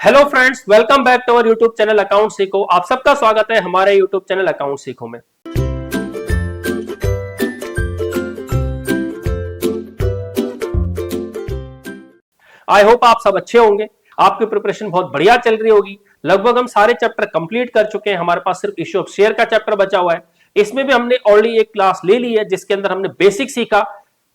Hello friends, welcome back to our YouTube channel account सीखो। आप सबका स्वागत है हमारे यूट्यूब चैनल अकाउंट सीखो में। आई होप आप सब अच्छे होंगे। आपकी प्रिपरेशन बहुत बढ़िया चल रही होगी। लगभग हम सारे चैप्टर कंप्लीट कर चुके हैं। हमारे पास सिर्फ इश्यू ऑफ शेयर का चैप्टर बचा हुआ है। इसमें भी हमने ऑलरेडी एक क्लास ले ली है जिसके अंदर हमने बेसिक सीखा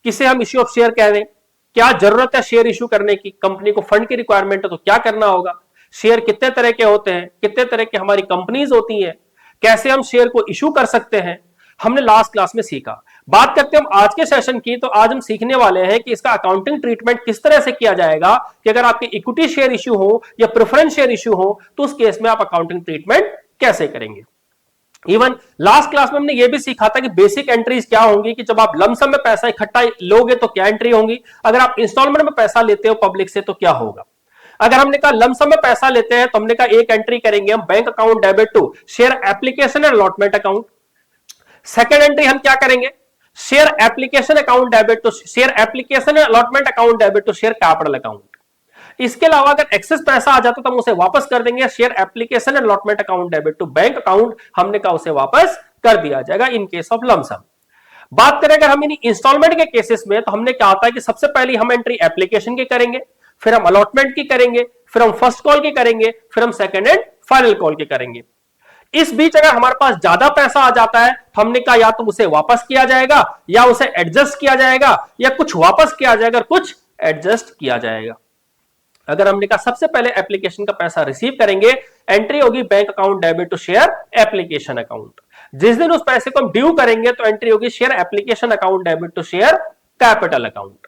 किसे हम इश्यू ऑफ शेयर कह रहे हैं, क्या जरूरत है शेयर इश्यू करने की, कंपनी को फंड की रिक्वायरमेंट है तो क्या करना होगा, शेयर कितने तरह के होते हैं, कितने तरह की हमारी कंपनीज होती हैं, कैसे हम शेयर को इश्यू कर सकते हैं, हमने लास्ट क्लास में सीखा। बात करते हैं हम आज के सेशन की, तो आज हम सीखने वाले हैं कि इसका अकाउंटिंग ट्रीटमेंट किस तरह से किया जाएगा कि अगर आपकी इक्विटी शेयर इश्यू हो या प्रेफरेंस शेयर इश्यू हो तो उस केस में आप अकाउंटिंग ट्रीटमेंट कैसे करेंगे। इवन लास्ट क्लास में हमने यह भी सीखा था कि बेसिक एंट्रीज क्या होंगी, कि जब आप लमसम में पैसा इकट्ठा लोगे तो क्या एंट्री होंगी, अगर आप इंस्टॉलमेंट में पैसा लेते हो पब्लिक से तो क्या होगा। अगर हमने कहा लमसम में पैसा लेते हैं तो हमने कहा एक एंट्री करेंगे हम bank account debit to share application and allotment account. Second entry हम क्या करेंगे, share application account debit to share application and allotment account debit to share capital account. इसके अलावा अगर एक्सेस पैसा आ जाता तो हम उसे वापस कर देंगे, share application and allotment account debit to bank account, हमने कहा उसे वापस कर दिया जाएगा इन केस ऑफ लमसम। बात करें अगर हम इन इंस्टॉलमेंट के केसेस में तो हमने क्या होता है कि सबसे पहले हम एंट्री एप्लीकेशन की करेंगे, फिर हम अलॉटमेंट की करेंगे, फिर हम फर्स्ट कॉल की करेंगे, फिर हम सेकंड एंड फाइनल कॉल की करेंगे। इस बीच अगर हमारे पास ज्यादा पैसा आ जाता है तो हमने कहा या तो उसे वापस किया जाएगा या उसे एडजस्ट किया जाएगा या कुछ वापस किया जाएगा, कुछ एडजस्ट किया जाएगा। अगर हमने कहा सबसे पहले एप्लीकेशन का पैसा रिसीव करेंगे, एंट्री होगी bank account debit to share application account. जिस दिन उस पैसे को हम ड्यू करेंगे तो एंट्री होगी share application account debit to share capital account.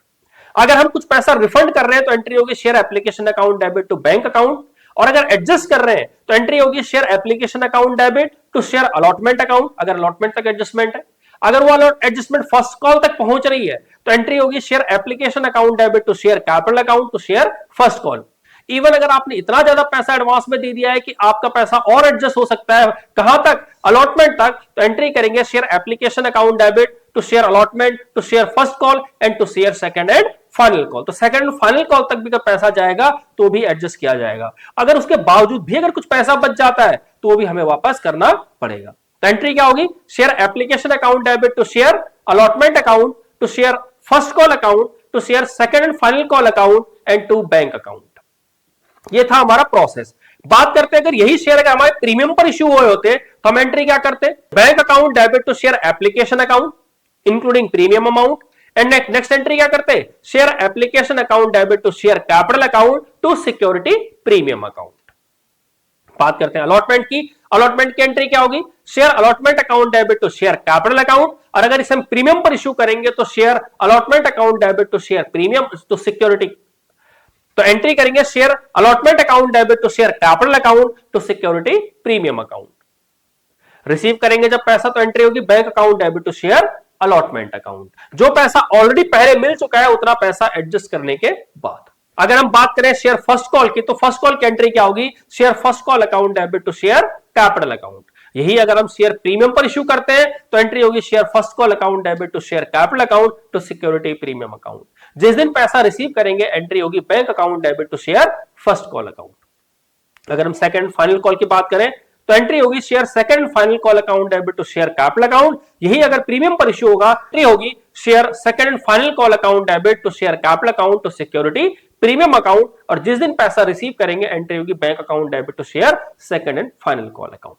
अगर हम कुछ पैसा रिफंड कर रहे हैं तो एंट्री होगी share application account debit to bank account, और अगर एडजस्ट कर रहे हैं तो एंट्री होगी share application account debit to share allotment account, अगर अलॉटमेंट तक एडजस्टमेंट है। अगर वो एडजस्टमेंट फर्स्ट कॉल तक पहुंच रही है तो एंट्री होगी share application account debit to share capital account to share first call. Even अगर आपने इतना ज्यादा पैसा एडवांस में दे दिया है कि आपका पैसा और एडजस्ट हो सकता है, कहां तक, अलॉटमेंट तक, तो एंट्री करेंगे share application account debit to share allotment to share first call and to share second and final call. तो सेकंड एंड फाइनल कॉल तक भी अगर पैसा जाएगा तो भी एडजस्ट किया जाएगा। अगर उसके बावजूद भी अगर कुछ पैसा बच जाता है तो वो भी हमें वापस करना पड़ेगा। तो एंट्री क्या होगी, share application account debit to share allotment account to share first call account to share second and final call account and to bank account. ये था हमारा प्रोसेस। बात करते हैं अगर यही शेयर अगर हमारे प्रीमियम पर इश्यू हुए होते तो हम एंट्री क्या करते, bank account debit to share application account including premium amount, and next entry क्या करते, share application account debit to share capital account to security premium account. बात करते हैं अलॉटमेंट की। अलॉटमेंट की एंट्री क्या होगी, share allotment account debit to share capital account, और अगर इसे हम प्रीमियम पर इश्यू करेंगे तो share allotment account debit to share premium to security. तो एंट्री करेंगे share allotment account debit to share capital account to security premium account. Receive करेंगे जब पैसा तो एंट्री होगी bank account debit to share allotment account. जो पैसा already पहले मिल चुका है उतना पैसा एडजस्ट करने के बाद। अगर हम बात करें शेयर फर्स्ट कॉल की तो फर्स्ट कॉल की एंट्री क्या होगी, share first call account debit to share capital account. यही अगर हम शेयर प्रीमियम पर इश्यू करते हैं तो एंट्री होगी share first call account debit to share capital account to security premium account. जिस दिन पैसा रिसीव करेंगे एंट्री होगी bank account debit to share first call account. अगर हम सेकंड फाइनल कॉल की बात करें तो एंट्री होगी share second final call account debit to share capital account. यही अगर प्रीमियम पर इश्यू होगा एंट्री होगी share second final call account debit to share capital account to security premium account, और जिस दिन पैसा रिसीव करेंगे एंट्री होगी bank account debit to share second and final call account.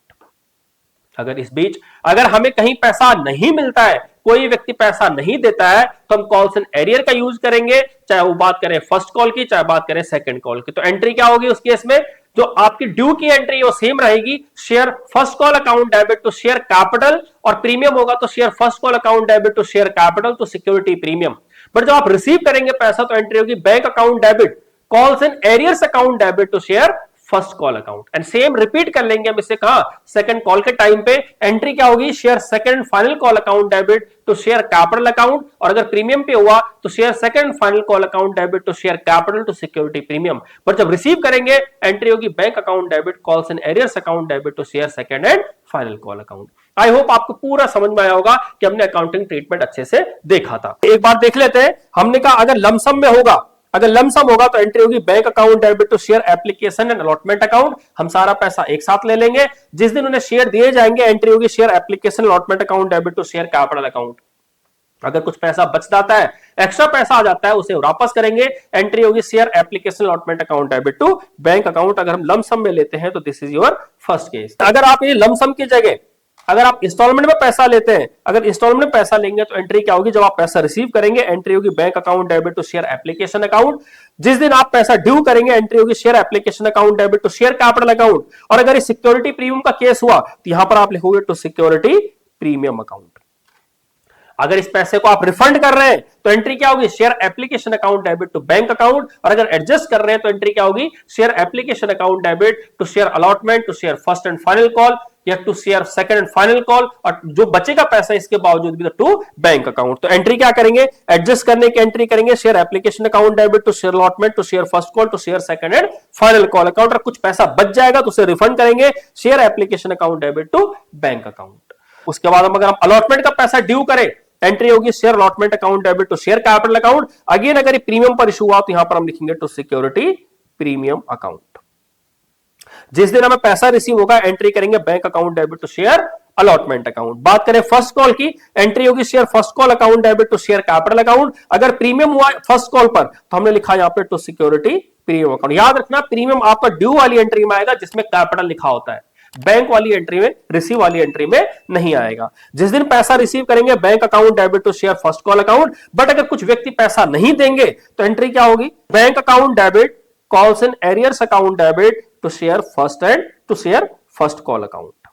अगर इस बीच अगर हमें कहीं पैसा नहीं मिलता है, कोई व्यक्ति पैसा नहीं देता है, तो हम कॉल्स एंड एरियर का यूज करेंगे, चाहे वो बात करें फर्स्ट कॉल की चाहे बात करें सेकंड कॉल की। तो एंट्री क्या होगी उस केस में, जो आपकी ड्यू की एंट्री है वो सेम रहेगी, share first call account debit to share capital, और प्रीमियम होगा तो share first call account debit to share capital to security premium. But जब आप रिसीव करेंगे पैसा तो एंट्री होगी bank account debit calls and arrears account debit to share first call account. And same repeat कर लेंगे हम इसे, कहा सेकंड कॉल के टाइम पे एंट्री क्या होगी, share second final call account debit to share capital account, और अगर प्रीमियम पे हुआ तो share second final call account debit to share capital to security premium. पर जब रिसीव करेंगे एंट्री होगी bank account debit calls and arrears account debit to share second and final call account. I hope आपको पूरा समझ में आया होगा कि हमने अकाउंटिंग ट्रीटमेंट अच्छे से देखा था। एक बार देख लेते हैं। हमने कहा अगर लमसम में होगा अगर लमसम होगा तो एंट्री होगी bank account debit to share application and allotment account, हम सारा पैसा एक साथ ले लेंगे। जिस दिन उन्हें शेयर दिए जाएंगे एंट्री होगी share application allotment account debit to share capital account. अगर कुछ पैसा बच जाता है, एक्स्ट्रा पैसा आ जाता है, उसे वापस करेंगे, एंट्री होगी share application allotment account debit to bank account. अगर हम लमसम में लेते हैं तो this is your first case. अगर आप ये लमसम की जगह अगर आप इंस्टॉलमेंट में पैसा लेते हैं, अगर इंस्टॉलमेंट में पैसा लेंगे तो एंट्री क्या होगी, जब आप पैसा रिसीव करेंगे एंट्री होगी bank account debit to share application account. जिस दिन आप पैसा ड्यू करेंगे एंट्री होगी share application account debit to share capital account. और अगर ये सिक्योरिटी प्रीमियम का केस हुआ तो यहां पर आप लिखोगे टू सिक्योरिटी प्रीमियम अकाउंट। अगर इस पैसे को आप रिफंड कर रहे हैं तो एंट्री क्या होगी share application account debit to bank account. और अगर एडजस्ट कर रहे हैं तो एंट्री क्या होगी share application account debit to share allotment to share first and final call या to share second and final call. और जो बचेगा पैसा इसके बावजूद भी तो टू बैंक अकाउंट। तो एंट्री क्या करेंगे, एडजस्ट करने की एंट्री करेंगे share application account debit to share allotment to share first call to share second and final call account. और कुछ पैसा बच जाएगा तो उसे रिफंड करेंगे share application account debit to bank account. उसके बाद अगर हम अलॉटमेंट का पैसा ड्यू करें एंट्री होगी share allotment account debit to share capital account. Again अगर ये प्रीमियम पर इशू हुआ तो यहां पर हम लिखेंगे टू सिक्योरिटी प्रीमियम अकाउंट। जिस दिन हमें पैसा रिसीव होगा एंट्री करेंगे bank account debit to share allotment account. बात करें फर्स्ट कॉल की, एंट्री होगी share first call account debit to share capital account. अगर प्रीमियम हुआ फर्स्ट कॉल पर तो हमने लिखा यहां पे टू सिक्योरिटी प्रीमियम अकाउंट। याद रखना प्रीमियम आपका ड्यू वाली एंट्री में आएगा जिसमें कैपिटल लिखा होता है, बैंक वाली एंट्री में, रिसीव वाली एंट्री में नहीं आएगा। जिस दिन पैसा रिसीव करेंगे bank account debit to share first call account. But अगर कुछ व्यक्ति पैसा नहीं देंगे तो एंट्री क्या होगी bank account debit calls and arrears account debit to share first and to share first call account.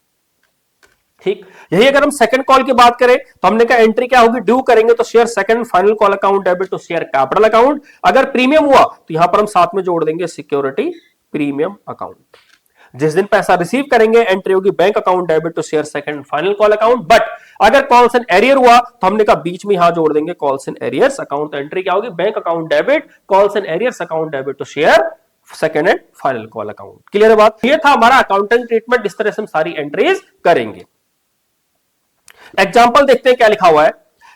ठीक, यही अगर हम सेकंड कॉल की बात करें तो हमने कहा एंट्री क्या होगी, ड्यू करेंगे तो share second final call account debit to share capital account. अगर प्रीमियम हुआ तो यहां पर हम साथ में जोड़ देंगे सिक्योरिटी प्रीमियम अकाउंट। जिस दिन पैसा रिसीव करेंगे एंट्री होगी bank account debit to share second final call account. But अगर कॉल्स एंड एरियर हुआ तो हमने कहा बीच में यहां जोड़ देंगे कॉल्स एंड एरियर्स अकाउंट। तो एंट्री क्या होगी bank account debit calls and arrears account debit to share second and final call account. Clear है बात, ये था हमारा अकाउंटिंग ट्रीटमेंट, इस तरह से हम सारी एंट्रीज करेंगे। एग्जाम्पल देखते हैं क्या लिखा हुआ है।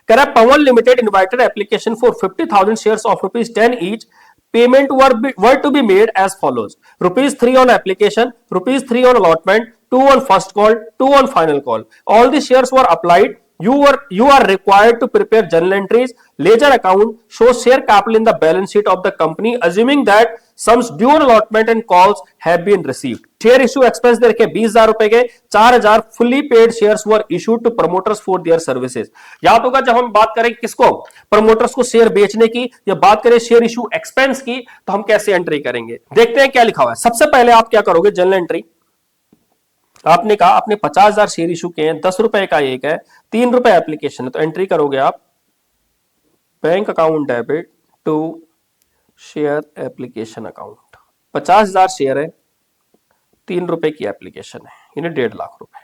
कह रहा है Pawan limited invited application for 50,000 shares of ₹10 each. Payment were to be made as follows: ₹3 on application, ₹3 on allotment, 2 on first call, 2 on final call. All the shares were applied. You are required to prepare journal entries. Ledger account shows share capital in the balance sheet of the company, assuming that sums due on allotment and calls have been received. Share issue expense दे रखे 20,000 रुपए के, 4,000 fully paid shares were issued to promoters for their services. याद होगा जब हम बात करें किसको, प्रमोटर्स को शेयर बेचने की, या बात करें शेयर इशू एक्सपेंस की, तो हम कैसे एंट्री करेंगे। देखते हैं क्या लिखा हुआ है। सबसे पहले आप क्या करोगे, जर्नल एंट्री। आपने कहा आपने 50,000 शेयर इशू किए हैं, 10 रुपए का एक है, 3 रुपए एप्लीकेशन है, तो एंट्री करोगे आप bank account debit to share application account. 50,000 share है, 3 रुपए की एप्लीकेशन है, यानी 1.5 लाख रुपए।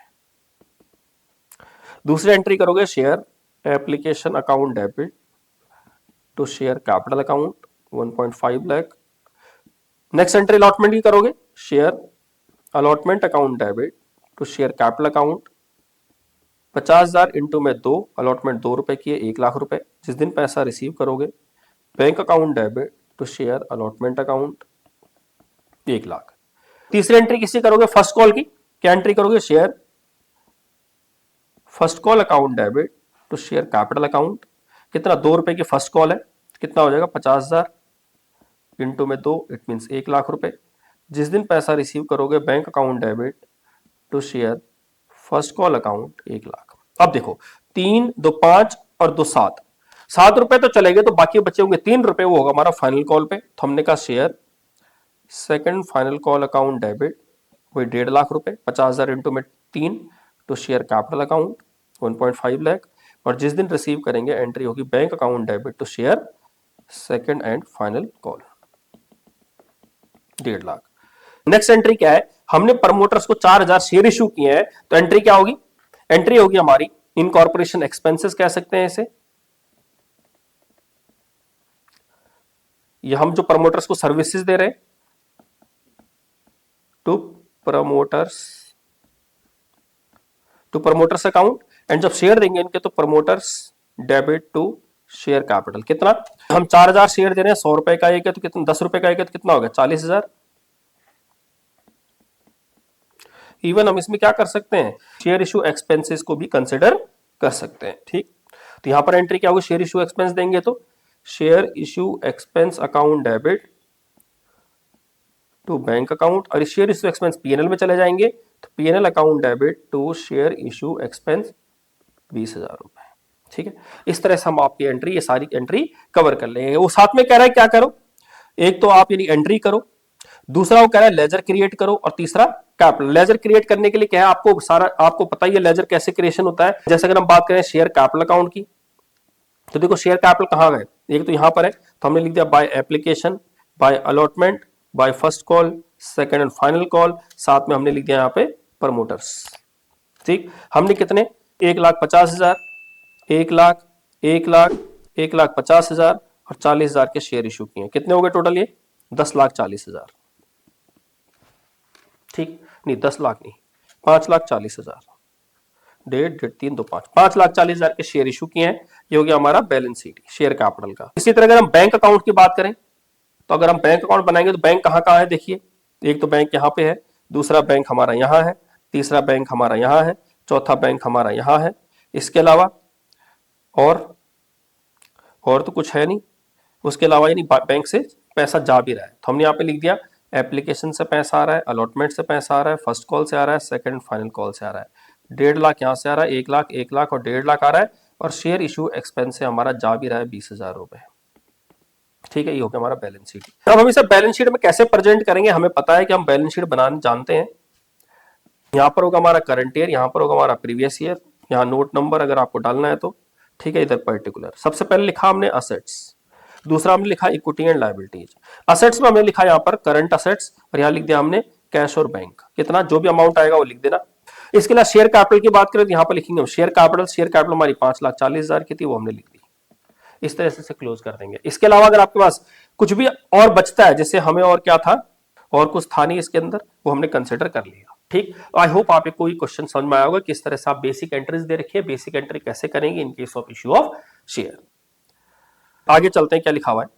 दूसरी एंट्री करोगे share application account debit to share capital account 1.5 lakh. Next entry allotment की करोगे, share allotment account debit to share capital account 50,000 into में 2, अलॉटमेंट 2 रुपए की है, 1 लाख रुपए। जिस दिन पैसा रिसीव करोगे bank account debit to share allotment account 1 lakh. तीसरी एंट्री किसी करोगे, फर्स्ट कॉल की। क्या एंट्री करोगे, share first call account debit to share capital account. कितना, 2 रुपए की फर्स्ट कॉल है, कितना हो जाएगा 50,000 इंटू में 2, इट मीन्स 1 लाख रुपए। जिस दिन पैसा रिसीव करोगे bank account debit to share first call account 1 lakh. अब देखो 3, 2, 5 और 2, 7, 7 रुपए तो चले गए, तो बाकी बचे होंगे 3 रुपए, वो होगा हमारा फाइनल कॉल पे। तो हमने कहा share second final call account debit वही 1.5 लाख रुपए, 50,000 इंटू में 3 to share capital account 1.5 lakh. और जिस दिन रिसीव करेंगे एंट्री होगी bank account debit to share second and final call 1.5 lakh. Next entry क्या है, हमने प्रमोटर्स को 4,000 शेयर इशू किए हैं, तो एंट्री क्या होगी, एंट्री होगी हमारी इनकॉर्पोरेशन एक्सपेंसेस कह सकते हैं इसे। ये हम जो प्रमोटर्स को सर्विसेज दे रहे हैं टू प्रमोटर्स अकाउंट, एंड जब शेयर देंगे इनके तो promoters debit to share capital कितना, हम 4000 शेयर दे रहे हैं, 100 रुपए का एक है तो कितना, 10 रुपए का एक है तो कितना हो गया, 40,000। इवन हम इसमें क्या कर सकते हैं, शेयर इशू एक्सपेंसेस को भी कंसिडर कर सकते हैं। ठीक, तो यहां पर एंट्री क्या होगी, शेयर इशू एक्सपेंस देंगे तो share issue expense account debit to bank account, और शेयर इशू एक्सपेंस पीएनएल में चले जाएंगे तो PNL account debit to share issue expense 20,000 रुपए। ठीक है, इस तरह से हम आपकी एंट्री, ये सारी एंट्री कवर कर लेंगे। वो साथ में कह रहा है क्या करो, एक तो आप यानी एंट्री करो, दूसरा वो कह रहा है लेजर क्रिएट करो, और तीसरा कैपिटल। लेजर क्रिएट करने के लिए क्या है, आपको सारा आपको पता ही है लेजर कैसे क्रिएशन होता है। जैसे अगर हम बात करें शेयर कैपिटल अकाउंट की, तो देखो शेयर कैपिटल कहां गए, एक तो यहां पर है, तो हमने लिख दिया by application, by allotment, by first call, second and final call, साथ में हमने लिख दिया यहां पे प्रमोटर्स। ठीक, हमने कितने, 1,50,000, 1,00,000, 1,00,000, 1,50,000 और 40,000 के शेयर इशू किए। कितने हो गए टोटल, ये 10,40,000। ठीक, नहीं 10 लाख नहीं, 5,40,000, 1.5, 5,40,000 के शेयर इशू किए हैं। ये हो गया हमारा बैलेंस शीट शेयर कैपिटल का। इसी तरह अगर हम बैंक अकाउंट की बात करें, तो अगर हम बैंक अकाउंट बनाएंगे तो बैंक कहां कहां है, देखिए एक तो बैंक यहां पे है, दूसरा बैंक हमारा यहां है, तीसरा बैंक हमारा यहां है, चौथा बैंक हमारा यहां है। इसके अलावा और तो कुछ है नहीं, उसके अलावा यानी बैंक से पैसा जा भी रहा है, तो हमने यहाँ पे लिख दिया एप्लीकेशन से पैसा आ रहा है, अलॉटमेंट से पैसा आ रहा है, फर्स्ट कॉल से आ रहा है, सेकंड फाइनल कॉल से आ रहा है, 1.5 लाख यहाँ से आ रहा है, 1 लाख, 1 लाख और 1.5 लाख आ रहा है, और शेयर इशू एक्सपेंस से हमारा जा भी रहा है 20,000 रुपए। ठीक है, ये हो गया हमारा बैलेंस शीट। अब हम इसे बैलेंस शीट में कैसे प्रेजेंट करेंगे, हमें पता है कि हम बैलेंस शीट बनाना जानते हैं। यहाँ पर होगा हमारा करंट ईयर, यहाँ पर होगा हमारा प्रीवियस ईयर, यहाँ नोट नंबर अगर आपको डालना है तो। ठीक है, इधर पर्टिकुलर सबसे पहले लिखा हमने असेट्स, दूसरा हमने लिखा इक्विटी एंड लायबिलिटीज। असेट्स में हमने लिखा यहाँ पर करंट असेट्स, और यहाँ लिख दिया हमने कैश और बैंक, कितना जो भी अमाउंट आएगा वो लिख देना। इसके अलावा शेयर कैपिटल की बात करें तो यहाँ पर लिखेंगे शेयर कैपिटल हमारी 5,40,000 की थी, वो हमने लिख दी। इस तरह से क्लोज कर देंगे। इसके अलावा अगर आपके पास कुछ भी और बचता है, जैसे हमें और क्या था, और कुछ था नहीं इसके अंदर, वो हमने कंसिडर कर लिया। ठीक, आई होप आप कोई क्वेश्चन समझ में आया होगा किस तरह से आप बेसिक एंट्रीज दे रखिए, बेसिक एंट्री कैसे करेंगे इन case of issue of share. आगे चलते हैं, क्या लिखा हुआ है।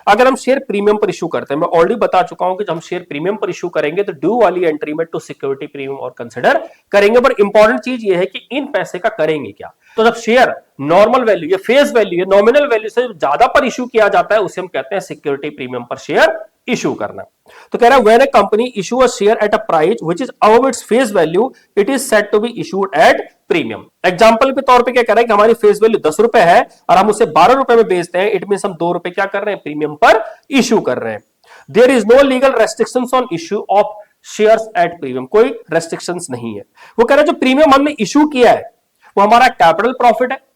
अगर हम शेयर प्रीमियम पर इशू करते हैं, मैं ऑलरेडी बता चुका हूं कि जब हम शेयर प्रीमियम पर इशू करेंगे तो ड्यू वाली एंट्री में टू सिक्योरिटी प्रीमियम और कंसिडर करेंगे, पर इंपॉर्टेंट चीज ये है कि इन पैसे का करेंगे क्या। तो जब शेयर नॉर्मल वैल्यू, ये फेस वैल्यू, नॉमिनल वैल्यू से ज्यादा पर इशू किया जाता है, उसे हम कहते हैं सिक्योरिटी प्रीमियम पर शेयर इशू करना। तो कह रहा है when a company issue a share at a price which is above its face value, it is said to be issued at premium. Example के तौर पे क्या कह रहा है कि हमारी फेस वैल्यू 10 रुपए है और हम उसे 12 रुपए में बेचते हैं, इट मींस हम 2 रुपए क्या कर रहे हैं, प्रीमियम पर इशू कर रहे हैं। There is no legal restrictions on issue of shares at premium, कोई रेस्ट्रिक्शंस नहीं है। वो कह रहा है जो प्रीमियम हमने इशू किया है वो हमारा कैपिटल प्रॉफिट है।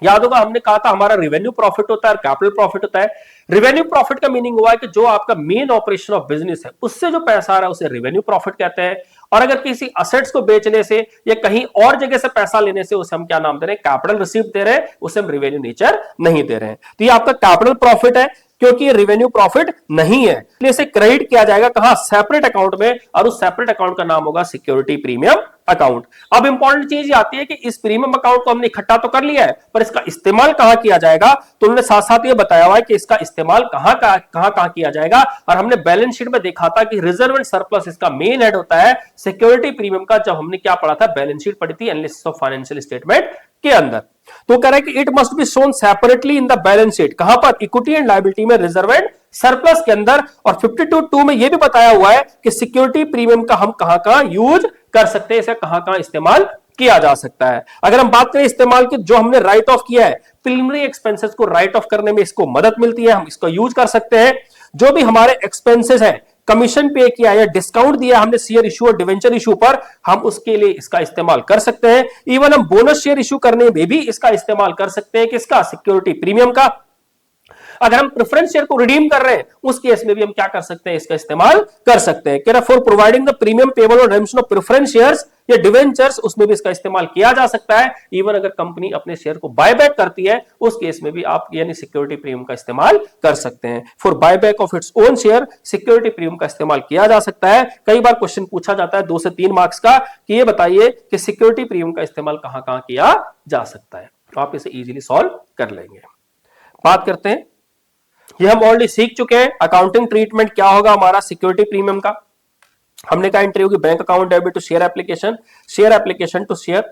याद होगा हमने कहा था हमारा रेवेन्यू प्रॉफिट होता है और कैपिटल प्रॉफिट होता है। रेवेन्यू प्रॉफिट का मीनिंग हुआ है कि जो आपका मेन ऑपरेशन ऑफ बिजनेस है उससे जो पैसा आ रहा है उसे रेवेन्यू प्रॉफिट कहते हैं, और अगर किसी असेट्स को बेचने से या कहीं और जगह से पैसा लेने से उसे हम क्या नाम दे रहे हैं, कैपिटल रिसीव्ड दे रहे हैं, उसे हम रेवेन्यू नेचर नहीं दे रहे हैं। तो ये आपका कैपिटल प्रॉफिट है क्योंकि ये रेवेन्यू प्रॉफिट नहीं है, इसलिए इसे क्रेडिट किया जाएगा कहां, सेपरेट अकाउंट में, और उस सेपरेट अकाउंट का नाम होगा सिक्योरिटी प्रीमियम अकाउंट। अब इंपॉर्टेंट चीज ये आती है कि इस प्रीमियम अकाउंट को हमने इकट्ठा तो कर लिया है, पर इसका इस्तेमाल कहां किया जाएगा, तो उन्होंने साथ साथ ये बताया हुआ है कि इसका इस्तेमाल कहां किया जाएगा। और हमने बैलेंस शीट में देखा था कि रिजर्व एंड सरप्लस इसका मेन हेड होता है सिक्योरिटी प्रीमियम का, जब हमने क्या पढ़ा था, बैलेंस शीट पढ़ी थी एनालिसिस ऑफ फाइनेंशियल स्टेटमेंट के अंदर। तो कह रहा है कि it must be shown separately in the balance sheet, कहां पर, इक्विटी एंड लायबिलिटी में, रिजर्व एंड सरप्लस के अंदर। और 52(2) में यह भी बताया हुआ है कि सिक्योरिटी प्रीमियम का हम कहां यूज कर सकते हैं, इसे कहां इस्तेमाल किया जा सकता है। अगर हम बात करें इस्तेमाल की, जो हमने राइट ऑफ किया है प्रीलिमिनरी एक्सपेंसेस को राइट ऑफ करने में इसको मदद मिलती है, हम इसको यूज कर सकते हैं। जो भी हमारे एक्सपेंसेस है, कमीशन पे किया या डिस्काउंट दिया हमने शेयर इशू और डिवेंचर इशू पर, हम उसके लिए इसका इस्तेमाल कर सकते हैं। इवन हम बोनस शेयर इशू करने में भी इसका इस्तेमाल कर सकते हैं, किसका, सिक्योरिटी प्रीमियम का। अगर हम प्रेफरेंस शेयर को रिडीम कर रहे हैं उस केस में भी हम क्या कर सकते हैं, इसका इस्तेमाल कर सकते हैं। For providing the premium payable और रिडेम्पशन ऑफ प्रेफरेंस शेयर्स या डिवेंचर्स, उसमें भी इसका इस्तेमाल किया जा सकता है। इवन अगर कंपनी अपने शेयर को बायबैक करती है उस केस में भी आप यानी सिक्योरिटी प्रीमियम का इस्तेमाल कर सकते हैं। For buyback of its own share security premium का इस्तेमाल किया जा सकता है। कई बार क्वेश्चन पूछा जाता है 2 से 3 मार्क्स का कि ये बताइए कि सिक्योरिटी प्रीमियम का इस्तेमाल कहां किया जा सकता है, तो आप इसे इजीली सॉल्व कर लेंगे। बात करते हैं, ये हम ऑलरेडी सीख चुके हैं अकाउंटिंग ट्रीटमेंट क्या होगा हमारा सिक्योरिटी प्रीमियम का। हमने कहा एंट्री होगी bank account debit to share application to share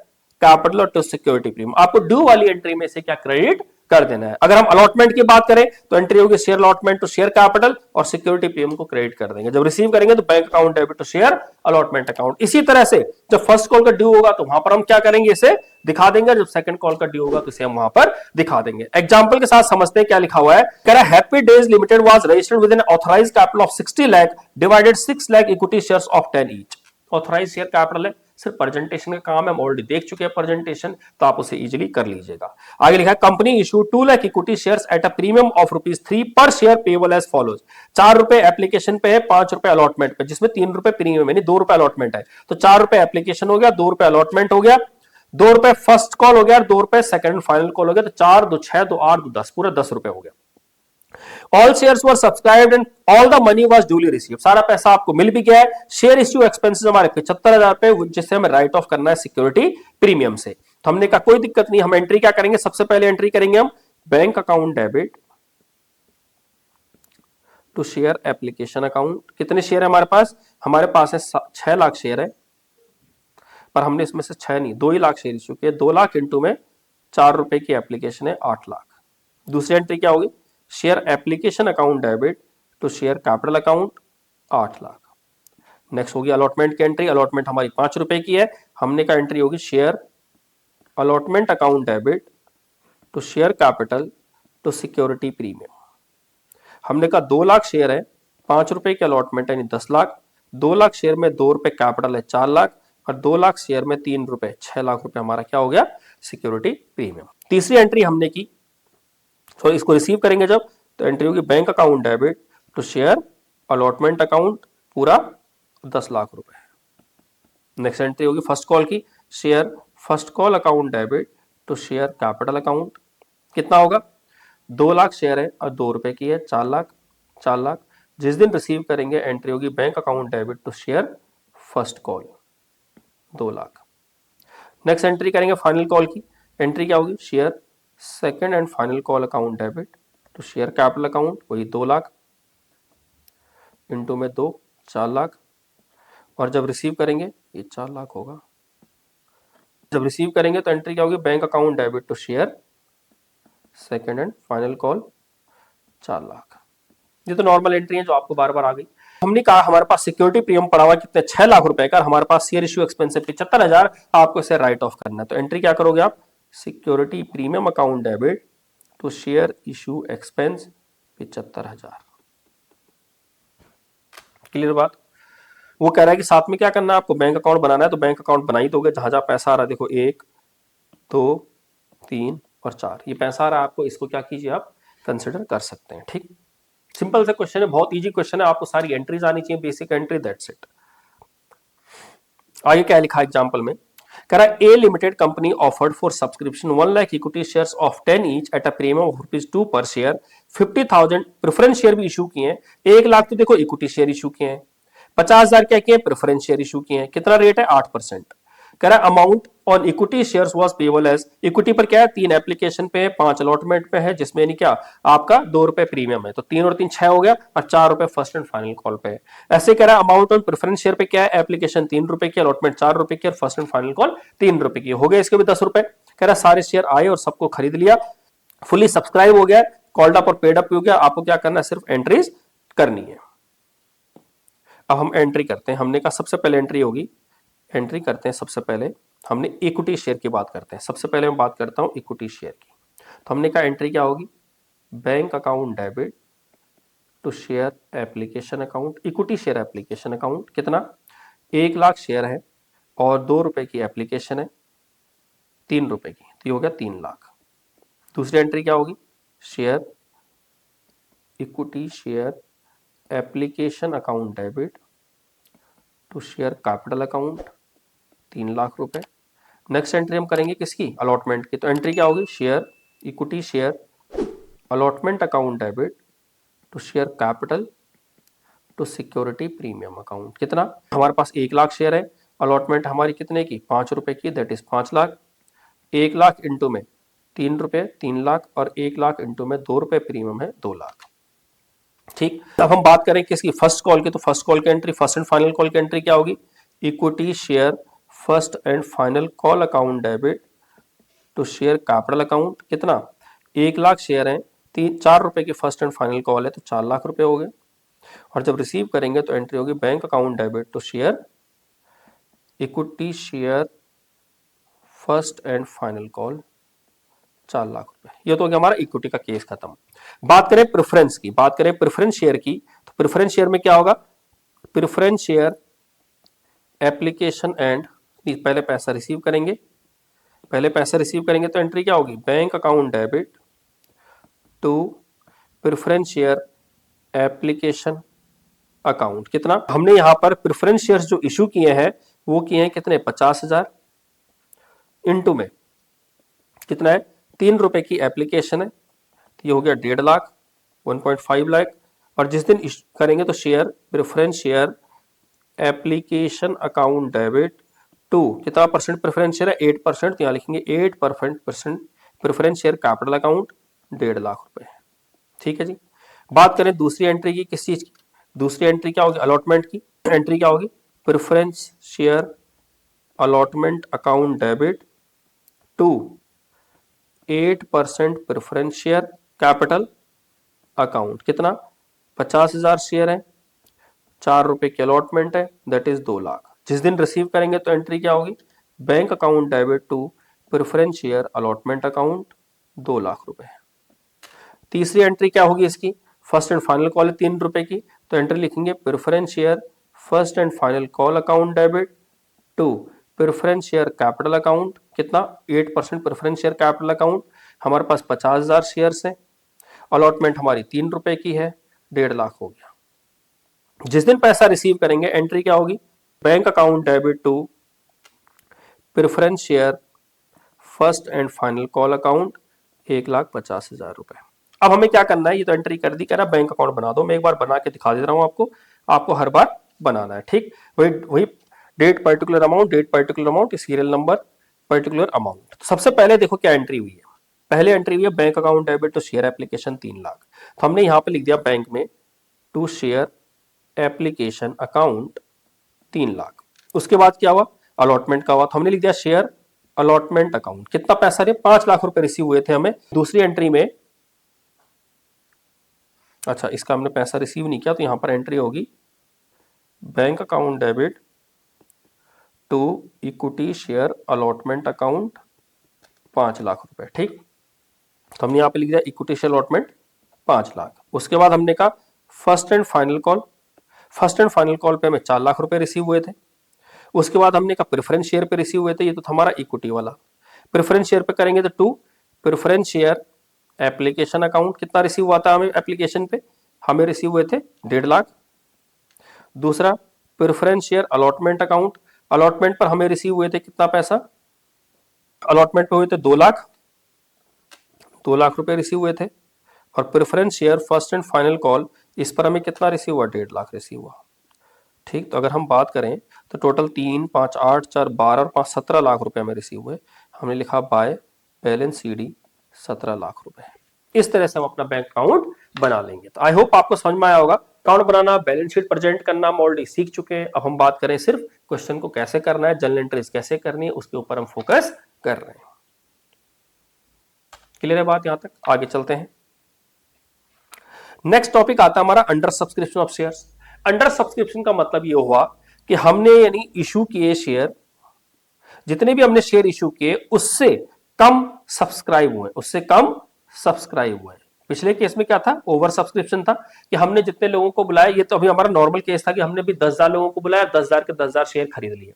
capital और टू सिक्योरिटी प्रीमियम। आपको ड्यू वाली एंट्री में से क्या क्रेडिट कर देना है। अगर हम अलॉटमेंट की बात करें तो एंट्री होगी share allotment to share capital और सिक्योरिटी प्रीमियम को क्रेडिट कर देंगे। जब रिसीव करेंगे तो bank account debit to share allotment account. इसी तरह से जब फर्स्ट कॉल का ड्यू होगा तो वहां पर हम क्या करेंगे, इसे दिखा देंगे। जब सेकंड कॉल का ड्यू होगा तो इसे हम वहां पर दिखा देंगे। एग्जांपल के साथ समझते हैं क्या लिखा हुआ है। कह रहा है Happy Days Limited was registered with an authorised capital of 60 lakh divided 6 lakh equity shares of 10 each. Authorise share capital है, सिर्फ प्रेजेंटेशन का काम है, हम ऑलरेडी देख चुके हैं प्रेजेंटेशन, तो आप उसे इजीली कर लीजिएगा। आगे लिखा है company issue 2 lakh equity shares at a premium of ₹3 पर शेयर पेबल एज फॉलोज। 4 रुपए एप्लीकेशन पे है, 5 रुपए अलॉटमेंट पे, जिसमें 3 रुपए प्रीमियम यानी 2 रुपए अलॉटमेंट है। तो 4 रुपए एप्लीकेशन हो गया, 2 रुपए अलॉटमेंट हो गया, 2 रुपए फर्स्ट कॉल हो गया, 2 रुपए सेकंड फाइनल कॉल हो गया। तो 4 2 6 2 8 2 10, पूरा 10 रुपए हो गया। All shares were subscribed and all the money was duly received. सारा पैसा आपको मिल भी गया है। शेयर इश्यू एक्सपेंसेस हमारे 75,000 रुपए, जिससे हमें राइट ऑफ करना है सिक्योरिटी प्रीमियम से। तो हमने कहा कोई दिक्कत नहीं, हम एंट्री क्या करेंगे, सबसे पहले एंट्री करेंगे हम bank account debit to share application account. कितने शेयर है हमारे पास, हमारे पास है 6 लाख शेयर है, पर हमने इसमें से 6 नहीं 2 ही लाख शेयर इश्यू किए। 2 लाख इंटू में 4 रुपए की एप्लीकेशन है, 8 लाख। दूसरी एंट्री क्या होगी, share application account debit to share capital account 8 lakh. Next होगी अलॉटमेंट की एंट्री। अलॉटमेंट हमारी 5 रुपए की है, हमने का एंट्री होगी share allotment account debit to share capital to security premium. हमने कहा 2 लाख शेयर है, 5 रुपए की अलॉटमेंट है यानी 10 लाख, 2 लाख शेयर में 2 रुपए कैपिटल है 4 लाख, और 2 लाख शेयर में 3 रुपए 6 लाख रुपए हमारा क्या हो गया, सिक्योरिटी प्रीमियम। तीसरी एंट्री हमने की, तो इसको रिसीव करेंगे जब, तो एंट्री होगी bank account debit to share allotment account पूरा 10 लाख रुपए। नेक्स्ट एंट्री होगी फर्स्ट कॉल की, share first call account debit to share capital account. कितना होगा, 2 लाख शेयर है और 2 रुपए की है, 4 लाख 4 लाख। जिस दिन रिसीव करेंगे एंट्री होगी bank account debit to share first call 2 lakh. Next entry करेंगे फाइनल कॉल की, एंट्री क्या होगी, share second and final call account debit to share capital account, वही 2 लाख इंटू में 2 4 लाख। और जब रिसीव करेंगे ये 4 लाख होगा। जब रिसीव करेंगे तो एंट्री क्या होगी, bank account debit to share second and final call 4 lakh. ये तो नॉर्मल एंट्री है जो आपको बार बार आ गई। हमने कहा हमारे पास सिक्योरिटी प्रीमियम पड़ा हुआ कितने, 6 लाख रुपए का, हमारे पास शेयर इश्यू एक्सपेंस है 75,000, आपको इसे राइट ऑफ करना है। तो एंट्री क्या करोगे आप, security premium account debit to share issue expense 75,000। Clear बात। वो कह रहा है कि साथ में क्या करना है आपको, बैंक अकाउंट बनाना है, तो बैंक अकाउंट बना ही दोगे। जहां जहां पैसा आ रहा है देखो 1 2 3 और 4, ये पैसा आ रहा है आपको, इसको क्या कीजिए आप कंसिडर कर सकते हैं। ठीक, सिंपल सा क्वेश्चन है, बहुत इजी क्वेश्चन है, आपको सारी एंट्रीज आनी चाहिए, बेसिक एंट्री, दैट्स इट। आगे क्या लिखा एग्जांपल में, कह रहा है A limited company offered for subscription 1 lakh equity shares of 10 each at a premium of ₹2 पर शेयर। 50,000 प्रेफरेंस शेयर भी इशू किए हैं। 1 लाख तो देखो इक्विटी शेयर इशू किए हैं, 50,000 क्या किए, प्रेफरेंस शेयर इशू किए हैं। कितना रेट है, 8%। कह रहा है amount on equity shares was payable as, equity पर क्या है, 3 एप्लीकेशन पे है, 5 अलॉटमेंट पे है, जिसमें नहीं क्या आपका 2 रुपए प्रीमियम है, तो 3 और 3 6 हो गया, और 4 रुपए फर्स्ट एंड फाइनल कॉल पे है। ऐसे कह रहा है अमाउंट ऑन प्रेफरेंस शेयर पे क्या है, एप्लीकेशन 3 रुपए की, अलॉटमेंट 4 रुपए की, और फर्स्ट एंड फाइनल कॉल 3 रुपए की, हो गया इसके भी 10 रुपए। कह रहा है सारे शेयर आए और सबको खरीद लिया, फुली सब्सक्राइब हो गया, कॉल्ड अप और पेड अप हो गया। आपको क्या करना है, सिर्फ एंट्रीज करनी है। अब हम एंट्री करते हैं, हमने कहा सबसे पहले एंट्री होगी, एंट्री करते हैं सबसे पहले हमने इक्विटी शेयर की बात करते हैं। सबसे पहले मैं बात करता हूं इक्विटी शेयर की, तो हमने कहा एंट्री क्या होगी, bank account debit to share application account, equity share application account. कितना, 1 लाख शेयर है और 2 रुपए की एप्लीकेशन है, 3 रुपए की, तो ये हो गया 3 लाख। दूसरी एंट्री क्या होगी, share equity share application account debit to share capital account 3 lakh रुपए। नेक्स्ट एंट्री हम करेंगे किसकी, अलॉटमेंट की, तो एंट्री क्या होगी, share equity share allotment account debit to share capital to security premium account. कितना, हमारे पास 1 लाख शेयर है, अलॉटमेंट हमारी कितने की, 5 रुपए की, that is 5 lakh. 1 lakh into में ₹3 3 लाख और 1 लाख इंटू में ₹2 प्रीमियम है 2 लाख। ठीक, अब हम बात करें किसकी, फर्स्ट कॉल की, तो फर्स्ट कॉल की entry, first and final call की एंट्री क्या होगी, equity share first and final call account debit to share capital account, कितना, 1 लाख शेयर है, ₹4 की फर्स्ट एंड फाइनल कॉल है तो ₹4 लाख हो गए। और जब रिसीव करेंगे तो एंट्री होगी bank account debit to share equity share first and final call ₹4 lakh. ये तो हो गया हमारा इक्विटी का केस खत्म। बात करें प्रेफरेंस की, बात करें प्रेफरेंस शेयर की, तो प्रेफरेंस शेयर में क्या होगा, प्रेफरेंस शेयर एप्लीकेशन एंड, पहले पैसा रिसीव करेंगे, पहले पैसा रिसीव करेंगे तो एंट्री क्या होगी, bank account debit to preference share application account, कितना, हमने यहां पर प्रेफरेंस शेयर्स जो इशू किए हैं वो किए हैं कितने, 50,000 इनटू में कितना है, ₹3 की एप्लीकेशन है तो ये हो गया 1.5 लाख, 1.5 लाख। और जिस दिन करेंगे तो share preference share application account debit to, कितना परसेंट प्रेफरेंस शेयर है, 8%, तो यहाँ लिखेंगे 8% preference share capital account, ₹1.5 lakh. ठीक है जी। बात करें दूसरी एंट्री की, किस चीज की, दूसरी एंट्री क्या होगी, अलॉटमेंट की एंट्री क्या होगी, preference share allotment account debit to 8% preference share capital account, कितना, 50,000 शेयर है, ₹4 की अलॉटमेंट है, दैट इज 2 लाख। जिस दिन रिसीव करेंगे तो एंट्री क्या होगी, bank account debit to preference share allotment account, ₹2 lakh. तीसरी एंट्री क्या होगी इसकी, फर्स्ट एंड फाइनल कॉल है ₹3 की, तो एंट्री लिखेंगे preference share first and final call account debit to preference share capital account, कितना, 8% प्रेफरेंस शेयर कैपिटल अकाउंट, हमारे पास 50,000 शेयर्स हैं, अलॉटमेंट हमारी ₹3 की है, 1.5 लाख हो गया। जिस दिन पैसा रिसीव करेंगे एंट्री क्या होगी, bank account debit to preference share first and final call account, ₹1,50,000। अब हमें क्या करना है, ये तो एंट्री कर दी, कह रहा बैंक अकाउंट बना दो, मैं एक बार बना के दिखा दे रहा हूं आपको, आपको हर बार बनाना है। ठीक, वही date particular amount, serial number particular amount. तो सबसे पहले देखो क्या एंट्री हुई है, पहले एंट्री हुई है bank account debit to share application 3 lakh, तो हमने यहां पे लिख दिया बैंक में to share application account 3 lakh. उसके बाद क्या हुआ, अलॉटमेंट का हुआ, तो हमने लिख दिया शेयर अलॉटमेंट अकाउंट, कितना पैसा रे, ₹5 लाख रिसीव हुए थे हमें। दूसरी एंट्री में, अच्छा इसका हमने पैसा रिसीव नहीं किया तो यहां पर एंट्री होगी bank account debit to equity share allotment account, ₹5 lakh. ठीक, तो हमने यहां पे लिख दिया इक्विटी शेयर अलॉटमेंट 5 लाख। उसके बाद हमने कहा first and final call, first and final call पे हमें ₹4 लाख रिसीव हुए थे। उसके बाद हमने कहा प्रेफरेंस शेयर पे रिसीव हुए थे, ये तो हमारा इक्विटी वाला, प्रेफरेंस शेयर पे करेंगे तो to preference share application account, कितना रिसीव हुआ था हमें एप्लीकेशन पे, हमें रिसीव हुए थे 1.5 लाख। दूसरा preference share allotment account, allotment पर हमें रिसीव हुए थे कितना पैसा, अलॉटमेंट पे हुए थे 2 लाख, ₹2 रिसीव हुए थे। और preference share first and final call, इस पर हमें कितना रिसीव हुआ, 1.5 लाख रिसीव हुआ। ठीक, तो अगर हम बात करें तो टोटल 3, 5, 8, 4, 12 और 5 17 लाख रुपए में रिसीव हुए। हमने लिखा बाय बैलेंस सीडी 17 लाख रुपए। इस तरह से हम अपना बैंक अकाउंट बना लेंगे। तो आई होप आपको समझ में आया होगा, अकाउंट बनाना, बैलेंस शीट प्रेजेंट करना हम ऑलरेडी सीख चुके हैं। अब हम बात करें सिर्फ क्वेश्चन को कैसे करना है, जनरल एंट्रीज कैसे करनी है, उसके ऊपर हम फोकस कर रहे हैं। क्लियर है बात, यहां तक आगे चलते हैं। नेक्स्ट टॉपिक आता है हमारा under subscription of shares. Under subscription का मतलब ये हुआ कि हमने यानी इशू किए शेयर, जितने भी हमने शेयर इशू किए उससे कम सब्सक्राइब हुए, उससे कम सब्सक्राइब हुए। पिछले केस में क्या था, ओवर सब्सक्रिप्शन था कि हमने जितने लोगों को बुलाया, ये तो अभी हमारा नॉर्मल केस था कि हमने भी 10,000 लोगों को बुलाया, 10,000 के 10,000 शेयर खरीद लिए।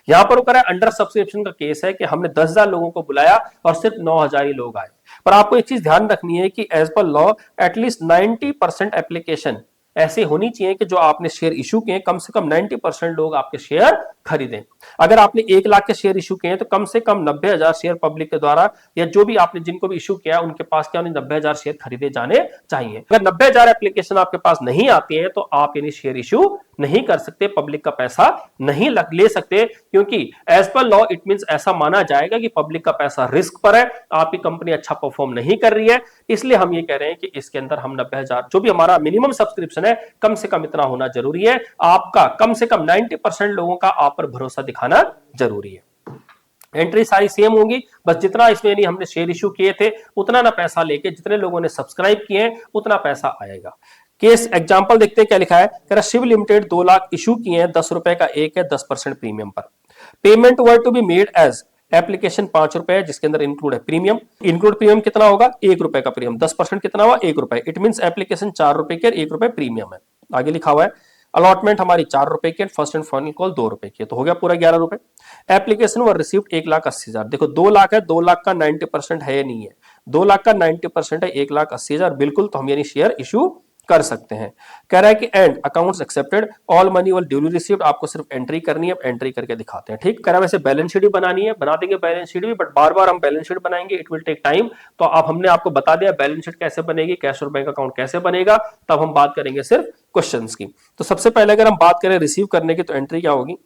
यहां पर वो अंडर सब्सक्रिप्शन का केस है कि हमने 10,000 लोगों को बुलाया और सिर्फ 9,000 ही लोग आए। पर आपको एक चीज ध्यान रखनी है कि as per law at least 90% application ऐसे होनी चाहिए कि जो आपने शेयर इशू किए कम से कम 90% लोग आपके शेयर खरीदें। अगर आपने 1 लाख के शेयर इशू किए हैं तो कम से कम 90,000 शेयर पब्लिक के द्वारा या जो भी आपने जिनको भी इशू किया उनके पास क्या 90,000 शेयर खरीदे जाने चाहिए। अगर 90,000 एप्लीकेशन आपके पास नहीं आती है तो आप यानी शेयर इशू नहीं कर सकते, पब्लिक का पैसा नहीं ले सकते, क्योंकि as per law it means ऐसा माना जाएगा कि पब्लिक का पैसा रिस्क पर है, आपकी कंपनी अच्छा परफॉर्म नहीं कर रही है, इसलिए हम ये कह रहे हैं कि इसके अंदर हम 90,000 जो भी हमारा मिनिमम सब्सक्रिप्शन है कम से कम इतना होना जरूरी है। आपका कम से कम 90% लोगों का आप पर भरोसा दिखाना जरूरी है। एंट्री सारी सेम होंगी, बस जितना इसमें नहीं हमने शेयर इशू किए थे उतना ना पैसा लेके जितने लोगों ने सब्सक्राइब किए हैं उतना पैसा आएगा। केस एग्जांपल देखते हैं क्या लिखा है। कह रहा शिव लिमिटेड 2 लाख इशू किए हैं, 10 रुपए का एक है, 10% प्रीमियम पर। Payment were to be made as application 5 रुपए है, जिसके अंदर इंक्लूड है प्रीमियम। इंक्लूड प्रीमियम कितना होगा, 1 रुपए का प्रीमियम, 10% कितना हुआ 1 रुपए। इट मीन एप्लीकेशन 4 रुपए के 1 रुपए प्रीमियम है। आगे लिखा हुआ है अलॉटमेंट हमारी 4 रुपए की, फर्स्ट एंड फाइनल कॉल 2 रुपए की, तो हो गया पूरा 11 रुपए। एप्लीकेशन वर रिसीव्ड 1,80,000। देखो 2 लाख है, 2 लाख का 90% है या नहीं है, 2 लाख का 90% है 1,80,000 बिल्कुल, तो हम यानी शेयर इशू कर सकते हैं। कह रहा है कि and accounts accepted all money were duly received, आपको सिर्फ एंट्री करनी है, एंट्री करके दिखाते हैं। ठीक, कह रहा है वैसे बैलेंस शीट भी बनानी है, बना देंगे बैलेंस शीट भी, बट बार बार हम बैलेंस शीट बनाएंगे, इट विल टेक टाइम। तो आप हमने आपको बता दिया बैलेंस शीट कैसे बनेगी, कैश और बैंक अकाउंट कैसे बनेगा, तब हम बात करेंगे सिर्फ क्वेश्चंस की। तो सबसे पहले अगर हम बात करें रिसीव करने की, तो एंट्री क्या होगी,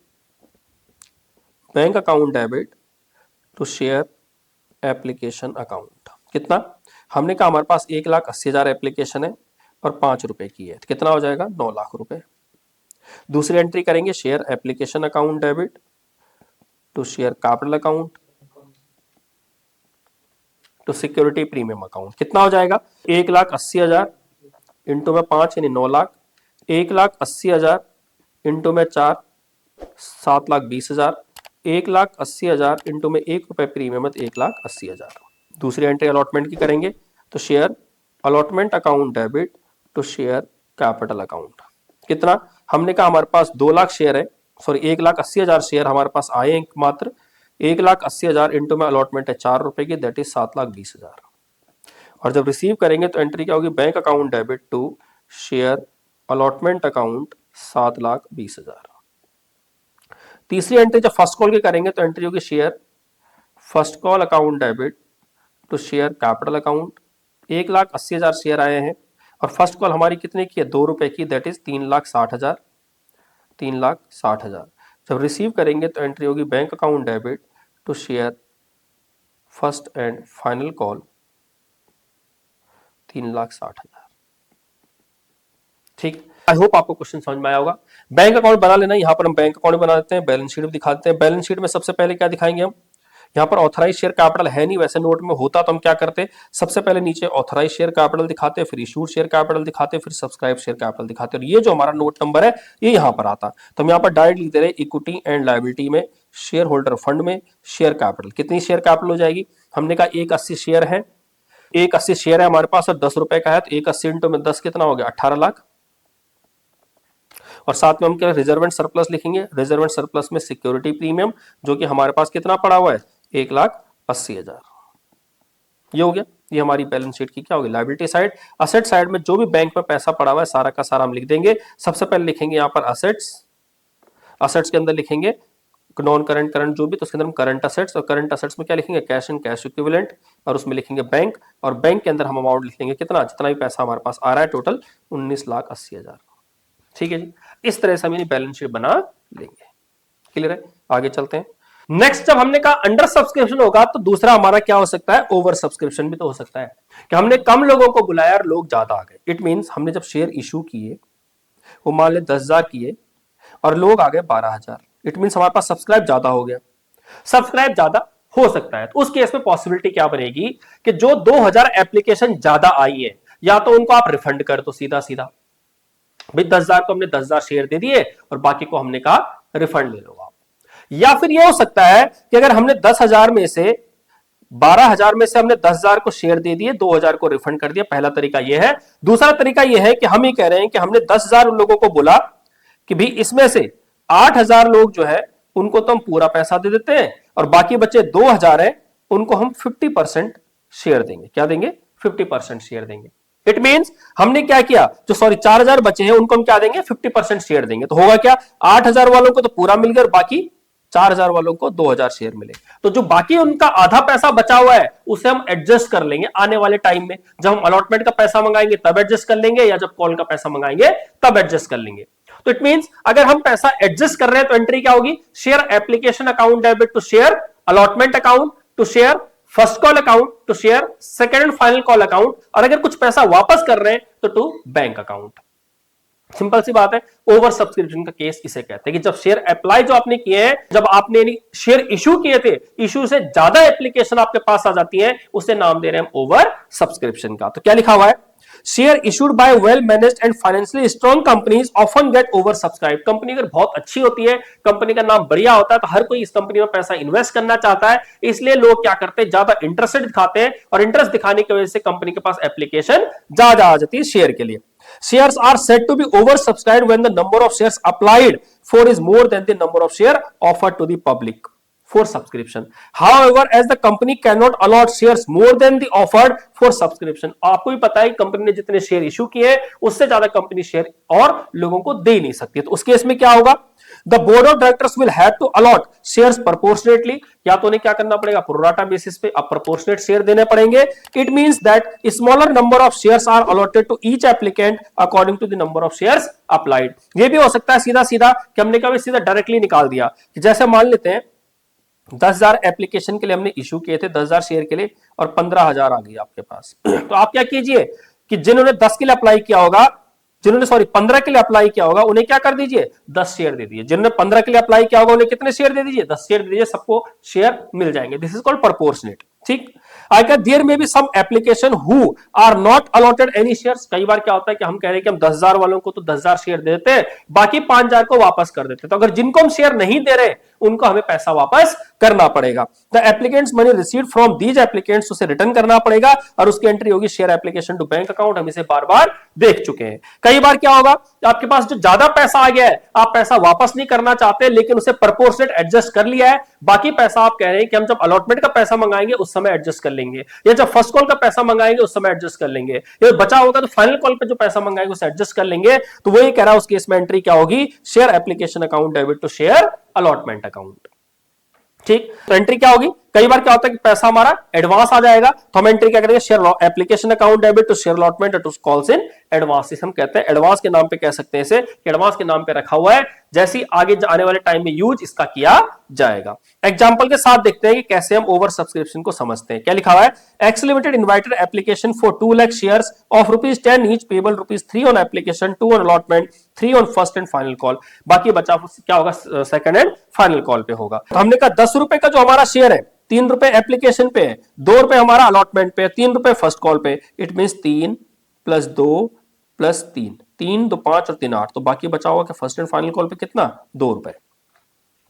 bank account debit to share application account. कितना, हमने कहा हमारे पास 1,80,000 एप्लीकेशन है और 5 रुपए की है, तो कितना हो जाएगा 9 लाख रुपए। दूसरी एंट्री करेंगे share application account debit to share capital account to security premium account. कितना हो जाएगा 1,80,000 इंटू में 5 यानी 9 लाख, 1,80,000 इंटू में 4 7,20,000, 1,80,000 इंटू में 1 रुपए प्रीमियम है, 1,80,000। दूसरी एंट्री अलॉटमेंट की करेंगे, तो share allotment account debit to share capital account. कितना, हमने कहा हमारे पास 2 लाख शेयर है, सॉरी 1,80,000 शेयर हमारे पास आए हैं मात्र, 1,80,000 इंटू में अलॉटमेंट है 4 रुपए की, दैट इज 7,20,000। और जब रिसीव करेंगे तो एंट्री क्या होगी, bank account debit to share allotment account 7,20,000। तीसरी एंट्री जब फर्स्ट कॉल की करेंगे तो एंट्री होगी share first call account debit to share capital account. 1,80,000 share आए हैं और फर्स्ट कॉल हमारी कितने की है, 2 रुपए की, दैट इज 3,60,000, 3,60,000। जब रिसीव करेंगे तो एंट्री होगी bank account debit to share first and final call 3,60,000। ठीक, आई होप आपको क्वेश्चन समझ में आया होगा। बैंक अकाउंट बना लेना, यहां पर हम बैंक अकाउंट बना देते हैं, बैलेंस शीट भी दिखा देते हैं। बैलेंस शीट में सबसे पहले क्या दिखाएंगे हम, यहाँ पर ऑथराइज शेयर कैपिटल है नहीं, वैसे नोट में होता तो हम क्या करते, सबसे पहले नीचे ऑथराइज शेयर कैपिटल दिखाते, फिर इशूड शेयर कैपिटल दिखाते, फिर सब्सक्राइब शेयर कैपिटल दिखाते, और ये जो हमारा नोट नंबर है ये यहाँ पर आता। तो हम यहाँ पर डायरेक्ट लिखते रहे इक्विटी एंड लायबिलिटी में शेयर होल्डर फंड में शेयर कैपिटल। कितनी शेयर कैपिटल हो जाएगी, हमने कहा 1,80 शेयर है, 1,80 शेयर है हमारे पास और 10 रुपए का है, तो 1,80 इंटू में 10 कितना हो गया 18 लाख। और साथ में हम क्या रिजर्व एंड सरप्लस लिखेंगे, रिजर्व एंड सरप्लस में सिक्योरिटी प्रीमियम जो कि हमारे पास कितना पड़ा हुआ है 1,80,000। ये हो गया, ये हमारी बैलेंस शीट की क्या होगी लायबिलिटी साइड। असेट साइड में जो भी बैंक में पैसा पड़ा हुआ है सारा का सारा हम लिख देंगे। सबसे पहले लिखेंगे यहाँ पर असेट्स, असेट्स के अंदर लिखेंगे नॉन करंट करंट जो भी, तो उसके अंदर हम करंट असेट्स, और करंट असेट्स में क्या लिखेंगे कैश एंड कैश इक्विवेलेंट, और उसमें लिखेंगे बैंक, और बैंक के अंदर हम अमाउंट लिख लेंगे कितना, जितना भी पैसा हमारे पास आ रहा है टोटल 19,80,000। ठीक है जी, इस तरह से हम बैलेंस शीट बना लेंगे। क्लियर है, आगे चलते हैं। नेक्स्ट, जब हमने कहा अंडर सब्सक्रिप्शन होगा तो दूसरा हमारा क्या हो सकता है, ओवर सब्सक्रिप्शन भी तो हो सकता है कि हमने कम लोगों को बुलाया और लोग ज्यादा आ गए। इट मींस हमने जब शेयर इशू किए वो मान ले 10,000 किए और लोग आ गए 12,000, इट मींस हमारे पास सब्सक्राइब ज्यादा हो गया। सब्सक्राइब ज्यादा हो सकता है तो उस केस में पॉसिबिलिटी क्या बनेगी कि जो 2,000 एप्लीकेशन ज्यादा आई है या तो उनको आप रिफंड कर दो सीधा सीधा, भाई 10,000 को हमने 10,000 शेयर दे दिए और बाकी को हमने कहा रिफंड ले लो आप। या फिर यह हो सकता है कि अगर हमने 10,000 में से 12,000 में से हमने 10,000 को शेयर दे दिए, 2,000 को रिफंड कर दिया। पहला तरीका यह है। दूसरा तरीका यह है कि हम ही कह रहे हैं कि हमने 10,000 लोगों को बोला कि भाई इसमें से 8,000 लोग जो है उनको तो हम पूरा पैसा दे देते हैं और बाकी बच्चे 2,000 है उनको हम 50% शेयर देंगे। क्या देंगे, 50% शेयर देंगे। इट मींस हमने क्या किया, जो 4000 बचे हैं उनको हम क्या देंगे, 50% शेयर देंगे। तो होगा क्या, 8000 वालों को तो पूरा मिल गया, बाकी 4000 वालों को 2000 शेयर मिले। तो जो बाकी उनका आधा पैसा बचा हुआ है उसे हम एडजस्ट कर लेंगे आने वाले टाइम में, जब हम अलॉटमेंट का पैसा मंगाएंगे तब एडजस्ट कर लेंगे, या जब कॉल का पैसा मंगाएंगे तब एडजस्ट कर लेंगे। तो इट मींस अगर हम पैसा एडजस्ट कर रहे हैं तो एंट्री क्या होगी, share application account debit to share allotment account to share first call account to share second and final call account, और अगर कुछ पैसा वापस कर रहे हैं तो टू बैंक अकाउंट। सिंपल सी बात है। ओवर सब्सक्रिप्शन का केस इसे कहते हैं कि जब शेयर अप्लाई जो आपने किए हैं, जब आपने शेयर इशू किए थे, इशू से ज्यादा एप्लीकेशन आपके पास आ जाती है, उसे नाम दे रहे हैं ओवर सब्सक्रिप्शन का। तो क्या लिखा हुआ है, share issued by well managed and financially strong companies often get over subscribe. Company अगर बहुत अच्छी होती है, कंपनी का नाम बढ़िया होता है, तो हर कोई इस कंपनी में पैसा इन्वेस्ट करना चाहता है, इसलिए लोग क्या करते हैं, ज्यादा इंटरेस्ट दिखाते हैं, और इंटरेस्ट दिखाने की वजह से कंपनी के पास एप्लीकेशन ज्यादा आ जाती है शेयर के लिए। Shares are said to be oversubscribed when the number of shares applied for is more than the number of shares offered to the public for subscription. However, as the company cannot allot shares more than the offered for subscription, आपको भी पता है company ने जितने share issue किए हैं उससे ज्यादा कंपनी शेयर और लोगों को दे नहीं सकती। तो उस केस में क्या होगा, The board of directors will have to allot shares proportionately, या तो उन्हें क्या करना पड़ेगा, प्रोराटा बेसिस पे अब proportionate शेयर देने पड़ेंगे। It means that a smaller number of shares are allotted to each applicant according to the number of shares applied. ये भी हो सकता है सीधा सीधा कि हमने कभी सीधा डायरेक्टली निकाल दिया कि जैसे मान लेते हैं 10,000 एप्लीकेशन के लिए हमने इशू किए थे 10,000 शेयर के लिए, और 15,000 आ गई आपके पास। तो आप क्या कीजिए कि जिन्होंने 10 के लिए अप्लाई किया होगा, जिन्होंने 15 के लिए अप्लाई किया होगा, उन्हें क्या कर दीजिए, 10 शेयर दे दीजिए। जिन्होंने 15 के लिए अप्लाई किया होगा उन्हें कितने शेयर दे दीजिए, 10 शेयर दे दीजिए, सबको शेयर मिल जाएंगे। This is called proportionate. ठीक, अगर there may be some application who are not allotted any shares, कई बार क्या होता है कि हम कह रहे हैं कि हम 10,000 वालों को तो 10,000 शेयर देते हैं, बाकी 5,000 को वापस कर देते हैं। तो अगर जिनको हम शेयर नहीं दे रहे उनको हमें पैसा वापस करना पड़ेगा। The applicants money received from these applicants उसे रिटर्न करना पड़ेगा, और उसकी एंट्री होगी share application to bank account. हम इसे बार बार देख चुके हैं। कई बार क्या होगा, आपके पास जो ज्यादा पैसा आ गया है, आप पैसा वापस नहीं करना चाहते, लेकिन उसे प्रोपोर्शनेट एडजस्ट कर लिया है, बाकी पैसा आप कह रहे हैं कि हम जब अलॉटमेंट का पैसा मंगाएंगे उस समय एडजस्ट कर लेंगे, या जब फर्स्ट कॉल का पैसा मंगाएंगे उस समय एडजस्ट कर लेंगे, या बचा होगा तो फाइनल कॉल पे जो पैसा मंगाएंगे उसे एडजस्ट कर लेंगे। तो वही कह रहा है उस केस में एंट्री क्या होगी, share application account debit to share allotment account. ठीक, तो एंट्री क्या होगी, कई बार क्या होता है कि पैसा हमारा एडवांस आ जाएगा, तो हम एंट्री क्या करेंगे, share application account debit to share allotment to calls in advance. हम कहते हैं एडवांस के नाम पे कह सकते हैं इसे, एडवांस के नाम पे रखा हुआ है, जैसी आगे आने वाले टाइम में यूज इसका किया जाएगा। एग्जांपल के साथ देखते हैं कि कैसे हम ओवर सब्सक्रिप्शन को समझते हैं। क्या लिखा हुआ है, x limited invited application for 2 lakh shares of ₹10 each payable ₹3 on application, 2 on allotment, 3 on first and final call. बाकी बचा क्या होगा, सेकंड एंड फाइनल कॉल पे होगा। तो हमने कहा 10 रुपए का जो हमारा शेयर है, 3 रुपए एप्लीकेशन पे है, 2 रुपए हमारा अलॉटमेंट पे, 3 रुपए फर्स्ट कॉल पे। इट मींस 3 + 2 + 3, 3 2 5 और 3 8, तो बाकी बचा होगा कि फर्स्ट एंड फाइनल कॉल पे कितना, 2 रुपए।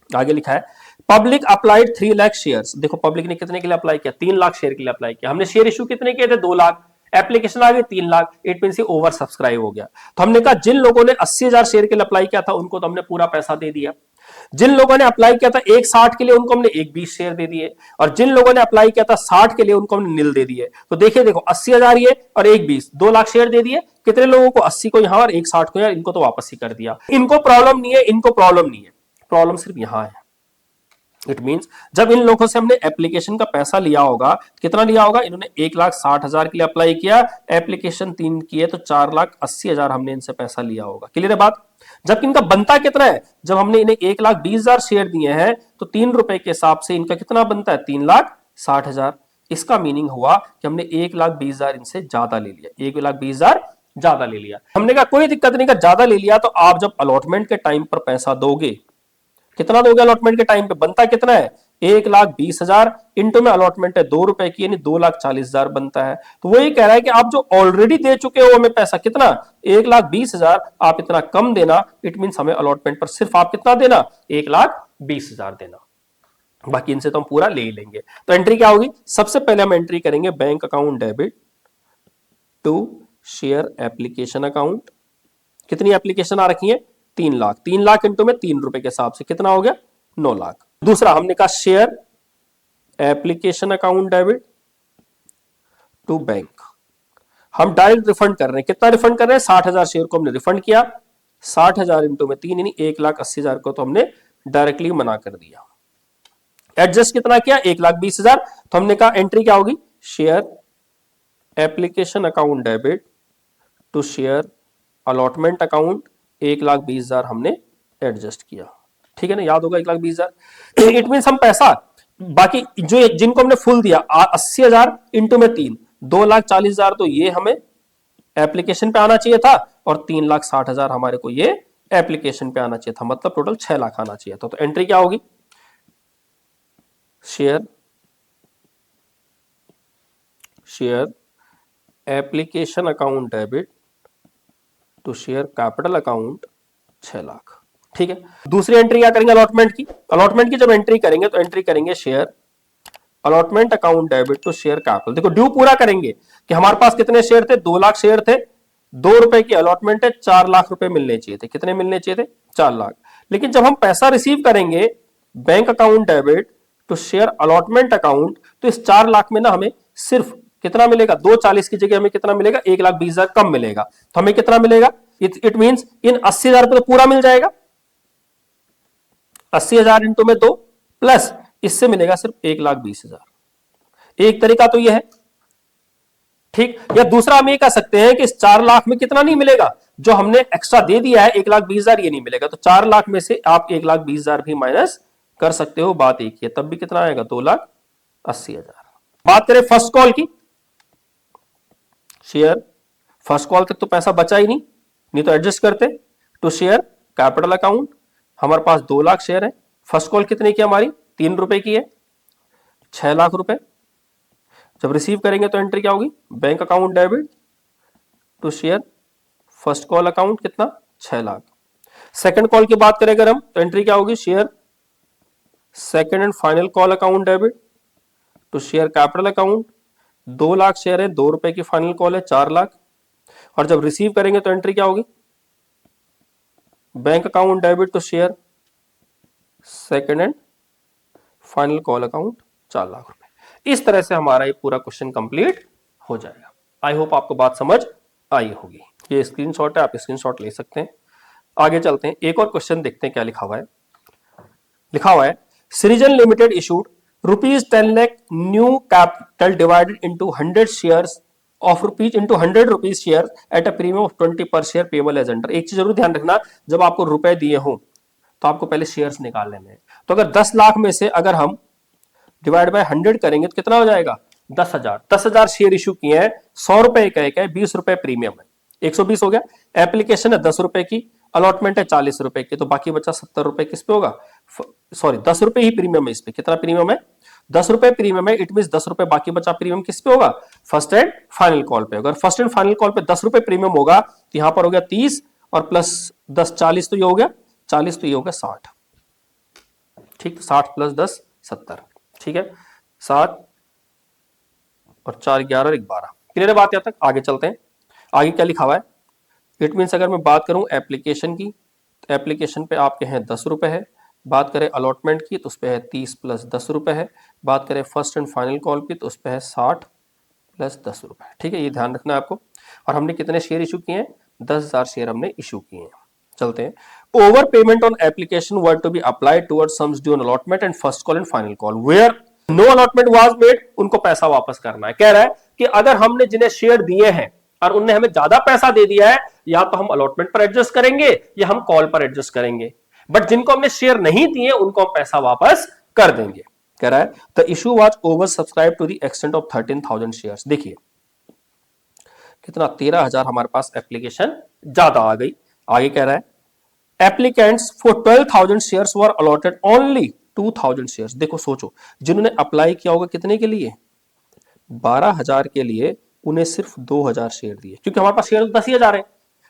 आगे लिखा है पब्लिक अप्लाइड 3 लाख शेयर्स। देखो पब्लिक ने कितने के लिए अप्लाई किया, 3 लाख शेयर के लिए अप्लाई किया। हमने शेयर इशू कितने किए थे, 2 लाख, एप्लीकेशन आ गई 3 lakh. It means over subscribe हो गया। तो हमने कहा जिन लोगों ने 80,000 शेयर के लिए अप्लाई किया था उनको तो हमने पूरा पैसा दे दिया, जिन लोगों ने अप्लाई किया था 160 के लिए उनको हमने 120 शेयर दे दिए, और जिन लोगों ने अप्लाई किया था 60 के लिए उनको हमने निल दे दिए। तो देखिए देखो 80,000 ये और 120, 2 लाख शेयर दे दिए। कितने लोगों को, 80 को यहां और 160 को, यार इनको तो वापस ही कर दिया। इनको प्रॉब्लम नहीं है, इनको प्रॉब्लम नहीं है, प्रॉब्लम सिर्फ यहां है। इट मींस जब इन लोगों से हमने एप्लीकेशन का पैसा लिया होगा, कितना लिया होगा, इन्होंने 1,60,000 के लिए अप्लाई किया, एप्लीकेशन 3 की है, तो 4,80,000 हमने इनसे पैसा लिया होगा। क्लियर है बात। जबकि इनका बनता कितना है, जब हमने इन्हें 1,20,000 शेयर दिए हैं तो 3 रुपए के हिसाब से इनका कितना बनता है, 3,60,000। इसका मीनिंग हुआ कि हमने 1,20,000 इनसे ज्यादा ले लिया, 1,20,000 ज्यादा ले लिया। हमने कहा कोई दिक्कत नहीं, का ज्यादा ले लिया तो आप जब अलॉटमेंट के टाइम पर पैसा दोगे, कितना दोगे अलॉटमेंट के टाइम पे, बनता कितना है, 1,20,000 इंटू में अलॉटमेंट है 2 रुपए की, यानी 2,40,000 बनता है। तो वो ये कह रहा है कि आप जो ऑलरेडी दे चुके हो हमें पैसा, कितना, 1,20,000, आप इतना कम देना। इट मींस हमें अलॉटमेंट पर सिर्फ आप कितना देना, 1,20,000 देना, बाकी इनसे तो हम पूरा ले ही लेंगे। तो एंट्री क्या होगी, सबसे पहले हम एंट्री करेंगे bank account debit to share application account. कितनी एप्लीकेशन आ रखी है, 3 लाख, 3 लाख इंटू में 3 रुपए के हिसाब से कितना हो गया, 9 लाख। दूसरा हमने कहा share application account debit to bank. हम डायरेक्ट रिफंड कर रहे हैं। कितना रिफंड कर रहे हैं? 60,000 शेयर को हमने रिफंड किया। 60,000 इंटू में 3 यानी 1,80,000 को तो हमने डायरेक्टली मना कर दिया। एडजस्ट कितना किया? 1,20,000। तो हमने कहा एंट्री क्या होगी? Share application account debit to share allotment account 1,20,000 हमने एडजस्ट किया। ठीक है ना, याद होगा 1,20,000। इट मीन हम पैसा बाकी जो जिनको हमने फुल दिया 80,000 इंटू में 3 2,40,000 तो ये हमें एप्लीकेशन पे आना चाहिए था और 3,60,000 हमारे को ये एप्लीकेशन पे आना चाहिए था, मतलब टोटल 6 लाख आना चाहिए था। तो एंट्री क्या होगी? Share application account debit to share capital account 6 lakh. ठीक है, दूसरी एंट्री क्या करेंगे? अलॉटमेंट की। अलॉटमेंट की जब एंट्री करेंगे तो एंट्री करेंगे share allotment account debit to share capital. देखो ड्यू पूरा करेंगे कि हमारे पास कितने शेयर थे? 2 लाख शेयर थे, 2 रुपए की अलॉटमेंट है, 4 लाख रुपए मिलने चाहिए थे। कितने मिलने चाहिए थे? 4 लाख। लेकिन जब हम पैसा रिसीव करेंगे bank account debit to share allotment account, तो इस 4 लाख में ना हमें सिर्फ कितना मिलेगा? 2,40 की जगह हमें कितना मिलेगा? 1,20,000 कम मिलेगा। तो हमें कितना मिलेगा? इट मींस इन 80,000 रुपए तो पूरा मिल जाएगा। 80,000 इंटू में 2 प्लस इससे मिलेगा सिर्फ 1,20,000। एक तरीका तो यह है, ठीक। या दूसरा हम ये कह सकते हैं कि इस 4 लाख में कितना नहीं मिलेगा? जो हमने एक्स्ट्रा दे दिया है 1,20,000 ये नहीं मिलेगा। तो 4 लाख में से आप 1,20,000 भी माइनस कर सकते हो। बात एक ही है, तब भी कितना आएगा? 2,80,000। बात करें फर्स्ट कॉल की, शेयर फर्स्ट कॉल तक तो पैसा बचा ही नहीं तो एडजस्ट करते। टू शेयर कैपिटल अकाउंट, हमारे पास 2 लाख शेयर है। फर्स्ट कॉल कितने की? हमारी 3 रुपए की है, 6 लाख रुपए। जब रिसीव करेंगे तो एंट्री क्या होगी? Bank account debit to share first call account कितना? 6 लाख। सेकंड कॉल की बात करें अगर हम तो एंट्री क्या होगी? Share second and final call account debit to share capital account. 2 lakh share है, 2 रुपए की फाइनल कॉल है, 4 लाख। और जब रिसीव करेंगे तो एंट्री क्या होगी? Bank account debit to share second and final call account 4 lakh रुपए। इस तरह से हमारा ये पूरा क्वेश्चन कंप्लीट हो जाएगा। आई होप आपको बात समझ आई होगी। ये स्क्रीनशॉट है, आप स्क्रीनशॉट ले सकते हैं। आगे चलते हैं, एक और क्वेश्चन देखते हैं क्या लिखा हुआ है। लिखा हुआ है सृजन limited issued ₹10 lakh new capital divided into 100 shares of ₹100 share at a premium of 20 per share payable as under. एक चीज जरूर ध्यान रखना, जब आपको रुपए दिए हो तो आपको पहले शेयर्स निकाल लेने हैं। तो अगर 10 लाख में से अगर हम डिवाइड बाय 100 करेंगे तो कितना हो जाएगा? 10,000। 10,000 शेयर इशू किए हैं, 100 रुपए का एक है, 20 रुपए प्रीमियम है, 120 हो गया। एप्लीकेशन है 10 रुपए की, अलॉटमेंट है 40 रुपए की, तो बाकी बचा 70 रुपए किस पे होगा? सॉरी 10 रुपए ही प्रीमियम है इस पे। कितना प्रीमियम है? 10 रुपए प्रीमियम है। इट मीन 10 रुपए बाकी बचा प्रीमियम किस पे होगा? फर्स्ट एंड फाइनल कॉल पे। अगर फर्स्ट एंड फाइनल कॉल पे 10 रुपए प्रीमियम होगा तो यहां पर हो गया 30 और प्लस 10 40, तो ये हो गया 40, तो ये हो गया 60। ठीक, 60 प्लस 10 70। ठीक है, 7 और 4 11 और 1 12। क्लियर है बात यहां तक? आगे चलते हैं। आगे क्या लिखा हुआ है? इट मीन्स अगर मैं बात करूं एप्लीकेशन की, तो एप्लीकेशन पे आपके हैं 10 रुपए है। बात करें अलॉटमेंट की तो उस पे है 30 प्लस 10 रुपए है। बात करें फर्स्ट एंड फाइनल कॉल की तो उस पे है 60 प्लस 10 रुपए। ठीक है, ये ध्यान रखना है आपको। और हमने कितने शेयर इशू किए हैं? 10,000 शेयर हमने इशू किए हैं। चलते हैं, over payment on application were to be applied toward sums due on allotment and first call and final call where no allotment was made, उनको पैसा वापस करना है। कह रहा है कि अगर हमने जिन्हें शेयर दिए हैं और उनने हमें ज्यादा पैसा दे दिया है, या तो हम अलॉटमेंट पर एडजस्ट करेंगे या हम कॉल पर एडजस्ट करेंगे, बट जिनको हमने शेयर नहीं दिए उनको हम पैसा वापस कर देंगे। कह रहा है the issue was over subscribe to the extent of 13,000 shares. देखिए कितना, 13,000 हमारे पास एप्लीकेशन ज्यादा आ गई। आगे कह रहा है applicants for 12,000 shares were allotted only 2,000 shares. देखो सोचो, जिन्होंने अप्लाई किया होगा कितने के लिए? 12,000 के लिए, उन्हें सिर्फ 2,000 शेयर दिए, क्योंकि हमारे पास शेयर 10,000 है,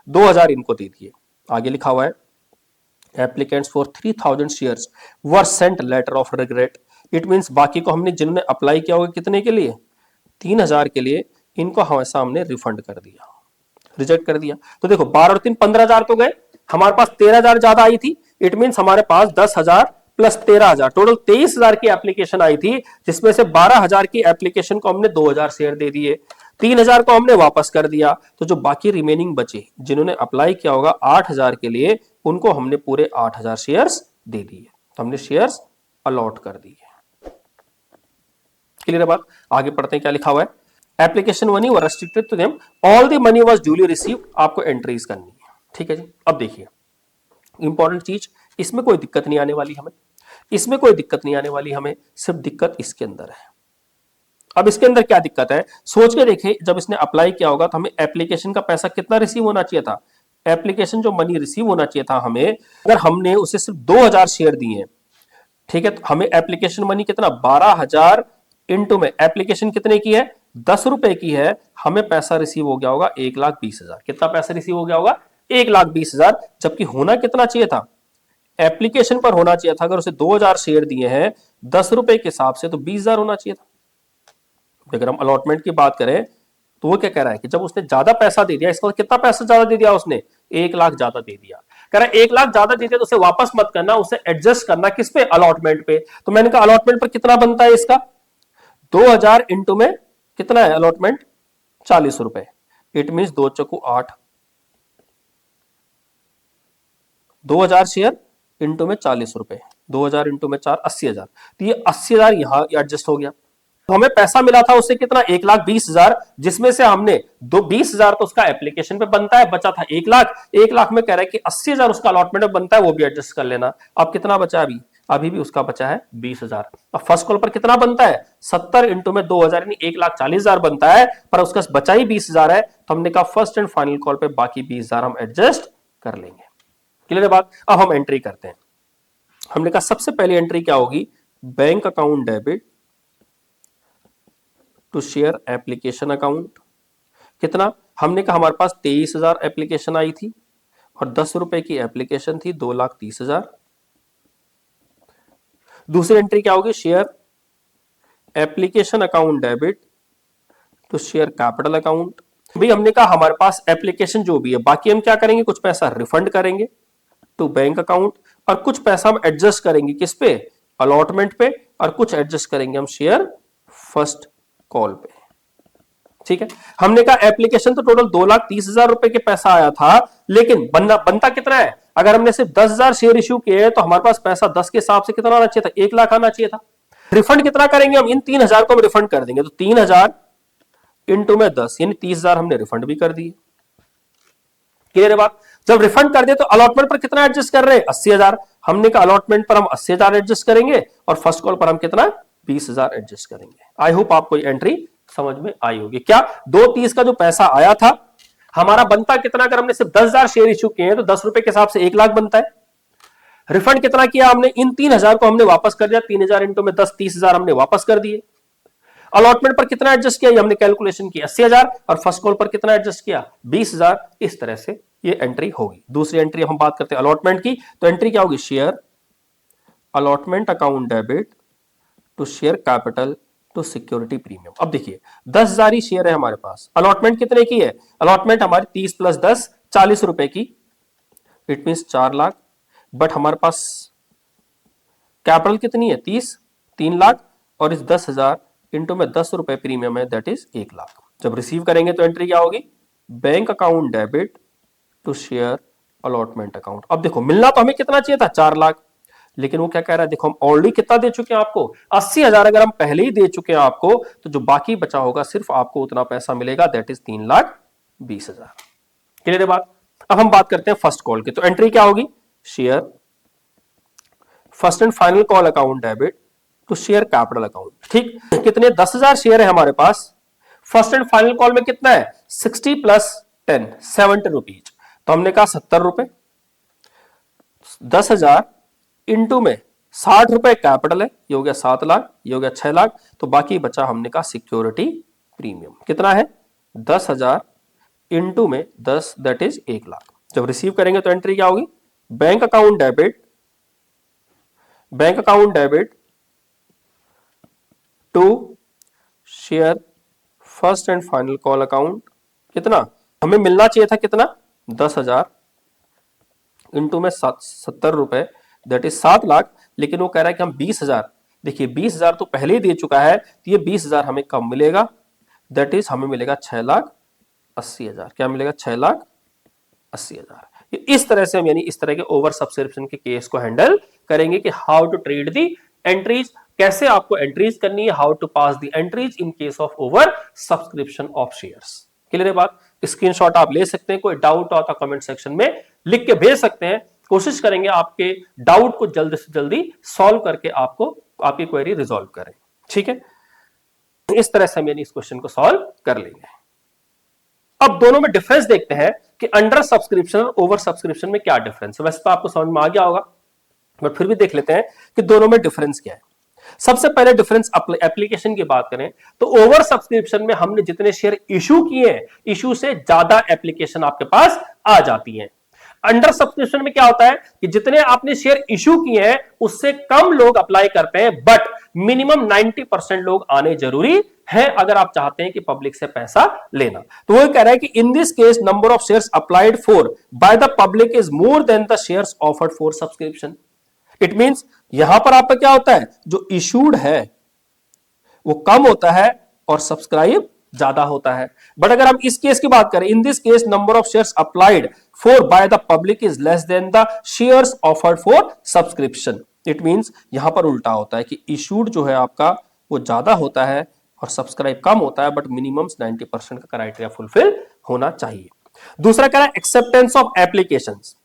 2,000 इनको दे दिए। आगे लिखा हुआ है applicants for 3,000 shares were sent letter of regret. It means बाकी को हमने जिन्होंने अप्लाई किया होगा कितने के लिए? 3,000 के लिए, इनको हमेशा हमने रिफंड कर दिया, रिजेक्ट कर दिया। तो देखो 12 और 3 15,000 तो गए, हमारे पास 13,000 ज्यादा आई थी। इट मींस हमारे पास 10,000 प्लस 13,000 टोटल 23,000 की एप्लीकेशन आई थी, जिसमें से 12,000 की एप्लीकेशन को हमने 2,000 शेयर दे दिए। 3,000 को हमने वापस कर दिया, तो जो बाकी रिमेनिंग बचे जिन्होंने अप्लाई किया होगा 8,000 के लिए, उनको हमने पूरे 8,000 शेयर्स दे दिए, तो हमने शेयर्स अलॉट कर दिए। क्लियर है बात? आगे पढ़ते हैं क्या लिखा हुआ है। Application money were restricted to them, all the money was duly received, आपको एंट्रीज करनी है। ठीक है जी। अब देखिए इंपॉर्टेंट चीज, इसमें कोई दिक्कत नहीं आने वाली हमें, इसमें कोई दिक्कत नहीं आने वाली हमें, सिर्फ दिक्कत इसके अंदर है। अब इसके अंदर क्या दिक्कत है, सोच के देखें, जब इसने अप्लाई किया होगा तो हमें एप्लीकेशन का पैसा कितना रिसीव होना चाहिए था, एप्लीकेशन जो मनी रिसीव होना चाहिए था हमें, अगर हमने उसे सिर्फ 2,000 शेयर दिए हैं, ठीक है, तो हमें एप्लीकेशन मनी कितना 12,000 इंटू में एप्लीकेशन कितने की है 10 रुपए की है, हमें पैसा रिसीव हो गया होगा 1,20,000। कितना पैसा रिसीव हो गया होगा 1,20,000, जबकि होना कितना चाहिए था, एप्लीकेशन पर होना चाहिए था, अगर उसे 2,000 शेयर दिए हैं 10 रुपए के हिसाब से तो 20,000 होना चाहिए था। अगर हम अलॉटमेंट की बात करें तो वो क्या कह रहा है कि जब उसने ज्यादा पैसा दे दिया, इसका कितना पैसा ज्यादा दे दिया उसने, 1,00,000 ज्यादा दे दिया, कह रहा है 1,00,000 ज्यादा दे दिया तो उसे वापस मत करना, उसे एडजस्ट करना किस पे, अलॉटमेंट पे। तो मैंने कहा अलॉटमेंट पर कितना बनता है इसका, 2,000 इंटू में कितना है अलॉटमेंट 40 रुपए, it mean 2 choco 8, 2,000 share into में 40 रुपए, 2,000 इंटू में 4 80,000, तो ये 80,000 यहां एडजस्ट हो गया। तो हमें पैसा मिला था उससे कितना 1,20,000, जिसमें से हमने 20,000 तो उसका एप्लीकेशन पे बनता है, बचा था 1,00,000, 1,00,000 में कह रहा है कि 80,000 उसका अलॉटमेंट में बनता है, वो भी एडजस्ट कर लेना। अब कितना बचा, अभी भी उसका बचा है 20,000। अब फर्स्ट कॉल पर कितना बनता है 70 इंटू में 2,000 यानी 1,40,000 बनता है, पर उसका बचा ही 20,000 है, तो हमने कहा फर्स्ट एंड फाइनल कॉल पे बाकी 20,000 हम एडजस्ट कर लेंगे। क्लियर है बात? अब हम एंट्री करते हैं। हमने कहा सबसे पहली एंट्री क्या होगी, bank account debit to share application account. कितना, हमने कहा हमारे पास 23,000 एप्लीकेशन आई थी और 10 रुपए की एप्लीकेशन थी, 2,30,000। दूसरी एंट्री क्या होगी, share application account debit to share capital account. भाई हमने कहा हमारे पास एप्लीकेशन जो भी है, बाकी हम क्या करेंगे, कुछ पैसा रिफंड करेंगे टू बैंक अकाउंट और कुछ पैसा हम एडजस्ट करेंगे किस पे, अलॉटमेंट पे, और कुछ एडजस्ट करेंगे हम शेयर फर्स्ट कॉल पे। ठीक है, हमने कहा एप्लीकेशन तो टोटल 2,30,000 रुपए के पैसा आया था, लेकिन बनता कितना है, अगर हमने सिर्फ 10,000 शेयर इश्यू किए तो हमारे पास पैसा 10 के हिसाब से कितना आना चाहिए था, 1,00,000 आना चाहिए था। रिफंड कितना करेंगे हम, इन 3,000 को हम रिफंड कर देंगे, तो 3,000 इंटू में 10 यानी 30,000 हमने रिफंड भी कर दिए। क्लियर है बात? जब रिफंड कर दे तो अलॉटमेंट पर कितना एडजस्ट कर रहे हैं 80,000, हमने कहा अलॉटमेंट पर हम 80,000 एडजस्ट करेंगे और फर्स्ट कॉल पर हम कितना 20,000 एडजस्ट करेंगे। आई होप आपको एंट्री समझ में आई होगी। क्या 2,30 का जो पैसा आया था हमारा बनता कितना, अगर हमने सिर्फ 10,000 शेयर इश्यू किए हैं तो 10 रुपए के हिसाब से 1,00,000 बनता है। रिफंड कितना किया हमने, इन 3,000 को हमने वापस कर दिया, 3,000 इंटू में 10 30,000 हमने वापस कर दिए। अलॉटमेंट पर कितना एडजस्ट किया, हमने कैलकुलेशन की 80,000 और फर्स्ट कॉल पर कितना एडजस्ट किया 20,000। इस तरह से ये एंट्री होगी। दूसरी एंट्री हम बात करते हैं अलॉटमेंट की, तो एंट्री क्या होगी, share allotment account debit to share capital to security premium. अब देखिए 10,000 ही शेयर है हमारे पास, अलॉटमेंट कितने की है, अलॉटमेंट हमारी 30 प्लस 10 40 रुपए की, इट मीन 4,00,000, बट हमारे पास कैपिटल कितनी है 30, 3,00,000 और इस 10,000 इंटू में 10 रुपए प्रीमियम है, दैट इज 1,00,000। जब रिसीव करेंगे तो एंट्री क्या होगी, bank account debit to share allotment account. अब देखो मिलना तो हमें कितना चाहिए था 4,00,000, लेकिन वो क्या कह रहा है, देखो हम ऑलरेडी कितना दे चुके हैं आपको 80,000, अगर हम पहले ही दे चुके हैं आपको तो जो बाकी बचा होगा सिर्फ आपको उतना पैसा मिलेगा, दैट इज 3,20,000। क्लियर है बात? अब हम बात करते हैं फर्स्ट कॉल की, तो एंट्री क्या होगी, share first and final call account debit to share capital account. ठीक, कितने 10,000 शेयर है हमारे पास, फर्स्ट एंड फाइनल कॉल में कितना है 60 प्लस 10 70 रुपीज, तो हमने कहा 70 रुपए, 10,000 इंटू में 60 रुपए कैपिटल है, ये हो गया 7,00,000, ये हो गया 6,00,000, तो बाकी बचा हमने कहा सिक्योरिटी प्रीमियम कितना है 10,000 इंटू में 10 दैट इज 1,00,000। जब रिसीव करेंगे तो एंट्री क्या होगी, bank account debit to share first and final call account. कितना हमें मिलना चाहिए था, कितना 10,000 इंटू में 70 रुपए दैट इज 7,00,000, लेकिन वो कह रहा है कि हम 20,000, देखिए 20,000 तो पहले ही दे चुका है, तो ये 20,000 हमें कम मिलेगा, दैट इज हमें मिलेगा 6,80,000। क्या मिलेगा? 6,80,000। इस तरह से हम यानी इस तरह के ओवर सब्सक्रिप्शन के केस को हैंडल करेंगे कि how to treat the entries, कैसे आपको एंट्रीज करनी है, how to pass the entries in case of over subscription of shares. Clear है बात? स्क्रीनशॉट आप ले सकते हैं, कोई डाउट हो तो कमेंट सेक्शन में लिख के भेज सकते हैं। कोशिश करेंगे आपके डाउट को जल्द से जल्दी सॉल्व करके आपको आपकी क्वेरी रिजॉल्व करें। ठीक है, इस तरह से हम यानी इस क्वेश्चन को सॉल्व कर लेंगे। अब दोनों में डिफरेंस देखते हैं कि अंडर सब्सक्रिप्शन और ओवर सब्सक्रिप्शन में क्या डिफरेंस है। वैसे तो आपको समझ में आ गया होगा, बट फिर भी देख लेते हैं कि दोनों में डिफरेंस क्या है। सबसे पहले डिफरेंस एप्लीकेशन की बात करें तो ओवर सब्सक्रिप्शन में हमने जितने शेयर इशू किए हैं, इशू से ज्यादा एप्लीकेशन आपके पास आ जाती है। अंडर सब्सक्रिप्शन में क्या होता है कि जितने आपने शेयर इशू किए हैं उससे कम लोग अप्लाई करते हैं, बट मिनिमम 90% लोग आने जरूरी है अगर आप चाहते हैं कि पब्लिक से पैसा लेना। तो वो कह रहा है कि in this case number of shares applied for bye the public is more than the shares offered for subscription. It means यहां पर आपका क्या होता है, जो इशूड है वो कम होता है और सब्सक्राइब ज्यादा होता है। बट अगर हम इस केस की बात करें, in this case number of shares applied for bye the public is less than the shares offered for subscription. It means यहां पर उल्टा होता है कि इशूड जो है आपका वो ज्यादा होता है और सब्सक्राइब कम होता है, बट मिनिमम 90% का क्राइटेरिया फुलफिल होना चाहिए। दूसरा कह रहा है एक्सेप्टेंस ऑफ एप्लीकेशंस।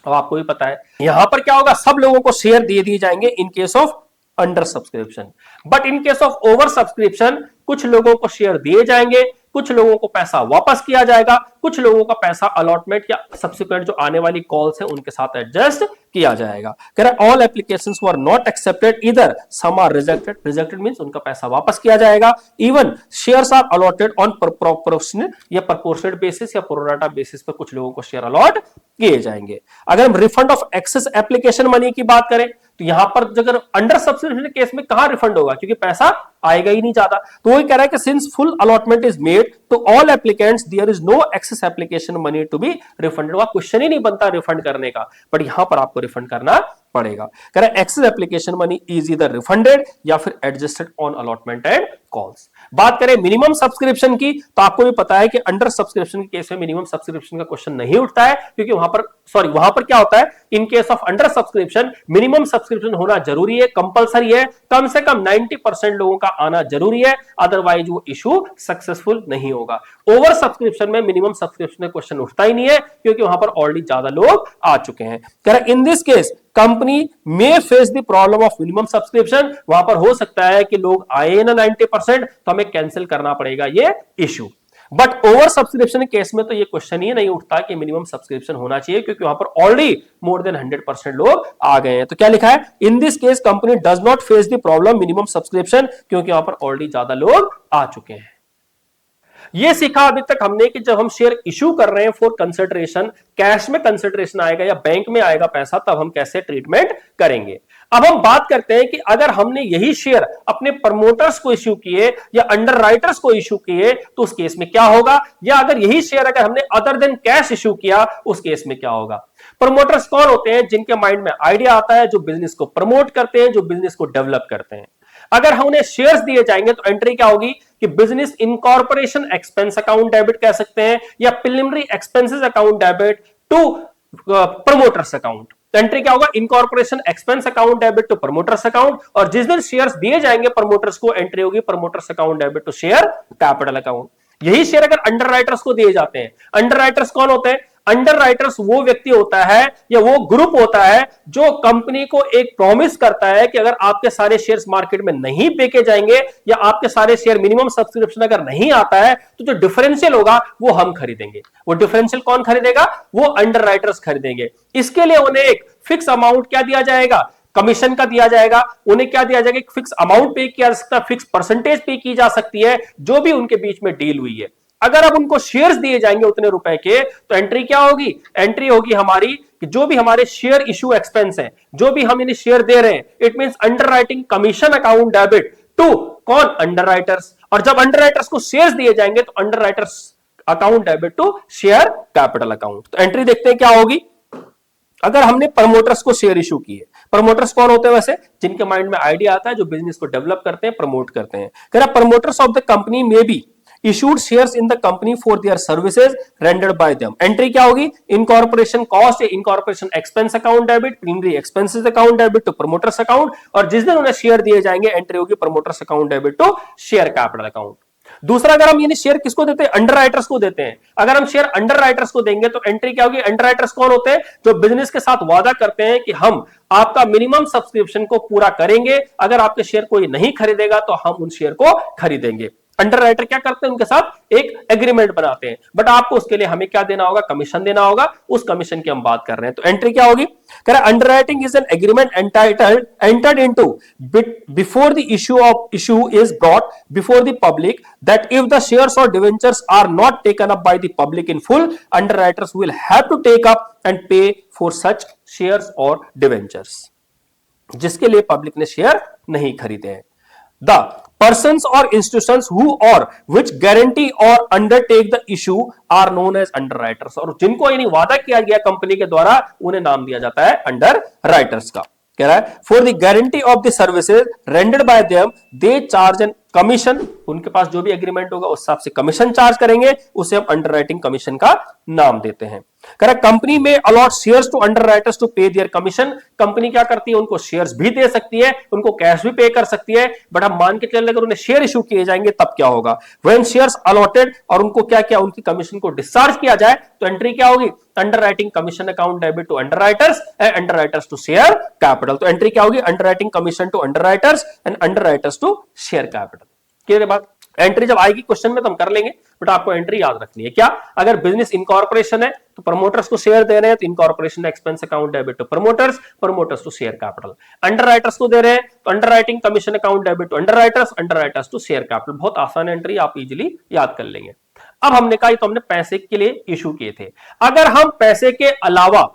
अब आपको भी पता है यहां पर क्या होगा, सब लोगों को शेयर दे दिए जाएंगे इन case of under subscription, but in case of over subscription कुछ लोगों को शेयर दिए जाएंगे, कुछ लोगों को पैसा वापस किया जाएगा, कुछ लोगों का पैसा अलॉटमेंट या सब्सिक्वेंट जो आने वाली कॉल्स है उनके साथ एडजस्ट किया जाएगा। कह रहा है all applications were not accepted, इधर some are rejected. Rejected means उनका पैसा वापस किया जाएगा। Even shares are allotted on proportional या प्रोपोर्शनेट बेसिस या प्रोराटा बेसिस पर कुछ लोगों को शेयर अलॉट किए जाएंगे। अगर हम refund of excess application money की बात करें तो यहां पर अगर अंडर सब्सक्रिप्शन केस में कहां रिफंड होगा, क्योंकि पैसा आएगा ही नहीं ज्यादा। तो वही कह रहा है कि since full allotment is made तो all applicants there is no excess application money to be refunded. वहां क्वेश्चन ही नहीं बनता रिफंड करने का, बट यहां पर आपको रिफंड करना पड़ेगा। कह रहा है excess application money is either refunded या फिर adjusted on allotment and calls. बात करें मिनिमम सब्सक्रिप्शन की तो आपको भी पता है कि अंडर सब्सक्रिप्शन के केस में मिनिमम सब्सक्रिप्शन का क्वेश्चन नहीं उठता है, क्योंकि वहां पर क्या होता है, इन case of under subscription minimum subscription होना जरूरी है, कंपलसरी है, कम से कम 90% लोगों का आना जरूरी है, अदरवाइज वो इशू सक्सेसफुल नहीं होगा। ओवर सब्सक्रिप्शन में मिनिमम सब्सक्रिप्शन का क्वेश्चन उठता ही नहीं है, क्योंकि वहां पर ऑलरेडी ज्यादा लोग आ चुके हैं। कह रहा है इन दिस केस कंपनी में face the problem of minimum subscription. वहां पर हो सकता है कि लोग आए ना 90%, तो हमें कैंसिल करना पड़ेगा ये issue. But over subscription case में तो ये क्वेश्चन ही नहीं उठता कि मिनिमम सब्सक्रिप्शन होना चाहिए, क्योंकि वहां पर ऑलरेडी मोर देन 100% लोग आ गए हैं। तो क्या लिखा है, in this case company does not face the problem minimum subscription, क्योंकि वहां पर ऑलरेडी ज्यादा लोग आ चुके हैं। ये सीखा अभी तक हमने कि जब हम शेयर इशू कर रहे हैं फॉर कंसिडरेशन, कैश में कंसिडरेशन आएगा या बैंक में आएगा पैसा, तब हम कैसे ट्रीटमेंट करेंगे। अब हम बात करते हैं कि अगर हमने यही शेयर अपने प्रमोटर्स को इश्यू किए या अंडर राइटर्स को इश्यू किए तो उस केस में क्या होगा, या अगर यही शेयर अगर हमने अदर देन कैश इश्यू किया उस केस में क्या होगा। प्रमोटर्स कौन होते हैं, जिनके माइंड में आइडिया आता है, जो बिजनेस को प्रमोट करते हैं, जो बिजनेस को डेवलप करते हैं। अगर हम उन्हें शेयर्स दिए जाएंगे तो एंट्री क्या होगी कि business incorporation expense account debit कह सकते हैं, या preliminary expenses account debit to promoters account. Entry क्या होगा, incorporation expense account debit to promoters account, और जिस दिन शेयर्स दिए जाएंगे प्रमोटर्स को, एंट्री होगी promoters account debit to share capital account. यही शेयर अगर अंडर राइटर्स को दिए जाते हैं, अंडर राइटर्स कौन होते हैं, अंडर राइटर्स वो व्यक्ति होता है या वो ग्रुप होता है जो कंपनी को एक प्रॉमिस करता है कि अगर आपके सारे शेयर्स मार्केट में नहीं बेचे जाएंगे या आपके सारे शेयर मिनिमम सब्सक्रिप्शन अगर नहीं आता है तो जो डिफरेंशियल होगा वो हम खरीदेंगे। वो डिफरेंशियल कौन खरीदेगा, वो अंडर राइटर्स खरीदेंगे। इसके लिए उन्हें एक फिक्स अमाउंट क्या दिया जाएगा, कमीशन का दिया जाएगा। उन्हें क्या दिया जाएगा, एक फिक्स अमाउंट पे किया जा सकता है, फिक्स परसेंटेज पे की जा सकती है, जो भी उनके बीच में डील हुई है। अगर अब उनको शेयर्स दिए जाएंगे उतने रुपए के, तो एंट्री क्या होगी, एंट्री होगी हमारी कि जो भी हमारे शेयर इशू एक्सपेंस है, जो भी हम इन्हें शेयर दे रहे हैं, it means under writing commission account debit to कौन, अंडर राइटर्स। और जब अंडर राइटर्स को शेयर्स दिए जाएंगे तो under writers account debit to share capital account. तो एंट्री देखते हैं क्या होगी। अगर हमने प्रमोटर्स को शेयर इशू किए, प्रमोटर्स कौन होते हैं वैसे, जिनके माइंड में आइडिया आता है, जो बिजनेस को डेवलप करते हैं, प्रमोट करते हैं। कह रहा प्रमोटर्स ऑफ द कंपनी में B issued shares in the company for their services rendered by them. Entry क्या होगी? इनकॉर्पोरेशन कॉस्ट या incorporation expense account debit, preliminary expenses account debit to promoters account, और जिस दिन उन्हें शेयर दिए जाएंगे एंट्री होगी promoters account debit to share capital account. दूसरा, अगर हम ये शेयर किसको देते हैं? अंडर राइटर्स को देते हैं। अगर हम शेयर अंडर राइटर्स को देंगे तो एंट्री क्या होगी? अंडर राइटर्स कौन होते हैं? जो बिजनेस के साथ वादा करते हैं कि हम आपका मिनिमम सब्सक्रिप्शन को पूरा करेंगे, अगर आपके शेयर कोई नहीं खरीदेगा तो हम उन शेयर को खरीदेंगे। अंडर राइटर क्या करते हैं? उनके साथ एक एग्रीमेंट बनाते हैं, बट आपको उसके लिए हमें क्या देना होगा? कमीशन देना होगा। उस कमीशन की हम बात कर रहे हैं। तो एंट्री क्या होगी? कह रहा underwriting is an agreement entered into before the issue is brought before the public that if the shares और debentures are not taken up by the public in full, underwriters will have to take up and pay for such shares और debentures, जिसके लिए public ने share नहीं खरीदे हैं। The persons or institutions who or which guarantee or undertake the issue are known as underwriters, और जिनको यानी वादा किया गया कंपनी के द्वारा उन्हें नाम दिया जाता है अंडर राइटर्स का। कह रहा है for the guarantee of the services rendered by them they charge an commission, उनके पास जो भी एग्रीमेंट होगा उस हिसाब से कमीशन चार्ज करेंगे, उसे हम अंडरराइटिंग कमीशन का नाम देते हैं। करेक्ट। कंपनी में allot shares to underwriters to pay their commission, company क्या करती है? उनको शेयर्स भी दे सकती है, उनको कैश भी पे कर सकती है, बट हम मान के चल अगर उन्हें शेयर इशू किए जाएंगे तब क्या होगा? व्हेन शेयर्स अलॉटेड, और उनको क्या क्या उनकी कमीशन को डिस्चार्ज किया जाए तो एंट्री क्या होगी? Underwriting commission account debit to underwriters and underwriters to share capital. तो एंट्री क्या होगी? Underwriting commission to underwriters and underwriters to share capital. Clear बात? एंट्री जब आएगी क्वेश्चन में तो हम कर लेंगे, बट आपको एंट्री याद रखनी है। क्या? अगर बिजनेस इनकॉर्पोरेशन है तो प्रमोटर्स को शेयर दे रहे हैं तो incorporation expense account debit to promoters, promoters to share capital. Underwriters को दे रहे हैं तो underwriting commission account debit to underwriters, underwriters to share capital. बहुत आसान एंट्री, आप इजीली याद कर लेंगे। अब हमने कहा तो हमने पैसे के लिए इशू किए थे। अगर हम पैसे के अलावा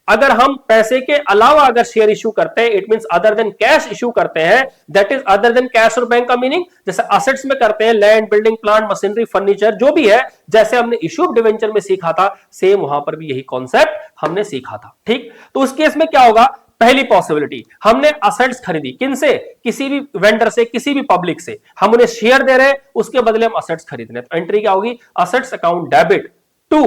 अगर शेयर इशू करते हैं, it means other than cash issue करते हैं, that is other than cash और बैंक का मीनिंग जैसे असेट्स में करते हैं, land, building, plant, machinery, furniture, जो भी है, जैसे हमने इशू ऑफ डिवेंचर में सीखा था, सेम वहां पर भी यही कॉन्सेप्ट हमने सीखा था। ठीक। तो उस केस में क्या होगा? पहली पॉसिबिलिटी, हमने असेट्स खरीदी, किनसे? किसी भी वेंडर से, किसी भी पब्लिक से, हम उन्हें शेयर दे रहे हैं, उसके बदले हम असेट्स खरीद रहे हैं। तो एंट्री क्या होगी? Assets account debit to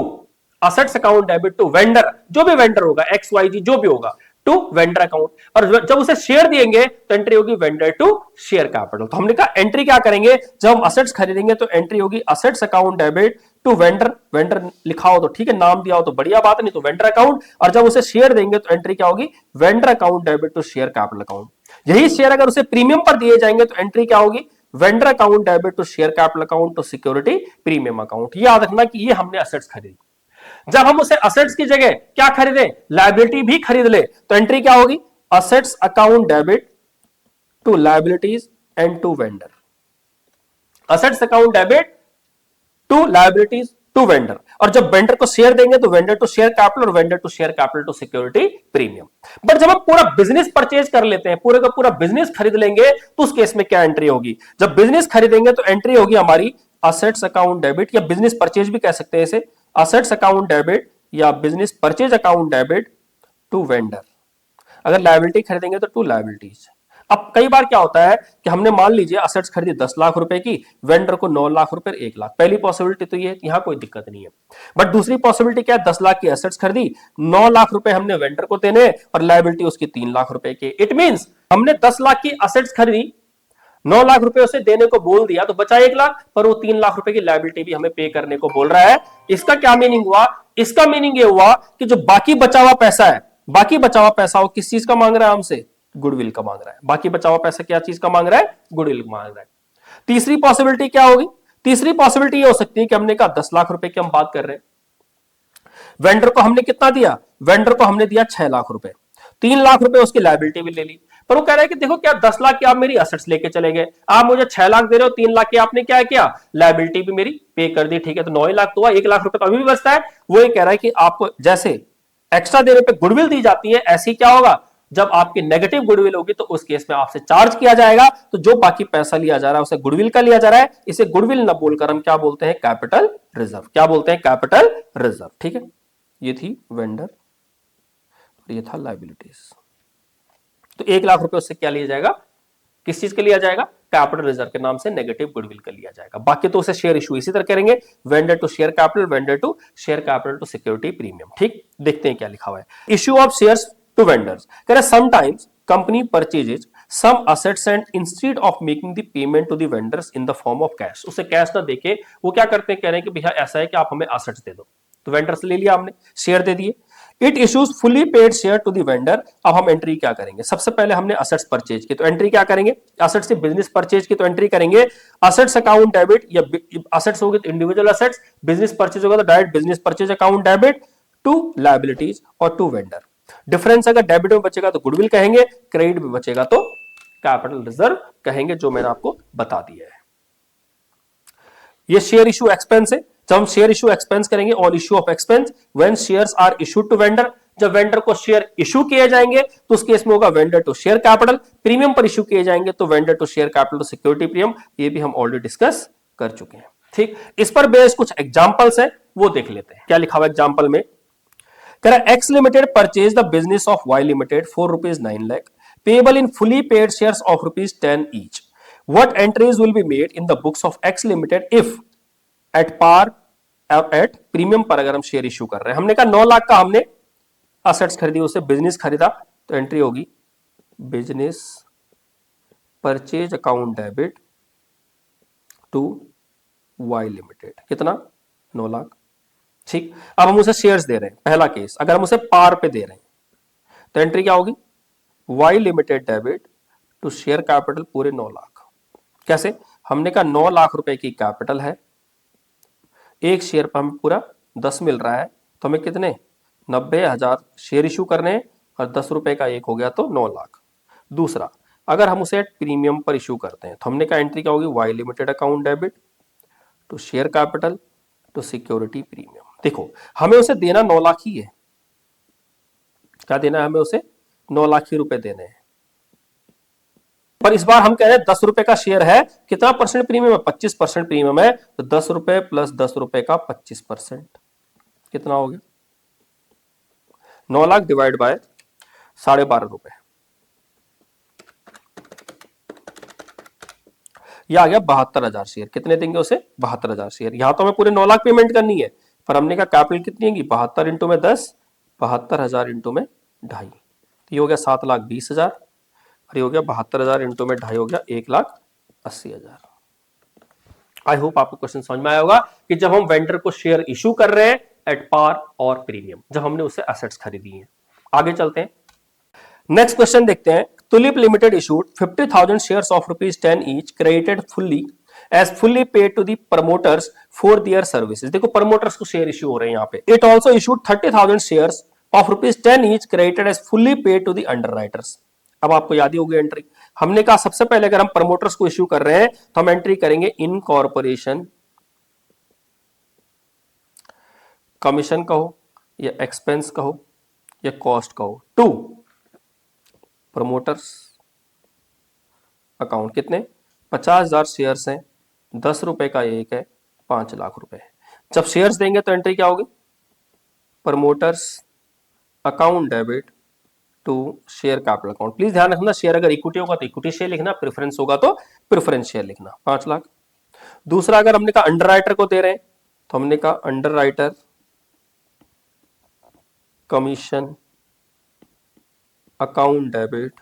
assets account debit to vendor, जो भी वेंडर होगा, XYZ जो भी होगा, टू वेंडर अकाउंट, और जब उसे शेयर देंगे तो एंट्री होगी वेंडर टू शेयर कैपिटल। तो हमने कहा एंट्री क्या करेंगे? जब हम असेट्स खरीदेंगे तो एंट्री होगी assets account debit to vendor, vendor लिखा हो तो ठीक है, नाम दिया हो तो बढ़िया बात, नहीं तो वेंडर अकाउंट, और जब उसे शेयर देंगे तो एंट्री क्या होगी? Vendor account debit to share capital account. यही शेयर अगर उसे प्रीमियम पर दिए जाएंगे तो एंट्री क्या होगी? Vendor account debit to share capital account to security premium account. याद रखना कि ये हमने असेट्स खरीदी। जब हम उसे असेट्स की जगह क्या खरीदे? लायबिलिटी भी खरीद ले तो एंट्री क्या होगी? Assets account debit to liabilities and to vendor, assets account debit to liabilities to vendor, और जब वेंडर को शेयर देंगे तो वेंडर टू शेयर कैपिटल और vendor to share capital to security premium. But जब हम पूरा बिजनेस परचेज कर लेते हैं, पूरे का पूरा बिजनेस खरीद लेंगे, तो उस केस में क्या एंट्री होगी? जब बिजनेस खरीदेंगे तो एंट्री होगी हमारी असेट्स अकाउंट डेबिट, या बिजनेस परचेज भी कह सकते हैं इसे, असेट्स अकाउंट डेबिट या business purchase account debit to vendor. अगर लायबिलिटी खरीदेंगे तो टू लायबिलिटीज। अब कई बार क्या होता है कि हमने मान लीजिए असेट्स खरीदी 10 लाख रुपए की, वेंडर को 9 लाख रुपए 1 लाख। पहली पॉसिबिलिटी तो ये, यहां कोई दिक्कत नहीं है। बट दूसरी पॉसिबिलिटी क्या है? 10 लाख की असेट्स खरीदी, 9 लाख रुपए हमने वेंडर को देने और लायबिलिटी उसकी 3 लाख रुपए की। इट मींस हमने 10 लाख की असेट्स खरीदी, 9 लाख रुपए उसे देने को बोल दिया तो बचा 1 लाख, पर वो 3 लाख रुपए की लायबिलिटी भी हमें पे करने को बोल रहा है। इसका क्या मीनिंग हुआ? इसका मीनिंग ये हुआ कि जो बाकी बचा हुआ पैसा है, बाकी बचा हुआ पैसा वो किस चीज का मांग रहा है हमसे? गुडविल का मांग रहा है। बाकी बचा हुआ पैसा क्या चीज का मांग रहा है? गुडविल का मांग रहा है। तीसरी पॉसिबिलिटी क्या होगी? तीसरी पॉसिबिलिटी ये हो सकती है कि हमने कहा 10 लाख रुपए की हम बात कर रहे हैं, वेंडर को हमने कितना दिया? वेंडर को हमने दिया 6 लाख रुपए, 3 लाख रुपए उसकी लायबिलिटी भी ले ली, पर वो कह रहा है कि देखो क्या 10 लाख की आप मेरी असेट्स लेके चले गए, आप मुझे 6 लाख दे रहे हो, 3 लाख की आपने क्या किया? लायबिलिटी भी मेरी पे कर दी। ठीक है, तो 9 लाख तो हुआ, 1 लाख रुपए तो अभी भी बचता है। वो ये कह रहा है कि आपको जैसे एक्स्ट्रा देने पे गुडविल दी जाती है, ऐसी क्या होगा? जब आपकी नेगेटिव गुडविल होगी तो उस केस में आपसे चार्ज किया जाएगा। तो जो बाकी पैसा लिया जा रहा है उसे गुडविल का लिया जा रहा है। इसे गुडविल ना बोलकर हम क्या बोलते हैं? Capital reserve. क्या बोलते हैं? Capital reserve. ठीक है, ये थी वेंडर और ये था लायबिलिटीज। तो 1 लाख रुपए उससे क्या लिया जाएगा? किस चीज के लिया जाएगा? कैपिटल रिजर्व के नाम से नेगेटिव गुडविल कर लिया जाएगा। बाकी तो उसे शेयर इशू इसी तरह करेंगे, vendor to share capital, vendor to share capital to security premium. ठीक, देखते हैं क्या लिखा हुआ है। Issue of shares to vendors, कह रहे sometimes company purchases some assets and instead of making the payment to the vendors in the form of cash, उसे कैश ना देके वो क्या करते हैं, कह रहे हैं कि भैया ऐसा है कि आप हमें assets दे दो, तो वेंडर से ले लिया हमने, शेयर दे दिए। It issues fully paid share to the vendor. अब हम एंट्री क्या करेंगे, सबसे पहले हमने असेट्स परचेज की, तो एंट्री क्या करेंगे, असेट्स से बिजनेस परचेज की तो एंट्री करेंगे असेट्स अकाउंट डेबिट, या असेट्स होगी तो इंडिविजुअल असेट्स, बिजनेस परचेज होगा तो direct business purchase account debit to liabilities और टू वेंडर। डिफरेंस अगर डेबिट में बचेगा तो गुडविल कहेंगे, क्रेडिट में बचेगा तो कैपिटल रिजर्व कहेंगे, जो मैंने आपको बता दिया है। ये शेयर इशू एक्सपेंस है। जब हम शेयर इशू एक्सपेंस करेंगे, on issue of expense when shares are issued to vendor, जब वेंडर को शेयर इशू किए जाएंगे तो उस केस में होगा vendor to share capital, premium पर इशू किए जाएंगे तो vendor to share capital to security premium. ये भी हम ऑलरेडी डिस्कस कर चुके हैं। ठीक, इस पर बेस कुछ एग्जांपल्स है, वो देख लेते हैं क्या लिखा हुआ एग्जांपल में। कह रहा X limited purchase the business of Y limited for ₹9 lakh, payable in fully paid shares of ₹10 each. What entries will be made in the books of X Limited if at par at premium पर अगर हम share issue कर रहे हैं। हमने कहा 9 लाख का हमने असेट्स खरीदी, उसे बिजनेस खरीदा, तो एंट्री होगी business purchase account debit to Y limited, कितना 9 लाख। ठीक, अब हम उसे शेयर्स दे रहे हैं, पहला केस अगर हम उसे पार पे दे रहे हैं तो एंट्री क्या होगी, Y limited debit to share capital पूरे 9 लाख। कैसे, हमने कहा 9 लाख रुपए की कैपिटल है, एक शेयर पर हमें पूरा 10 मिल रहा है, तो हमें कितने 90,000 शेयर इशू करने हैं और 10 रुपए का एक हो गया तो 9 लाख। दूसरा, अगर हम उसे प्रीमियम पर इशू करते हैं तो हमने कहा एंट्री क्या होगी, Y limited account debit to share capital to security premium. देखो हमें उसे देना 9 लाख ही है, क्या देना है हमें उसे, 9 लाख ही रुपए देने हैं, पर इस बार हम कह रहे हैं 10 रुपए का शेयर है, कितना परसेंट प्रीमियम है, 25% प्रीमियम है, तो 10 रुपए प्लस 10 रुपए का 25% कितना हो गया, 9 लाख डिवाइड बाय 12.5 रुपए, यह आ गया 72,000 शेयर। कितने देंगे उसे, 72,000 शेयर। यहां तो हमें पूरे 9 लाख पेमेंट करनी है, पर हमने कहा कैपिटल कितनी है, 72 इंटू में 10, 72,000 इंटू में 2.5, ये हो गया 7,20,000, और ये हो गया 72,000 इंटू में 2.5 हो गया 1,80,000। आई होप आपको क्वेश्चन समझ में आया होगा कि जब हम वेंडर को शेयर इशू कर रहे हैं एट पार और प्रीमियम, जब हमने उससे एसेट्स खरीदी हैं। आगे चलते हैं, नेक्स्ट क्वेश्चन देखते हैं। Tulip limited issued 50,000 shares of ₹10 each, credited fully as fully paid to the promoters for their services. देखो प्रमोटर्स को शेयर इशू हो रहे हैं यहाँ पे। It also issued 30,000 shares of ₹10 each, credited as fully paid to the underwriters. अब आपको याद ही होगी एंट्री, हमने कहा सबसे पहले अगर हम प्रमोटर्स को इश्यू कर रहे हैं तो हम एंट्री करेंगे इनकॉर्पोरेशन कमीशन कहो या एक्सपेंस कहो या कॉस्ट कहो टू प्रमोटर्स अकाउंट। कितने, 50,000 शेयर्स हैं, 10 रुपए का एक है, 5 लाख रुपए। जब शेयर्स देंगे तो एंट्री क्या होगी, promoters account debit to share capital account. Please ध्यान रखना, शेयर अगर इक्विटी होगा तो इक्विटी शेयर लिखना, प्रेफरेंस होगा तो प्रेफरेंस शेयर लिखना, 5 लाख। दूसरा, अगर हमने कहा अंडर राइटर को दे रहे हैं तो हमने कहा under writer commission account debit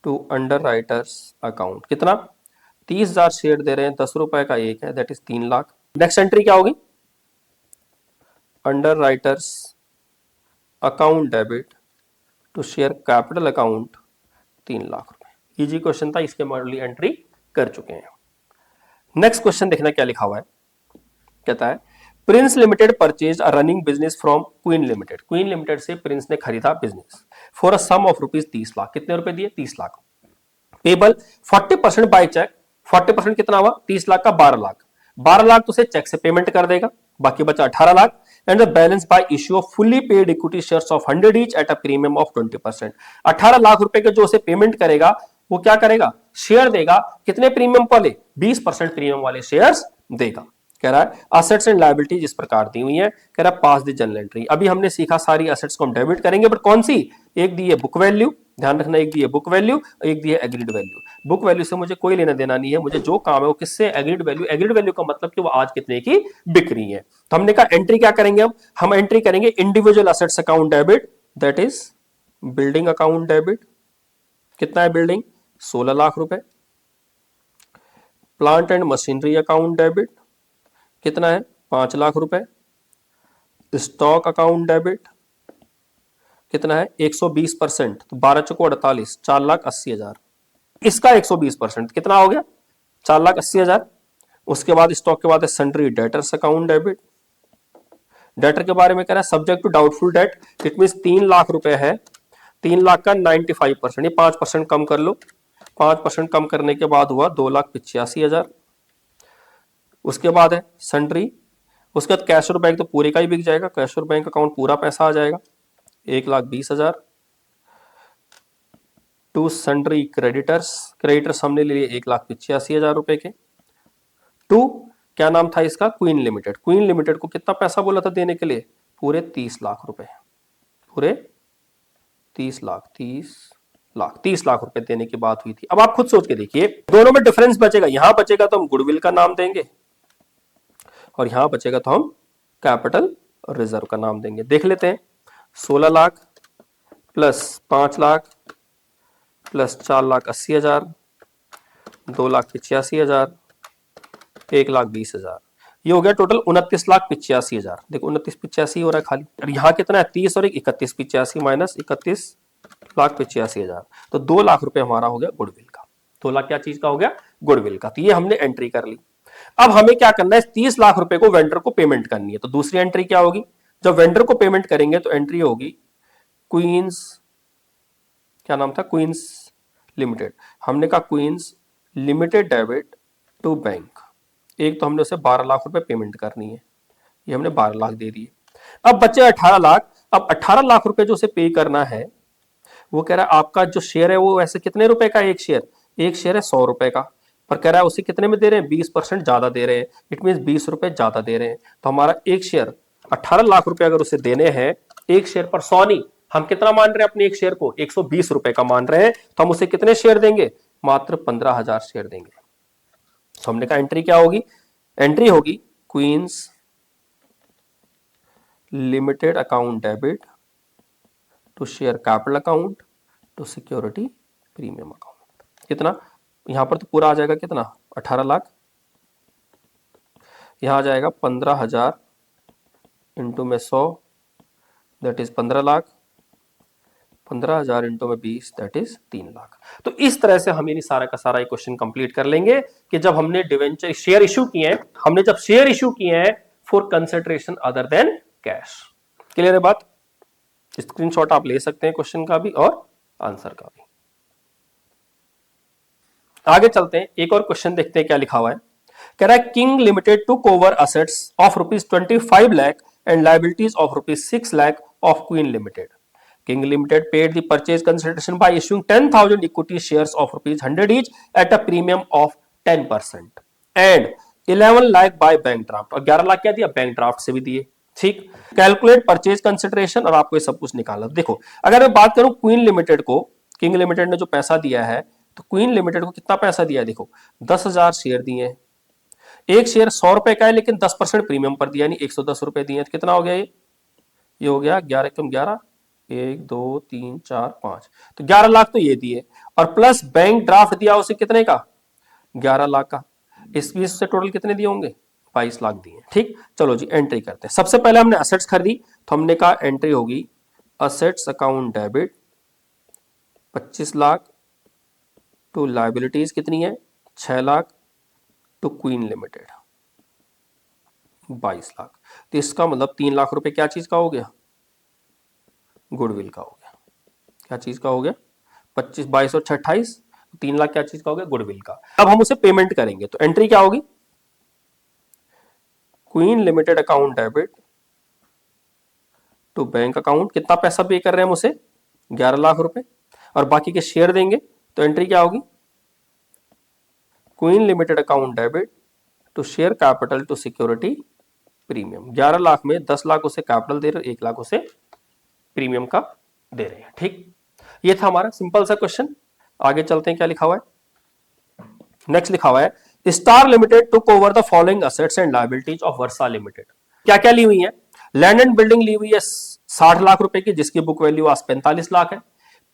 to under writers account. कितना, 30,000 शेयर दे रहे हैं, 10 रुपए का एक है, that is 3 lakh. Next entry क्या होगी, under writers account debit to share capital account 3 lakh रुपए। इजी क्वेश्चन था, इसके मॉडली एंट्री कर चुके हैं। नेक्स्ट क्वेश्चन देखना क्या लिखा हुआ है, कहता है Prince limited purchase a running business from Queen limited. Queen limited से प्रिंस ने खरीदा business for a sum of ₹30 lakh. कितने रुपए दिए, 30 लाख। पेबल 40% बाय चेक, 40% कितना हुआ, 30 लाख का 12 लाख। 12 लाख तो उसे चेक से पेमेंट कर देगा, बाकी बचा 18 lakh. And the balance bye issue off fully paid equity shares of 100 each at a premium of 20%। 18 lakh रुपए के जो उसे पेमेंट करेगा वो क्या करेगा, शेयर देगा। कितने प्रीमियम वाले, 20% प्रीमियम वाले शेयर्स देगा। कह रहा है असेट्स एंड लायबिलिटीज इस प्रकार दी हुई है, कह रहा है पास द जनरल एंट्री। अभी हमने सीखा सारी असेट्स को हम डेबिट करेंगे, बट कौन सी, एक दी है बुक वैल्यू, ध्यान रखना, एक दी है बुक वैल्यू, एक दी है एग्रीड वैल्यू। बुक वैल्यू से मुझे कोई लेना देना नहीं है, मुझे जो काम है वो किससे, एग्रीड वैल्यू। एग्रीड वैल्यू का मतलब कि वो आज कितने की बिक रही है। तो हमने कहा एंट्री क्या करेंगे, हम एंट्री करेंगे individual assets account debit, that is building account debit. कितना है बिल्डिंग, 16 लाख रुपए। Plant and machinery account debit कितना है, 5 लाख रुपए। स्टॉक अकाउंट डेबिट कितना है, 120%, तो 12 चौको 48, 4,80,000। इसका 120% कितना हो गया, 4,80,000। उसके बाद स्टॉक के बाद है sundry debtors account debit. Debtor के बारे में कह रहा है subject to doubtful debt, it mean 3 lakh रुपए है, 3 लाख का 95%, ये 5% कम कर लो, 5% कम करने के बाद हुआ 2,85,000। उसके बाद है सन्ड्री, उसके बाद कैश और बैंक तो पूरे का ही बिक जाएगा, कैश और बैंक अकाउंट पूरा पैसा आ जाएगा, 1,20,000। टू सन्ड्री क्रेडिटर्स, क्रेडिटर्स हमने ले लिए 1,85,000 रुपए के। टू क्या नाम था इसका, क्वीन लिमिटेड। क्वीन लिमिटेड को कितना पैसा बोला था देने के लिए, पूरे 30 लाख रुपए, पूरे 30 लाख, 30 लाख रुपए देने की बात हुई थी। अब आप खुद सोच के देखिए, दोनों में डिफरेंस बचेगा, यहां बचेगा तो हम गुडविल का नाम देंगे और यहां बचेगा तो हम कैपिटल रिजर्व का नाम देंगे। देख लेते हैं, 16 लाख प्लस 5 लाख प्लस 4,80,000, 2,85,000, 1,20,000, ये हो गया टोटल 29,85,000। देखो 29,85 हो रहा है खाली, और यहाँ कितना है 30 और 31,85 माइनस 31,85,000, तो 2 लाख रुपए हमारा हो गया गुडविल का। 2 लाख क्या चीज का हो गया, गुडविल का। तो ये हमने एंट्री कर ली। अब हमें क्या करना है, 30 लाख रुपए को वेंडर को पेमेंट करनी है, तो दूसरी एंट्री क्या होगी, जब वेंडर को पेमेंट करेंगे तो एंट्री होगी क्वींस, क्या नाम था, क्वींस लिमिटेड। हमने कहा Queens limited debit to bank. एक तो हमने उसे 12 लाख रुपए पेमेंट करनी है, ये हमने 12 लाख दे दिए। अब बचे 18 लाख। अब 18 लाख रुपए जो उसे पे करना है, वो कह रहा है आपका जो शेयर है वो वैसे कितने रुपए का, एक शेयर है 100 रुपए का, पर कह रहा है उसे कितने में दे रहे हैं, 20% ज्यादा दे रहे हैं, इट मीन 20 रुपए ज्यादा दे रहे हैं। तो हमारा एक शेयर 18 लाख रुपए अगर उसे देने हैं, एक शेयर पर 100 नहीं, हम कितना मान रहे हैं अपने एक शेयर को, 120 रुपए का मान रहे हैं, तो हम उसे कितने शेयर देंगे, मात्र 15,000 शेयर देंगे। तो हमने कहा एंट्री क्या होगी, एंट्री होगी Queens limited account debit to share capital account to security premium account. कितना, यहां पर तो पूरा आ जाएगा कितना, 18 लाख, यहां आ जाएगा 15,000 इंटू में 100, दैट इज 15 लाख, 15,000 इंटू में 20, दैट इज 3 लाख। तो इस तरह से हम ये सारा का सारा क्वेश्चन कंप्लीट कर लेंगे कि जब हमने डिवेंचर शेयर इशू किए हैं, हमने जब शेयर इशू किए हैं for consideration other than cash. Clear है बात, स्क्रीनशॉट आप ले सकते हैं क्वेश्चन का भी और आंसर का भी। आगे चलते हैं, एक और क्वेश्चन देखते हैं क्या लिखा हुआ है। कह रहा है King limited took over assets of ₹25 lakh and liabilities of ₹6 lakh of Queen limited. King Limited paid the purchase consideration by issuing 10,000 equity shares of ₹100 each at a premium of 10% and 11 lakh by bank draft, और 11 लाख क्या दिया, bank draft से भी दिए। ठीक, calculate purchase consideration, और आपको ये सब कुछ निकालना। देखो अगर मैं बात करूं क्वीन लिमिटेड को, किंग लिमिटेड ने जो पैसा दिया है, तो क्वीन लिमिटेड को कितना पैसा दिया है, देखो 10,000 शेयर दिए, एक शेयर 100 रुपए का है लेकिन 10% प्रीमियम पर दिया, यानी 110 रुपए दिए, तो कितना हो गया, ये हो गया 11 कम 11, 1 2 3 4 5, तो 11 लाख तो ये दिए, और प्लस बैंक ड्राफ्ट दिया उसे कितने का, 11 लाख का। इस बीच से टोटल कितने दिए होंगे, 22 लाख दिए। ठीक, चलो जी एंट्री करते हैं। सबसे पहले हमने असेट्स खरीदी, तो हमने कहा एंट्री होगी assets account debit 25 lakh to liabilities कितनी है, 6 lakh to Queen limited 22 lakh. तो इसका मतलब 3 लाख रुपए क्या चीज का हो गया, गुडविल का हो गया। क्या चीज का हो गया, 25 22 और 28, 3 लाख क्या चीज का हो गया, गुडविल का। अब हम उसे पेमेंट करेंगे, तो एंट्री क्या होगी, Queen limited account debit to bank account, कितना पैसा पे कर रहे हैं हम उसे, 11 लाख रुपए, और बाकी के शेयर देंगे, तो एंट्री क्या होगी, Queen limited account debit to share capital to security premium. 11 lakh में 10 लाख उसे कैपिटल दे रहे, 1 लाख उसे प्रीमियम का दे रहे हैं। ठीक, ये था हमारा सिंपल सा क्वेश्चन। आगे चलते हैं, क्या लिखा हुआ है। नेक्स्ट लिखा हुआ है star limited took over the following assets and liabilities of versa limited. क्या क्या ली हुई है? लैंड एंड बिल्डिंग ली हुई है 60 लाख रुपए की, जिसकी बुक वैल्यू आज 45 लाख है।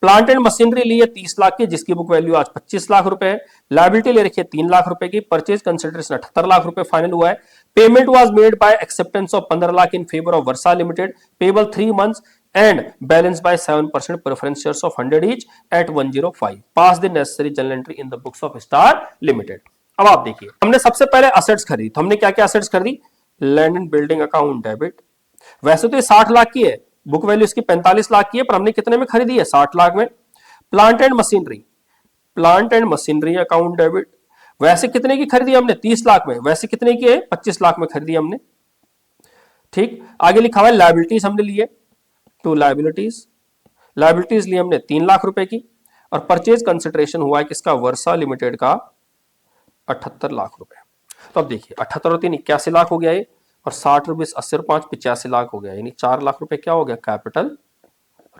प्लांट एंड मशीनरी ली है 30 लाख की, जिसकी बुक वैल्यू आज 25 लाख रुपए है। लायबिलिटी ले रखी है 3 लाख रुपए की। परचेज कंसिडरेशन 78 लाख रुपए फाइनल हुआ है। Payment was made by acceptance of 15 lakh in favour of versa limited, payable 3 months and balance by 7% preference shares of 100 each at 105. Pass the necessary journal entry in the books of Star Limited. अब आप देखिए, हमने सबसे पहले assets खरीदी, तो हमने क्या क्या असेट्स खरीदी? Land and building account debit. वैसे तो ये 60 लाख की है, बुक वैल्यू इसकी 45 लाख की है, पर हमने कितने में खरीदी है? 60 लाख में। Plant and machinery, plant and machinery account debit, वैसे कितने की खरीदी हमने? 30 लाख में। वैसे कितने की है? 25 लाख में खरीदी हमने। ठीक, आगे लिखा हुआ है लायबिलिटीज हमने लिए, टू लायबिलिटीज, लायबिलिटीज ली हमने 3 लाख रुपए की, और परचेज कंसिडरेशन हुआ है किसका? वर्सा लिमिटेड का 78 लाख रुपए। तो अब देखिए 78 और 3 81 लाख हो गया ये, और 60 रुपए 80 और 5 85 लाख हो गया, यानी 4 लाख रुपए क्या हो गया? Capital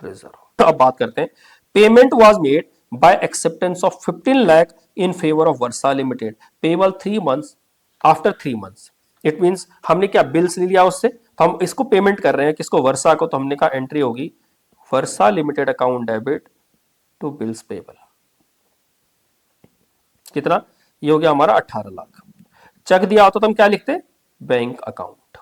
reserve. तो अब बात करते हैं, payment was made by acceptance of 15 lakh in favour of versa limited, payable 3 months after 3 months. It means हमने क्या बिल्स ले लिया उससे, तो हम इसको पेमेंट कर रहे हैं किसको? वर्सा को। तो हमने कहा एंट्री होगी Varsha limited account debit to bills payable. कितना? ये हो गया हमारा 18 लाख। चेक दिया होता तो हम क्या लिखते? Bank account.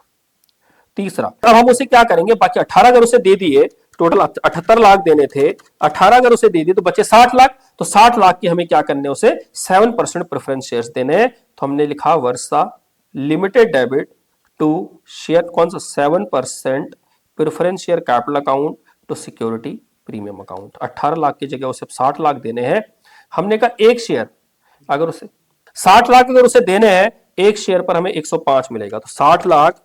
तीसरा, अब हम उसे क्या करेंगे? बाकी 18 अगर उसे दे दिए, टोटल 78 लाख देने थे, 18 अगर उसे दे दिए तो बचे 60 लाख। तो 60 लाख की हमें क्या करने? उसे 7% प्रेफरेंस शेयर्स देने हैं। तो हमने लिखा Versa limited debit to share कौन सा? 7% preference share capital account to security premium account. 18 lakh की जगह उसे 60 लाख देने हैं। हमने कहा एक शेयर अगर उसे 60 लाख अगर उसे देने हैं, एक शेयर पर हमें 105 मिलेगा। तो 60 lakh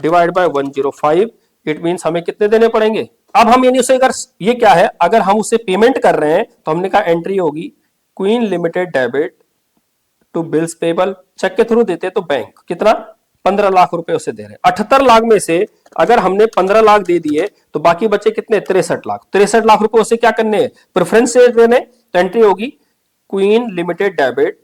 divide by 105, it means हमें कितने देने पड़ेंगे? अब हम यानी उसे अगर ये क्या है, अगर हम उसे पेमेंट कर रहे हैं तो हमने कहा एंट्री होगी Queen limited debit to bills payable. Cheque के थ्रू देते तो बैंक कितना? 15 लाख रुपए उसे दे रहे हैं। 78 लाख में से अगर हमने 15 लाख दे दिए तो बाकी बचे कितने? 63 लाख। 63 लाख रुपए उसे क्या करने हैं? प्रेफरेंस शेयर देने। तो एंट्री होगी Queen limited debit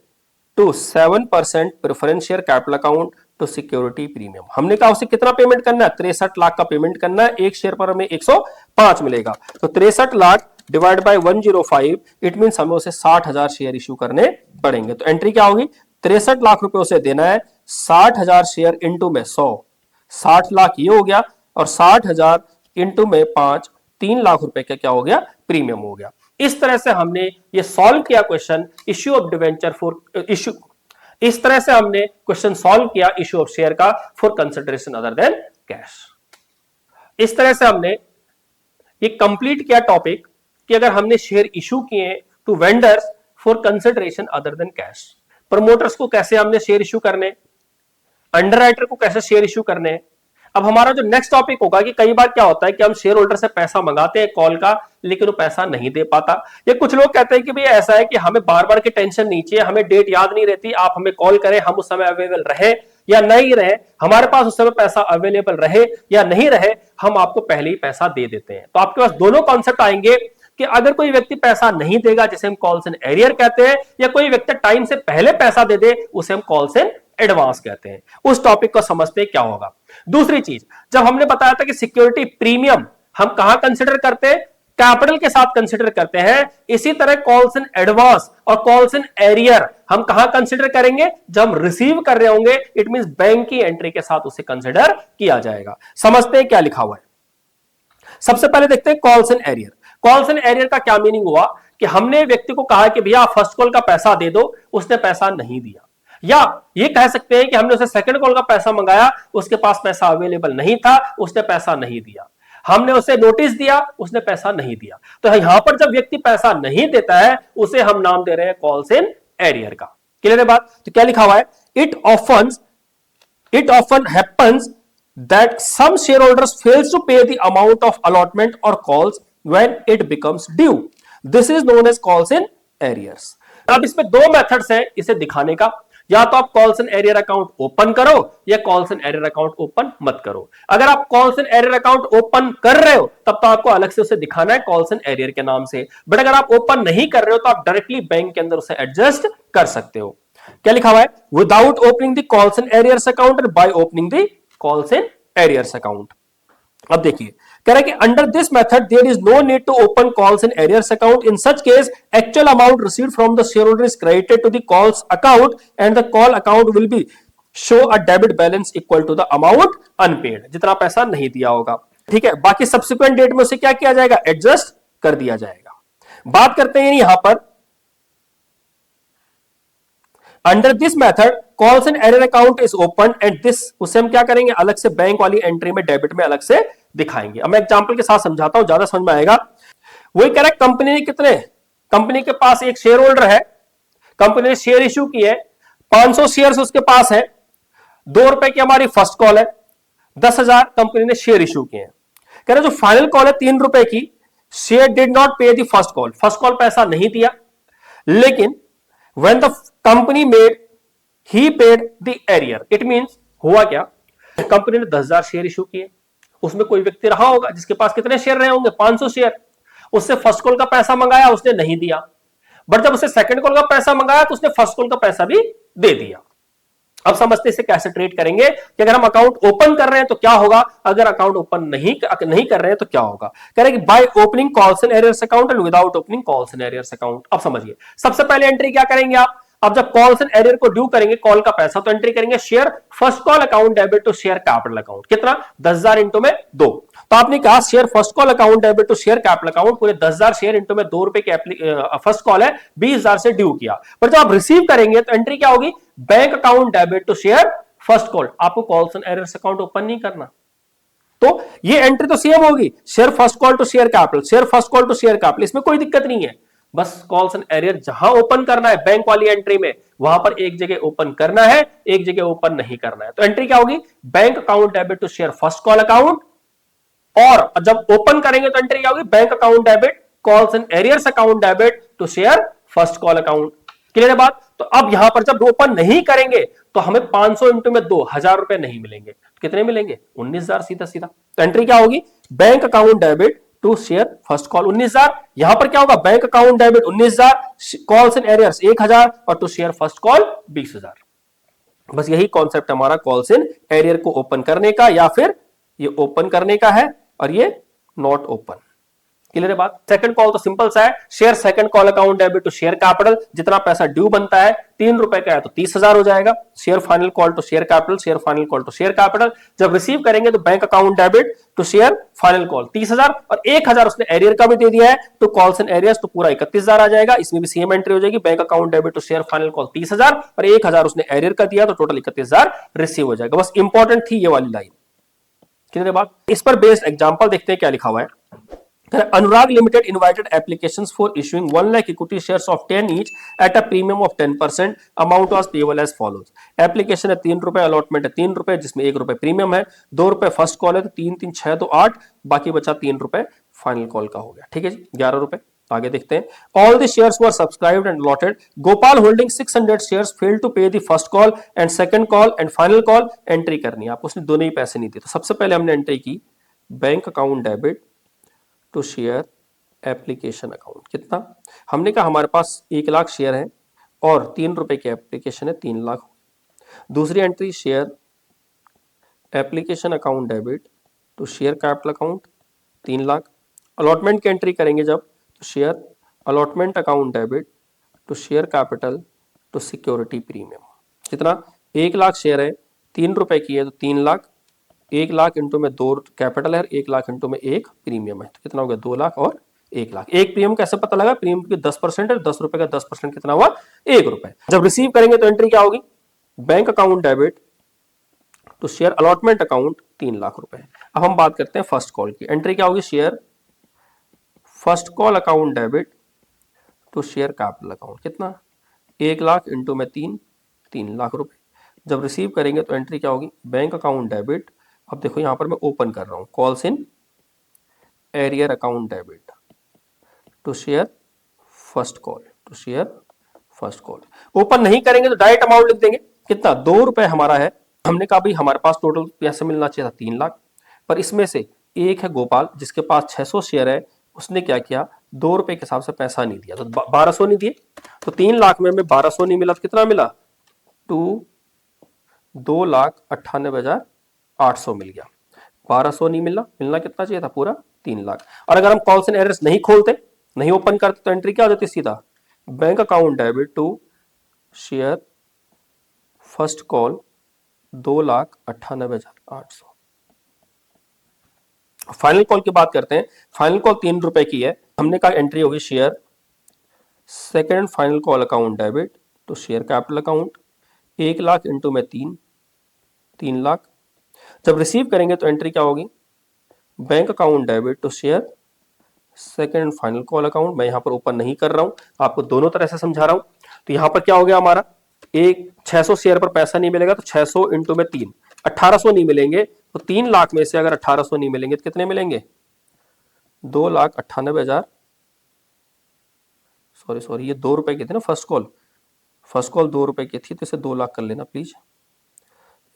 to 7% preference share capital account to security premium. हमने कहा उसे कितना पेमेंट करना है? 63 लाख का पेमेंट करना है। एक शेयर पर हमें 105 मिलेगा। तो 63 lakh divide by 105, it means हमें उसे 60,000 शेयर इश्यू करने पड़ेंगे। तो एंट्री क्या होगी? 63 लाख रुपए उसे देना है, 60,000 शेयर इंटू में 100, 60 लाख ये हो गया, और 60,000 इंटू में 5, 3 लाख रुपए का क्या हो गया? प्रीमियम हो गया। इस तरह से हमने ये सॉल्व किया question issue of debenture for issue. इस तरह से हमने क्वेश्चन सॉल्व किया इश्यू ऑफ शेयर का for consideration other than cash. इस तरह से हमने ये कंप्लीट किया टॉपिक कि अगर हमने शेयर इश्यू किए to vendors for consideration other than cash, promoters को कैसे हमने शेयर इश्यू करने, अंडरराइटर को कैसे शेयर इश्यू करने। अब हमारा जो नेक्स्ट टॉपिक होगा कि कई बार क्या होता है कि हम शेयर होल्डर से पैसा मंगाते हैं कॉल का, लेकिन वो पैसा नहीं दे पाता। ये कुछ लोग कहते हैं कि भाई ऐसा है कि हमें बार बार की टेंशन नहीं चाहिए, हमें डेट याद नहीं रहती, आप हमें कॉल करें, हम उस समय अवेलेबल रहे या नहीं रहे, हमारे पास उस समय पैसा अवेलेबल रहे या नहीं रहे, हम आपको पहले ही पैसा दे देते हैं। तो आपके पास दोनों कॉन्सेप्ट आएंगे कि अगर कोई व्यक्ति पैसा नहीं देगा, जिसे हम कॉल्स इन एरियर कहते हैं, या कोई व्यक्ति टाइम से पहले पैसा दे दे, उसे हम कॉल्स इन एडवांस कहते हैं। उस टॉपिक को समझते क्या होगा। दूसरी चीज, जब हमने बताया था कि सिक्योरिटी प्रीमियम हम कहां कंसिडर करते हैं? कैपिटल के साथ कंसिडर करते हैं। इसी तरह कॉल्स इन एडवांस और कॉल्स इन एरियर हम कहां कंसिडर करेंगे? जब हम रिसीव कर रहे होंगे, इट मींस बैंक की एंट्री के साथ उसे कंसिडर किया जाएगा। समझते हैं क्या लिखा हुआ है। सबसे पहले देखते हैं calls in arrear. Calls in arrear का क्या मीनिंग हुआ कि हमने व्यक्ति को कहा कि भैया फर्स्ट कॉल का पैसा दे दो, उसने पैसा नहीं दिया, या ये कह सकते हैं कि हमने उसे सेकंड कॉल का पैसा मंगाया, उसके पास पैसा अवेलेबल नहीं था, उसने पैसा नहीं दिया, हमने उसे नोटिस दिया, उसने पैसा नहीं दिया। तो यहां पर जब व्यक्ति पैसा नहीं देता है, उसे हम नाम दे रहे हैं कॉल्स इन एरियर का। क्लियर है बात? तो क्या लिखा हुआ है? It often happens that some shareholders fails to pay the amount of allotment or calls when it becomes due. This is known as calls in arrears. अब इसमें दो मेथड्स हैं इसे दिखाने का। या तो आप calls and arrear account open करो या calls and arrear account open मत करो। अगर आप calls and arrear account open कर रहे हो तब तो आपको अलग से उसे दिखाना है कॉल्स एंड एरियर के नाम से, बट अगर आप ओपन नहीं कर रहे हो तो आप डायरेक्टली बैंक के अंदर उसे एडजस्ट कर सकते हो। क्या लिखा हुआ है, without opening the calls and arrears account and by opening the calls and arrears account. अब देखिए कह रहा है कि under this method there is no need to open calls and arrears account. In such case actual amount received from the share holder is credited to the calls account and the call account will be show a debit balance equal to the amount unpaid, जितना पैसा नहीं दिया होगा। ठीक है, बाकी subsequent date में उसे क्या किया जाएगा, एडजस्ट कर दिया जाएगा। बात करते हैं यहां पर under this method calls and arrear account is open and this, उसे हम क्या करेंगे अलग से बैंक वाली एंट्री में डेबिट में अलग से दिखाएंगे। अब मैं एग्जांपल के साथ समझाता हूं, ज्यादा समझ में आएगा। वही कह रहा है कंपनी ने कितने, कंपनी के पास एक शेयर होल्डर है, कंपनी ने शेयर इश्यू की है, 500 शेयर उसके पास है, 2 रुपए की हमारी फर्स्ट कॉल है, 10,000 कंपनी ने शेयर इश्यू किए हैं। कह रहे जो फाइनल कॉल है 3 रुपए की, शेयर डिड नॉट पे the first call, first call पैसा नहीं दिया, लेकिन when the company made he paid the arrear, it means हुआ क्या, कंपनी ने 10,000 शेयर इशू किए, उसमें कोई व्यक्ति रहा होगा जिसके पास कितने शेयर रहे होंगे, 500 शेयर, उससे फर्स्ट कॉल का पैसा मंगाया, उसने नहीं दिया, बट जब उससे सेकंड कॉल का पैसा मंगाया तो उसने फर्स्ट कॉल का पैसा भी दे दिया। अब समझते इसे कैसे ट्रेड करेंगे कि अगर हम अकाउंट ओपन कर रहे हैं तो क्या होगा, अगर अकाउंट ओपन नहीं कर रहे हैं तो क्या होगा। कह रहे कि by opening calls and arrears account and without opening calls and arrears account. अब समझिए सबसे पहले एंट्री क्या करेंगे आप, अब जब कॉल्स एंड एरियर को ड्यू करेंगे कॉल का पैसा, तो एंट्री करेंगे share first call account debit to share capital account, कितना 10,000 इंटू में 2। तो आपने कहा share first call account debit to share capital account, पूरे 10,000 शेयर इंटू में 2 रुपए की फर्स्ट कॉल है, 20,000 से ड्यू किया। पर जब आप रिसीव करेंगे तो एंट्री क्या होगी, bank account debit to share first call. आपको calls and arrears account open नहीं करना, तो ये एंट्री तो सेम होगी, share first call to share capital, share first call to share capital, इसमें कोई दिक्कत नहीं है। बस कॉल्स एंड एरियर जहां ओपन करना है बैंक वाली एंट्री में, वहां पर एक जगह ओपन करना है, एक जगह ओपन नहीं करना है। तो एंट्री क्या होगी, bank account debit to share first call account, और जब ओपन करेंगे तो एंट्री क्या होगी, bank account debit calls and arrears account debit to share first call account. Clear है बात। तो अब यहां पर जब ओपन नहीं करेंगे तो हमें 500 इंटू में 2,000 रुपए नहीं मिलेंगे, कितने मिलेंगे, 19,000 सीधा सीधा। तो एंट्री क्या होगी, bank account debit to share first call 19,000, यहां पर क्या होगा, bank account debit 19,000, calls and arrears 1,000 और टू शेयर फर्स्ट कॉल 20,000। बस यही कॉन्सेप्ट हमारा कॉल्स एंड एरियर को ओपन करने का, या फिर ये ओपन करने का है और ये नॉट ओपन। क्लियर है बात। सेकंड कॉल तो सिंपल सा है, share second call account debit to share capital, जितना पैसा ड्यू बनता है 3 रुपए का है तो 30,000 हो जाएगा। Share final call to share capital, share final call to share capital, जब रिसीव करेंगे तो bank account debit to share final call 30,000 और 1,000 उसने एरियर का भी दे दिया है, तो कॉल्स एंड एरियर्स तो पूरा 31,000 आ जाएगा। इसमें भी सेम एंट्री हो जाएगी, bank account debit to share final call 30,000 और 1,000 उसने एरियर का दिया, तो टोटल 31,000 रिसीव हो जाएगा। बस इंपॉर्टेंट थी ये वाली लाइन। क्लियर है बात। इस पर बेस्ड एग्जांपल देखते हैं क्या लिखा हुआ है। Anurag Limited invited applications for issuing 1 lakh equity shares of 10 each at a premium of 10%. Amount was payable as follows. Application है 3 रुपए, अलॉटमेंट है 3 रुपए, जिसमें 1 रुपए प्रीमियम है, 2 रुपए फर्स्ट कॉल है, तो 3 3 6 तो 8, बाकी बचा 3 रुपए फाइनल कॉल का हो गया। ठीक है जी, 11 रुपए। आगे देखते हैं। All the shares were subscribed and allotted. Gopal holding 600 shares failed to pay the first call and second call and final call. Entry करनी है आपको, उसने दोनों ही पैसे नहीं दिए। तो सबसे पहले हमने एंट्री की bank account debit to share application account, कितना, हमने कहा हमारे पास 1 लाख शेयर है और 3 रुपए की एप्लीकेशन है, 3 लाख। दूसरी entry share application account debit to share capital account 3 lakh. Allotment की एंट्री करेंगे जब, तो share allotment account debit to share capital to security premium, कितना, 1 लाख शेयर है, 3 रुपए की है, तो 3 लाख, 1 लाख इंटू में 2 कैपिटल है, 1 लाख इंटू में 1 प्रीमियम है, तो कितना हो गया, 2 लाख और 1 लाख। एक प्रीमियम कैसे पता लगा, प्रीमियम की 10% है, 10 रुपए का 10% कितना हुआ, 1 रुपए। जब रिसीव करेंगे तो एंट्री क्या होगी, bank account debit to share allotment account 3 lakh रुपए। अब हम बात करते हैं फर्स्ट कॉल की। एंट्री क्या होगी, share first call account debit to share capital account, कितना, 1 लाख इंटू में 3 लाख रुपए। जब रिसीव करेंगे तो एंट्री क्या होगी, बैंक अकाउंट डेबिट, अब देखो यहां पर मैं ओपन कर रहा हूं, calls in arrear account debit to share first call to share first call. Open नहीं करेंगे तो डायरेक्ट अमाउंट लिख देंगे, कितना, 2 रुपए हमारा है। हमने कहा भाई हमारे पास टोटल पैसे मिलना चाहिए था 3 लाख, पर इसमें से एक है गोपाल जिसके पास 600 शेयर है, उसने क्या किया, 2 रुपए के हिसाब से पैसा नहीं दिया, तो 1200 नहीं दिए, तो 3 लाख में 1200 नहीं मिला तो कितना मिला, 2,98,800 मिल गया। 1200 नहीं मिलना, मिलना कितना चाहिए था, पूरा 3 लाख। और अगर हम कॉल्स एंड एरर्स नहीं खोलते, नहीं ओपन करते, तो एंट्री क्या हो जाती, सीधा bank account debit to share first call 2,98,800। Final call की बात करते हैं। फाइनल कॉल 3 रुपए की है, हमने कहा एंट्री होगी share second final call account debit to share capital account, 1 lakh into में 3 लाख। जब रिसीव करेंगे तो एंट्री क्या होगी, bank account debit to share second final call account. मैं यहां पर ओपन नहीं कर रहा हूं, आपको दोनों तरह से समझा रहा हूं। तो यहां पर क्या हो गया हमारा, एक 600 शेयर पर पैसा नहीं मिलेगा तो 600 इंटू में 3, 1800 नहीं मिलेंगे, तो 3 लाख में से अगर 1800 नहीं मिलेंगे तो कितने मिलेंगे, 2,98,000। सॉरी ये 2 रुपए की थी ना फर्स्ट कॉल 2 रुपए की थी, तो इसे 2 लाख कर लेना प्लीज,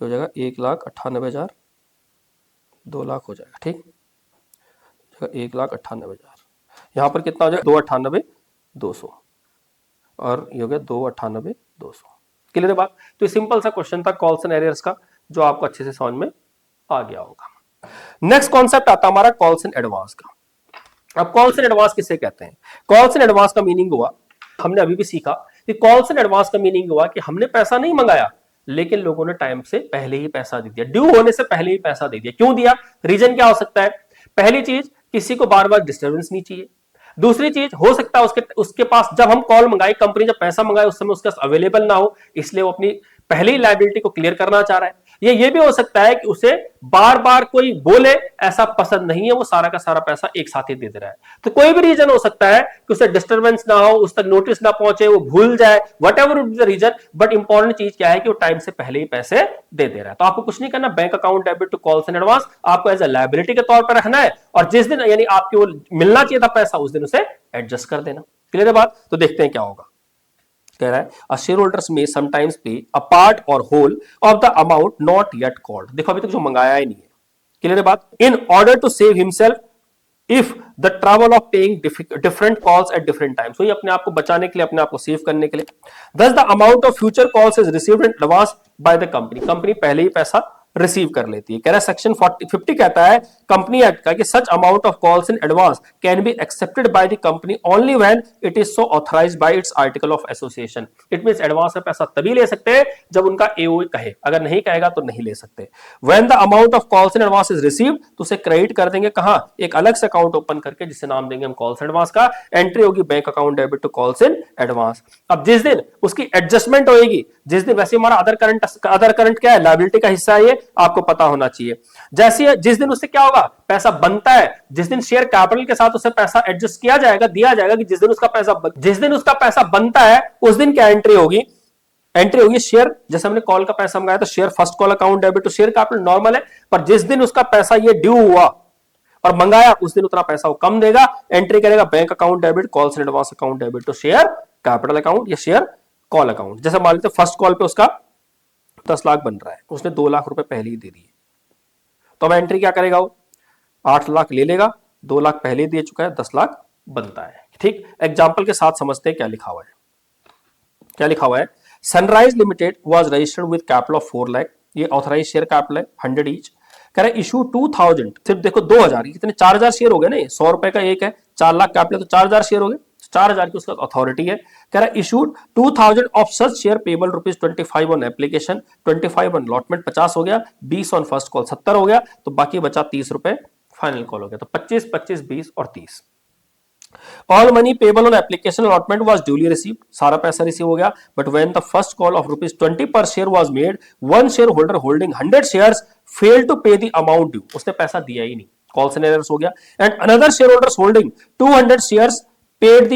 हो जाएगा 1,98,000, 2 लाख हो जाएगा, ठीक, 1,98,000। यहां पर कितना हो जाएगा, 2,98,200, और ये हो गया 2,98,200। क्लियर है बात। तो सिंपल सा क्वेश्चन था कॉल्स एंड एरर्स का, जो आपको अच्छे से समझ में आ गया होगा। नेक्स्ट कॉन्सेप्ट आता हमारा कॉल्स एंड एडवांस का। अब कॉल्स एंड एडवांस किसे कहते हैं, कॉल्स एंड एडवांस का मीनिंग हुआ, हमने अभी भी सीखा कि कॉल्स एंड एडवांस का मीनिंग हुआ कि हमने पैसा नहीं मंगाया, लेकिन लोगों ने टाइम से पहले ही पैसा दे दिया, ड्यू होने से पहले ही पैसा दे दिया। क्यों दिया, रीजन क्या हो सकता है, पहली चीज, किसी को बार बार डिस्टर्बेंस नहीं चाहिए। दूसरी चीज, हो सकता है उसके पास जब हम कॉल मंगाई, कंपनी जब पैसा मंगाए उस समय उसके पास अवेलेबल ना हो, इसलिए वो अपनी पहले ही लायबिलिटी को क्लियर करना चाह रहा है। ये भी हो सकता है कि उसे बार बार कोई बोले ऐसा पसंद नहीं है, वो सारा का सारा पैसा एक साथ ही दे दे रहा है। तो कोई भी रीजन हो सकता है कि उसे डिस्टर्बेंस ना हो, उस तक नोटिस ना पहुंचे, वो भूल जाए, whatever the reason, but important चीज क्या है कि वो टाइम से पहले ही पैसे दे दे रहा है। तो आपको कुछ नहीं करना, bank account debit to calls in advance आपको एज ए लायबिलिटी के तौर पर रखना है, और जिस दिन यानी आपके वो मिलना चाहिए था पैसा, उस दिन उसे एडजस्ट कर देना। क्लियर है बात। तो देखते हैं क्या होगा। कह रहा है a share holders may sometimes pay a part or whole of the amount not yet called. देखो अभी तक जो मंगाया ही नहीं है, क्लियर है बात, in order to save himself if the trouble of paying different calls at different times. वही अपने आप को बचाने के लिए, अपने आप को सेव करने के लिए। दस the amount of future calls is received in advance by the company. Company पहले ही पैसा रिसीव कर लेती है। कह रहा है सेक्शन 50 कहता है कंपनी एक्ट का कि such amount of calls in advance can be accepted by the company only when it is so authorised bye it's article of association. It means advance में पैसा तभी ले सकते हैं जब उनका एओए कहे, अगर नहीं कहेगा तो नहीं ले सकते। When the amount of calls in advance is received, तो उसे क्रेडिट कर देंगे कहां, एक अलग से अकाउंट ओपन करके जिसे नाम देंगे हम कॉल्स एडवांस का। एंट्री होगी bank account debit to calls in advance. अब जिस दिन उसकी एडजस्टमेंट होगी, जिस दिन, वैसे हमारा अदर करंट क्या है, लायबिलिटी का हिस्सा है, ये आपको पता होना चाहिए। जैसे जिस दिन उससे क्या होगा, पैसा बनता है, जिस दिन शेयर कैपिटल के साथ उसे पैसा एडजस्ट किया जाएगा, दिया जाएगा कि जिस दिन उसका पैसा बनता है उस दिन क्या एंट्री होगी, एंट्री होगी शेयर, जैसे हमने कॉल का पैसा मंगाया तो share first call account debit to share capital normal है, पर जिस दिन उसका पैसा ये ड्यू हुआ और मंगाया उस दिन उतना पैसा वो कम देगा। एंट्री करेगा bank account debit calls in advance account debit to share capital account या शेयर कॉल अकाउंट। जैसे मान लेते फर्स्ट कॉल पे उसका 10 लाख बन रहा है, उसने 2 लाख रुपए पहले ही दे दिए, तो अब एंट्री क्या करेगा, वो 8 लाख ले लेगा, 2 लाख पहले ही दे चुका है, 10 लाख बनता है। ठीक, एग्जाम्पल के साथ समझते हैं क्या लिखा हुआ है। क्या लिखा हुआ है, sunrise limited was registered with capital of 4 lakh, ये ऑथराइज शेयर कैपिटल है 100 ईच। कह रहा है इशू 2000, सिर्फ देखो 2000, कितने 4000 शेयर हो गए ना, 100 रुपए का एक है, 4 लाख कैपिटल तो 4000 शेयर हो गए, 4000 की उसका अथॉरिटी है। कह रहा है issued 2000 of such share payable ₹25 on application, 25 on allotment 50 हो गया, 20 ऑन फर्स्ट कॉल 70 हो गया, तो बाकी बचा 30 रुपए फाइनल कॉल हो गया, तो 25, 25, 20 और 30। All money payable on application allotment was duly received, सारा पैसा रिसीव हो गया, but when the first call of ₹20 per share was made, one share holder holding 100 shares fail to pay the amount due, उसने पैसा दिया ही नहीं, calls and errors हो गया। And another share holders holding 200 shares paid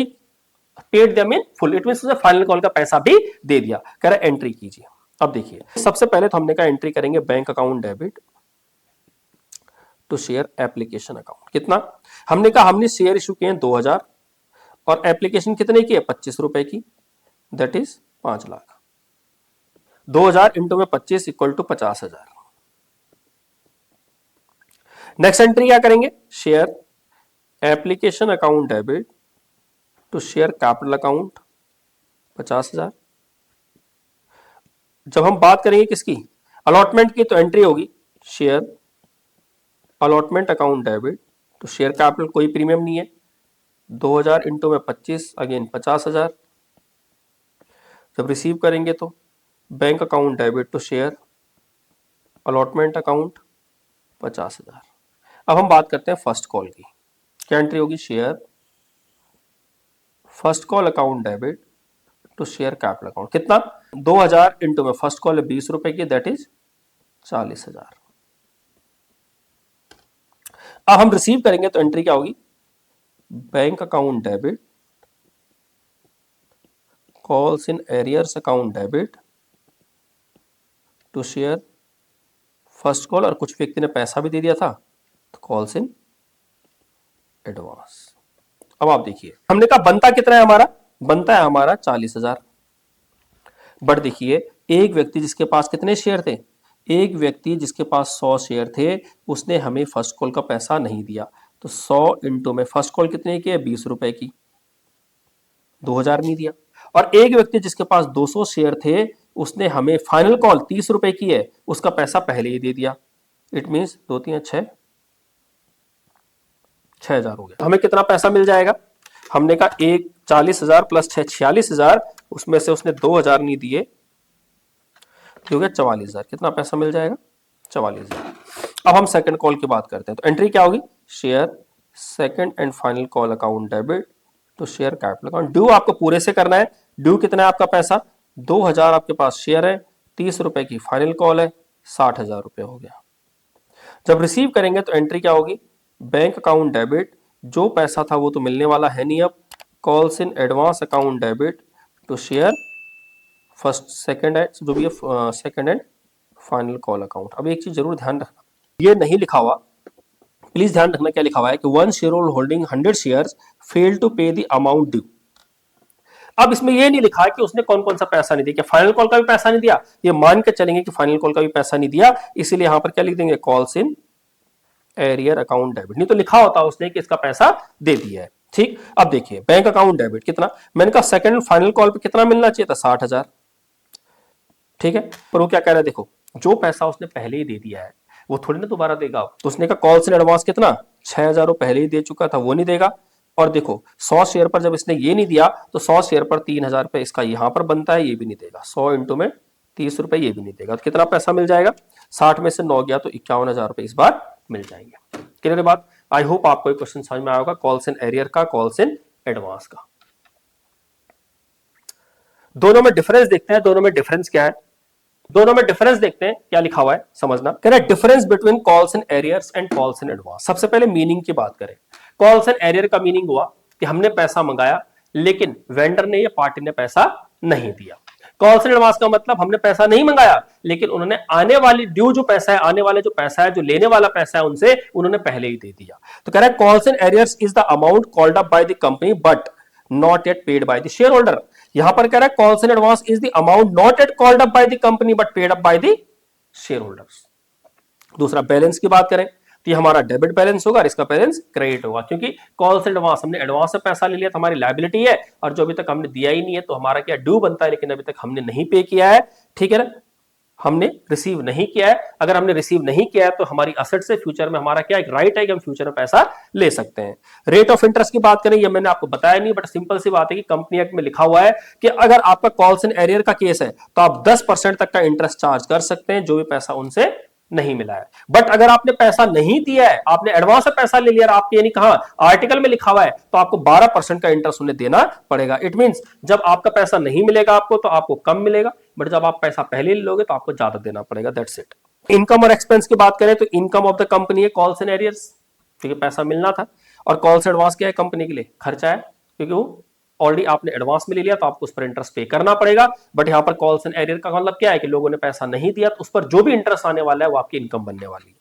them in full, it means उसे final call का पैसा भी दे दिया। कह रहा है एंट्री कीजिए। अब देखिए सबसे पहले तो हमने कहा एंट्री करेंगे bank account debit to share application account. कितना, हमने कहा हमने शेयर इशू किए 2000 और एप्लीकेशन कितने की है, 25 रुपए की। That is 5 lakh. 2000 इंटू में 25 इक्वल टू 50,000। नेक्स्ट एंट्री क्या करेंगे, share application account debit to share capital account 50,000। जब हम बात करेंगे किसकी, अलॉटमेंट की, तो एंट्री होगी share allotment account debit to share capital, कोई प्रीमियम नहीं है, 2000 इंटू में 25 अगेन 50,000। जब रिसीव करेंगे तो bank account debit to share allotment account 50,000। अब हम बात करते हैं फर्स्ट कॉल की, क्या एंट्री होगी, share first call account debit to share capital account, कितना, 2000 इंटू में फर्स्ट कॉल है 20 रुपए की, दैट इज 40,000। अब हम रिसीव करेंगे तो एंट्री क्या होगी, bank account debit calls in arrears account debit to share first call, और कुछ व्यक्ति ने पैसा भी दे दिया था तो कॉल्स इन एडवांस। अब आप देखिए, हमने कहा बनता कितना है हमारा, बनता है हमारा 40,000। बट देखिए, एक व्यक्ति जिसके पास कितने शेयर थे, एक व्यक्ति जिसके पास 100 शेयर थे, उसने हमें फर्स्ट कॉल का पैसा नहीं दिया, तो 100 इंटू में फर्स्ट कॉल कितने की है, 20 रुपए की, 2000 नहीं दिया। और एक व्यक्ति जिसके पास 200 शेयर थे, उसने हमें फाइनल कॉल 30 रुपए की है, उसका पैसा पहले ही दे दिया। इट मीन्स 2 3 6 6,000 हो गया। हमें कितना पैसा मिल जाएगा, हमने कहा एक 40,000 प्लस 6 46,000, उसमें से उसने 2,000 नहीं दिए, हो गया 44,000। कितना पैसा मिल जाएगा, 44,000। अब हम सेकंड कॉल की बात करते हैं, तो एंट्री क्या होगी, share second and final call account debit to share capital account. Due आपको पूरे से करना है, ड्यू कितना है आपका पैसा, 2,000 आपके पास शेयर है, 30 रुपए की फाइनल कॉल है, 60,000 रुपए हो गया। जब रिसीव करेंगे तो एंट्री क्या होगी, बैंक अकाउंट डेबिट, जो पैसा था वो तो मिलने वाला है नहीं, अब calls in advance account debit to share first second है, जो भी है second and final call account. अब एक चीज जरूर ध्यान रखना, ये नहीं लिखा हुआ, प्लीज ध्यान रखना क्या लिखा हुआ है कि one share holder holding 100 shares fail to pay the amount due. अब इसमें ये नहीं लिखा है कि उसने कौन कौन सा पैसा नहीं दिया, फाइनल कॉल का भी पैसा नहीं दिया, ये मान के चलेंगे कि फाइनल कॉल का भी पैसा नहीं दिया, इसीलिए यहां पर क्या लिख देंगे, calls in arrear account debit. नहीं तो लिखा होता उसने कि इसका पैसा दे दिया है। ठीक, अब देखिए बैंक अकाउंट डेबिट कितना, मैंने कहा सेकंड फाइनल कॉल पे कितना मिलना चाहिए था, 60,000। ठीक है, पर वो क्या कह रहा है, देखो जो पैसा उसने पहले ही दे दिया है वो थोड़ी ना दोबारा देगा, तो उसने कहा कॉल्स इन एडवांस कितना, 6,000 पहले ही दे चुका था, वो नहीं देगा। और देखो 100 शेयर पर जब इसने ये नहीं दिया तो 100 शेयर पर 3,000 रुपए इसका यहां पर बनता है, ये भी नहीं देगा, 100 इंटू में 30 रुपए ये भी नहीं देगा, तो कितना पैसा मिल जाएगा, 60 में से 9 गया तो 51,000 रुपए इस बार मिल जाएंगे। क्लियर है बात, आई होप आपको ये क्वेश्चन समझ में आया होगा, कॉल्स इन एरियर का, कॉल्स इन एडवांस का। दोनों में डिफरेंस देखते हैं, दोनों में डिफरेंस क्या है, दोनों में डिफरेंस देखते हैं, क्या लिखा हुआ है समझना। कह रहा है difference between calls in arrears and calls in advance. सबसे पहले मीनिंग की बात करें, कॉल्स इन एरियर का मीनिंग हुआ कि हमने पैसा मंगाया लेकिन वेंडर ने या पार्टी ने पैसा नहीं दिया। कॉल्स इन एडवांस का मतलब हमने पैसा नहीं मंगाया लेकिन उन्होंने आने वाली ड्यू जो पैसा है, आने वाले जो पैसा है, जो लेने वाला पैसा है, उनसे उन्होंने पहले ही दे दिया। तो कह रहा है calls in arrears is the amount called up by the company but not yet paid by the share holder. यहां पर कह रहा है calls in advance is the amount not yet called up by the company but paid up by the share holders. दूसरा balance की बात करें तो ये हमारा डेबिट बैलेंस होगा और इसका बैलेंस क्रेडिट होगा, क्योंकि कॉल्स एडवांस हमने एडवांस से पैसा ले लिया तो हमारी लायबिलिटी है, और जो अभी तक हमने दिया ही नहीं है तो हमारा क्या ड्यू बनता है, लेकिन अभी तक हमने नहीं पे किया है। ठीक है ना, हमने रिसीव नहीं किया है। अगर हमने रिसीव नहीं किया है तो हमारी असेट से फ्यूचर में हमारा क्या एक राइट है कि हम फ्यूचर में पैसा ले सकते हैं। रेट ऑफ इंटरेस्ट की बात करें, ये मैंने आपको बताया नहीं, बट सिंपल सी बात है कि कंपनी एक्ट में लिखा हुआ है कि अगर आपका कॉल्स इन एरियर का केस है तो आप 10% तक का इंटरेस्ट चार्ज कर सकते हैं, जो भी पैसा उनसे नहीं मिला है। बट अगर आपने पैसा नहीं दिया है, आपने एडवांस से पैसा ले लिया, आपके यानी कहां आर्टिकल में लिखा हुआ है, तो आपको 12% का इंटरेस्ट उन्हें देना पड़ेगा। इट मींस जब आपका पैसा नहीं मिलेगा आपको तो आपको कम मिलेगा, बट जब आप पैसा पहले ले लोगे तो आपको ज्यादा देना पड़ेगा। That's it. इनकम और एक्सपेंस की बात करें तो इनकम ऑफ द कंपनी है कॉल्स इन एरियर्स, क्योंकि पैसा मिलना था, और कॉल्स एडवांस क्या है, कंपनी के लिए खर्चा है, क्योंकि वो ऑलरेडी आपने एडवांस में ले लिया तो आपको उस पर इंटरेस्ट पे करना पड़ेगा। बट यहां पर कॉल्स इन एरियर का मतलब क्या है कि लोगों ने पैसा नहीं दिया तो उस पर जो भी इंटरेस्ट आने वाला है वो आपकी इनकम बनने वाली है।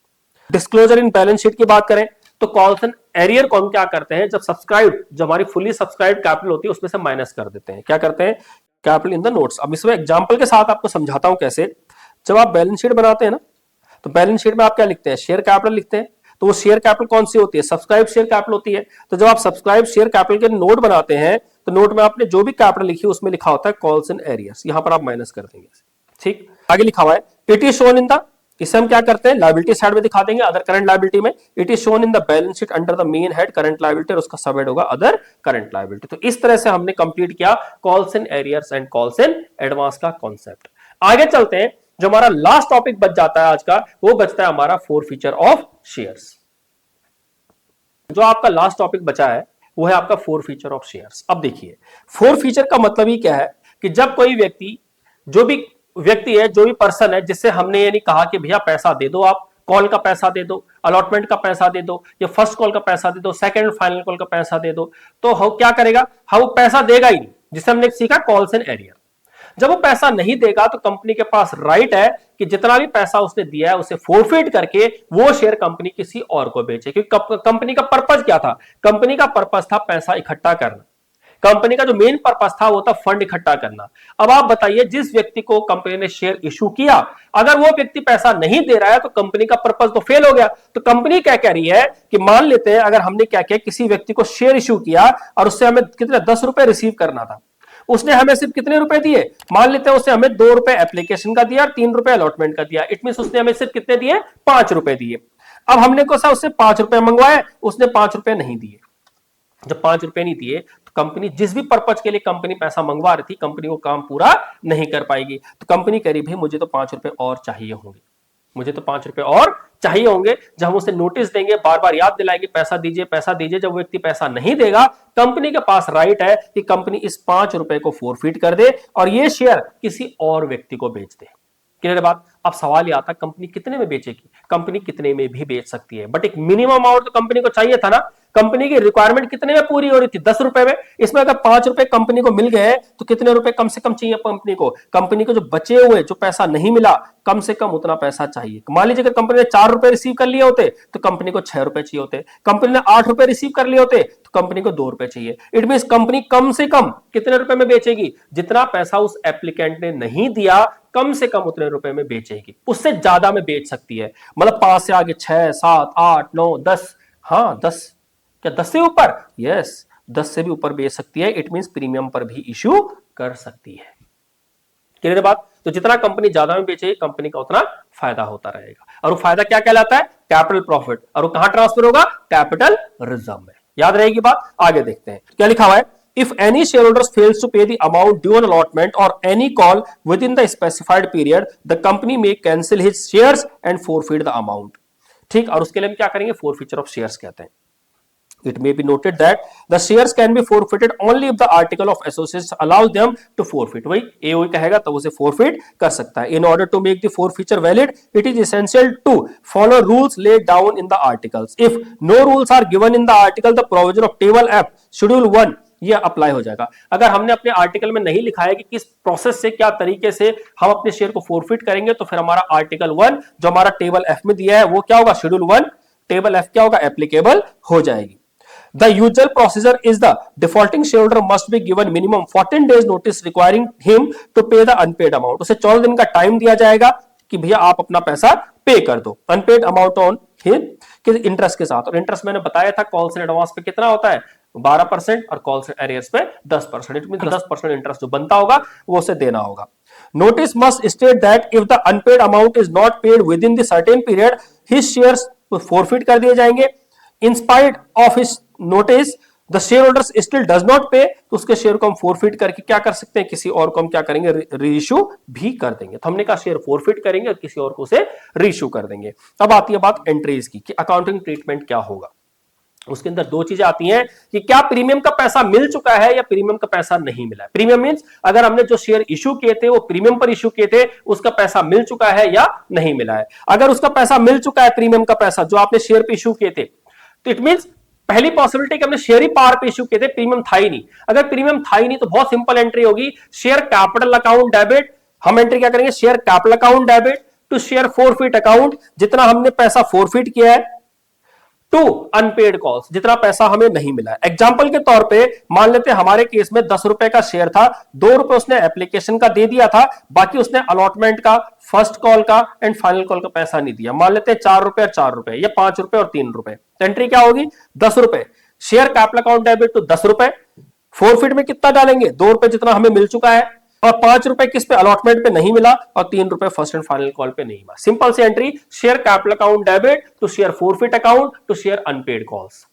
डिस्क्लोजर इन बैलेंस शीट की बात करें तो कॉल्स इन एरियर को हम क्या करते हैं, जब सब्सक्राइब, जो हमारी फुली सब्सक्राइब कैपिटल होती है उसमें से माइनस कर देते हैं। क्या करते हैं, कैपिटल इन द नोट्स। अब इसमें एग्जांपल के साथ आपको समझाता हूं कैसे। जब आप बैलेंस शीट बनाते हैं ना, तो बैलेंस शीट में आप क्या लिखते हैं, शेयर कैपिटल लिखते हैं। तो वो शेयर कैपिटल कौन सी होती है, सब्सक्राइब शेयर कैपिटल होती है। तो जब आप सब्सक्राइब शेयर कैपिटल के नोट बनाते हैं, तो नोट में आपने जो भी कैपिटल लिखी उसमें लिखा होता है कॉल्स एंड एरियर्स, यहां पर आप माइनस कर देंगे। ठीक, आगे लिखा हुआ है it is shown in the, इसे हम क्या करते हैं लायबिलिटी साइड में दिखा देंगे, अदर करंट लायबिलिटी में। It is shown in the balance sheet under the main head current liability, और उसका सब हेड होगा अदर करंट लायबिलिटी। तो इस तरह से हमने कंप्लीट किया calls and arrears and calls and advance का कॉन्सेप्ट। आगे चलते हैं, जो हमारा लास्ट टॉपिक बच जाता है आज का, वो बचता है हमारा फोर फीचर ऑफ शेयर्स। जो आपका लास्ट टॉपिक बचा है वो है आपका फोर फीचर ऑफ शेयर्स। अब देखिए, फोर फीचर का मतलब ही क्या है कि जब कोई व्यक्ति, जो भी व्यक्ति है, जो भी पर्सन है, जिससे हमने ये नहीं कहा कि भैया पैसा दे दो, आप कॉल का पैसा दे दो, अलॉटमेंट का पैसा दे दो, या फर्स्ट कॉल का पैसा दे दो, सेकंड फाइनल कॉल का पैसा दे दो, तो वो क्या करेगा, वो पैसा देगा ही नहीं, जिसे हमने सीखा कॉल्स एंड एरियर। जब वो पैसा नहीं देगा तो कंपनी के पास राइट है कि जितना भी पैसा उसने दिया है उसे फोरफिट करके वो शेयर कंपनी किसी और को बेचे। क्योंकि कंपनी का पर्पस क्या था, कंपनी का पर्पस था पैसा इकट्ठा करना। कंपनी का जो मेन पर्पस था वो था फंड इकट्ठा करना। अब आप बताइए, जिस व्यक्ति को कंपनी ने शेयर इशू किया, अगर वो व्यक्ति पैसा नहीं दे रहा है तो कंपनी का पर्पस तो फेल हो गया। तो कंपनी क्या कह रही है कि मान लेते हैं अगर हमने क्या किया, किसी व्यक्ति को शेयर इशू किया और उससे हमें कितने 10 रुपए रिसीव करना था, उसने हमें सिर्फ कितने रुपए दिए, मान लेते हैं उसने हमें 2 रुपए एप्लीकेशन का दिया और 3 रुपए अलॉटमेंट का दिया। इट मीन उसने हमें सिर्फ कितने दिए, 5 रुपए दिए। अब हमने को उससे 5 रुपए मंगवाए, उसने 5 रुपए नहीं दिए। जब 5 रुपए नहीं दिए तो कंपनी, जिस भी पर्पज के लिए कंपनी पैसा मंगवा रही थी, कंपनी को काम पूरा नहीं कर पाएगी। तो कंपनी कह रही भाई मुझे तो 5 रुपए और चाहिए होंगे, मुझे तो 5 रुपए और चाहिए होंगे। जब हम उसे नोटिस देंगे, बार बार याद दिलाएंगे पैसा दीजिए पैसा दीजिए, जब व्यक्ति पैसा नहीं देगा, कंपनी के पास राइट है कि कंपनी इस 5 रुपए को फोरफिट कर दे और ये शेयर किसी और व्यक्ति को बेच दे। क्लियर बात। अब सवाल ये आता है कंपनी कितने में बेचेगी, कंपनी कितने में भी बेच सकती है, बट एक मिनिमम अमाउंट तो कंपनी को चाहिए था ना। कंपनी की रिक्वायरमेंट कितने में पूरी हो रही थी, 10 रुपए में। इसमें अगर 5 रुपए कंपनी को मिल गए तो कितने रुपए कम से कम चाहिए कंपनी को, कंपनी को जो बचे हुए, जो पैसा नहीं मिला, कम से कम उतना पैसा चाहिए। मान लीजिए अगर कंपनी ने 4 रुपए रिसीव कर लिए होते तो कंपनी को 6 रुपए चाहिए होते, कंपनी ने 8 रुपए रिसीव कर लिए होते तो कंपनी को 2 रुपए चाहिए। इट मीन कंपनी कम से कम कितने रुपए में बेचेगी, जितना पैसा उस एप्लीकेंट ने नहीं दिया कम से कम उतने रुपए में बेचेगी। उससे ज्यादा में बेच सकती है, मतलब 5 से आगे 6, 7, 8, 9, 10, हाँ 10, क्या 10 से ऊपर, यस 10 से भी ऊपर बेच सकती है। इट मींस प्रीमियम पर भी इश्यू कर सकती है। क्लियर बात। तो जितना कंपनी ज्यादा में बेचेगी कंपनी का उतना फायदा होता रहेगा, और वो फायदा क्या कहलाता है, कैपिटल प्रॉफिट। और वो कहां ट्रांसफर होगा, कैपिटल रिजर्व में। याद रहेगी बात। आगे देखते हैं क्या लिखा हुआ है। If any shareholders fails to pay the amount due on allotment or any call within the specified period, the company may cancel his shares and forfeit the amount. ठीक, और उसके लिए हम क्या करेंगे, forfeiture of shares कहते हैं। It may be noted that the shares can be forfeited only if the article of association allows them to forfeit. वही AOE कहेगा तो उसे forfeit कर सकता है। In order to make the forfeiture valid, it is essential to follow rules laid down in the articles. If no rules are given in the article, the provision of table F, schedule 1 ये apply हो जाएगा। अगर हमने अपने article में नहीं लिखा है कि किस प्रोसेस से, क्या तरीके से हम अपने शेयर को फोरफिट करेंगे, तो फिर हमारा आर्टिकल 1 जो हमारा टेबल एफ में दिया है वो क्या होगा, शेड्यूल 1 टेबल एफ क्या होगा, एप्लीकेबल हो जाएगी। The usual procedure is the defaulting shareholder must be given minimum 14 days notice requiring him to pay the unpaid amount. उसे 14 दिन का टाइम दिया जाएगा कि भैया आप अपना पैसा पे कर दो, unpaid amount on him interest के साथ। और इंटरेस्ट मैंने बताया था कॉल्स एंड एडवांस पे कितना होता है, 12% और कॉल्स एंड एरियर्स पे 10%। इट मींस 10% इंटरेस्ट जो बनता होगा वो उसे देना होगा। Notice must state that if the unpaid amount is not paid within the certain period his shares forfeit कर दिए जाएंगे। In spite of his notice the share holders still does not pay, तो उसके share को हम forfeit करके क्या कर सकते हैं, किसी और को हम क्या करेंगे, रीइश्यू भी कर देंगे। तो हमने कहा शेयर फोरफिट करेंगे और किसी और को उसे रीइश्यू कर देंगे। अब आती है बात एंट्रीज की कि अकाउंटिंग ट्रीटमेंट क्या होगा। उसके अंदर दो चीजें आती हैं कि क्या प्रीमियम का पैसा मिल चुका है या प्रीमियम का पैसा नहीं मिला है। प्रीमियम मींस अगर हमने जो शेयर इशू किए थे वो प्रीमियम पर इशू किए थे, उसका पैसा मिल चुका है या नहीं मिला है। अगर उसका पैसा मिल चुका है, प्रीमियम का पैसा जो आपने शेयर पे इशू किए थे, तो इट मींस पहली पॉसिबिलिटी कि हमने शेयर ही पार पे इशू किए थे, प्रीमियम था ही नहीं। अगर प्रीमियम था ही नहीं तो बहुत सिंपल एंट्री होगी, शेयर कैपिटल अकाउंट डेबिट। हम एंट्री क्या करेंगे, share capital account debit to share forfeit account, जितना हमने पैसा फोरफिट किया है, टू अनपेड कॉल्स, जितना पैसा हमें नहीं मिला है। एग्जाम्पल के तौर पे मान लेते हैं हमारे केस में 10 रुपए का शेयर था, 2 रुपए उसने एप्लीकेशन का दे दिया था, बाकी उसने अलॉटमेंट का, फर्स्ट कॉल का एंड फाइनल कॉल का पैसा नहीं दिया। मान लेते हैं 4 रुपए और 4 रुपए या 5 रुपए और 3 रुपए। तो एंट्री क्या होगी? 10 रुपए share capital account debit to 10 रुपए। फोरफिट में कितना डालेंगे? 2 रुपए जितना हमें मिल चुका है, और 5 रुपए किस पे? अलॉटमेंट पे नहीं मिला, और 3 रुपए first and final call pay नहीं मिला। सिंपल सी entry, share capital account debit to share forfeit account to share unpaid calls.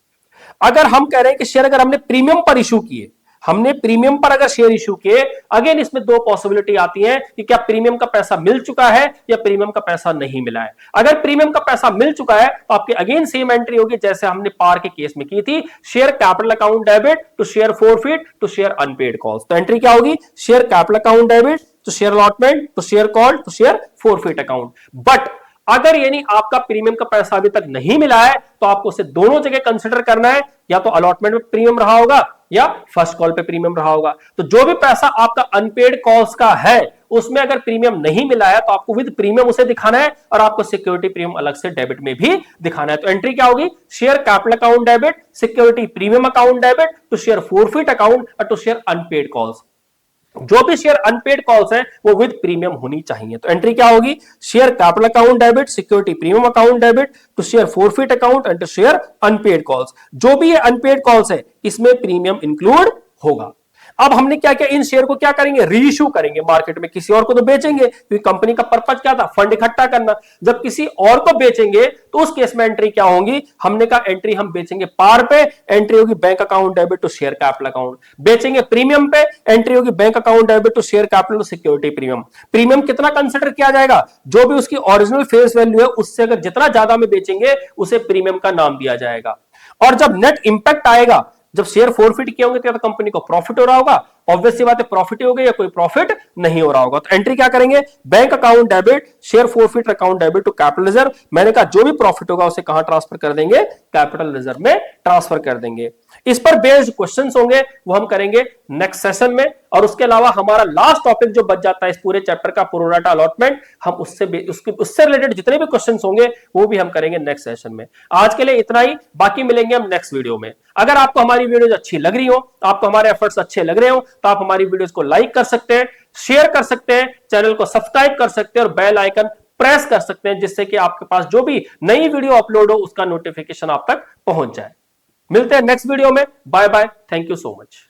अगर हम कह रहे हैं कि शेयर अगर हमने प्रीमियम पर इशू किए, हमने प्रीमियम पर अगर शेयर इशू किए, अगेन इसमें दो पॉसिबिलिटी आती है कि क्या प्रीमियम का पैसा मिल चुका है या प्रीमियम का पैसा नहीं मिला है। अगर प्रीमियम का पैसा मिल चुका है तो आपकी अगेन सेम एंट्री होगी जैसे हमने पार के केस में की थी, share capital account debit to share forfeit to share unpaid calls. तो एंट्री क्या होगी? Share capital account debit to share allotment to share call to share forfeit account. But अगर यानी आपका प्रीमियम का पैसा अभी तक नहीं मिला है तो आपको उसे दोनों जगह कंसिडर करना है, या तो अलॉटमेंट में प्रीमियम रहा होगा या फर्स्ट कॉल पे प्रीमियम रहा होगा। तो जो भी पैसा आपका अनपेड कॉल्स का है उसमें अगर प्रीमियम नहीं मिला है तो आपको विद प्रीमियम उसे दिखाना है, और आपको सिक्योरिटी प्रीमियम अलग से डेबिट में भी दिखाना है। तो एंट्री क्या होगी? Share capital account debit security premium account debit to share forfeit account और टू शेयर अनपेड कॉल्स। जो भी शेयर अनपेड कॉल्स है वो विद प्रीमियम होनी चाहिए। तो एंट्री क्या होगी? Share capital account debit security premium account debit to share forfeit account and to share unpaid calls. जो भी ये अनपेड कॉल्स है इसमें प्रीमियम इंक्लूड होगा। अब हमने क्या किया? इन शेयर को क्या करेंगे? रीइश्यू करेंगे मार्केट में, किसी और को तो बेचेंगे क्योंकि कंपनी का पर्पज क्या था? फंड इकट्ठा करना। जब किसी और को बेचेंगे तो उस केस में एंट्री क्या होगी? हमने कहा एंट्री हम बेचेंगे पार पे, एंट्री होगी bank account debit to share capital account. बेचेंगे प्रीमियम पे, एंट्री होगी bank account debit to share capital to security premium. Premium कितना कंसिडर किया जाएगा? जो भी उसकी ओरिजिनल फेस वैल्यू है उससे अगर जितना ज्यादा में बेचेंगे उसे प्रीमियम का नाम दिया जाएगा। और जब नेट इंपैक्ट आएगा, जब शेयर फोरफिट किए होंगे तो कंपनी को प्रॉफिट हो रहा होगा, ऑब्वियस सी बात है प्रॉफिट ही हो गया या कोई प्रॉफिट नहीं हो रहा होगा। तो एंट्री क्या करेंगे? Bank account debit share forfeit account debit to capital reserve. मैंने कहा जो भी प्रॉफिट होगा उसे कहां ट्रांसफर कर देंगे? कैपिटल रिजर्व में ट्रांसफर कर देंगे। इस पर बेस्ड क्वेश्चंस होंगे वो हम करेंगे नेक्स्ट सेशन में। और उसके अलावा हमारा लास्ट टॉपिक जो बच जाता है इस पूरे चैप्टर का, प्रो राटा अलॉटमेंट, हम उससे रिलेटेड जितने भी क्वेश्चंस होंगे वो भी हम करेंगे नेक्स्ट सेशन में। आज के लिए इतना ही, बाकी मिलेंगे हम नेक्स्ट वीडियो में। अगर आपको हमारी वीडियोज अच्छी लग रही हो, आपको हमारे एफर्ट्स अच्छे लग रहे हो, तो आप हमारी वीडियोस को लाइक कर सकते हैं, शेयर कर सकते हैं, चैनल को सब्सक्राइब कर सकते हैं और बेल आइकन प्रेस कर सकते हैं, जिससे कि आपके पास जो भी नई वीडियो अपलोड हो उसका नोटिफिकेशन आप तक पहुंच जाए। मिलते हैं नेक्स्ट वीडियो में। Bye bye, thank you so much.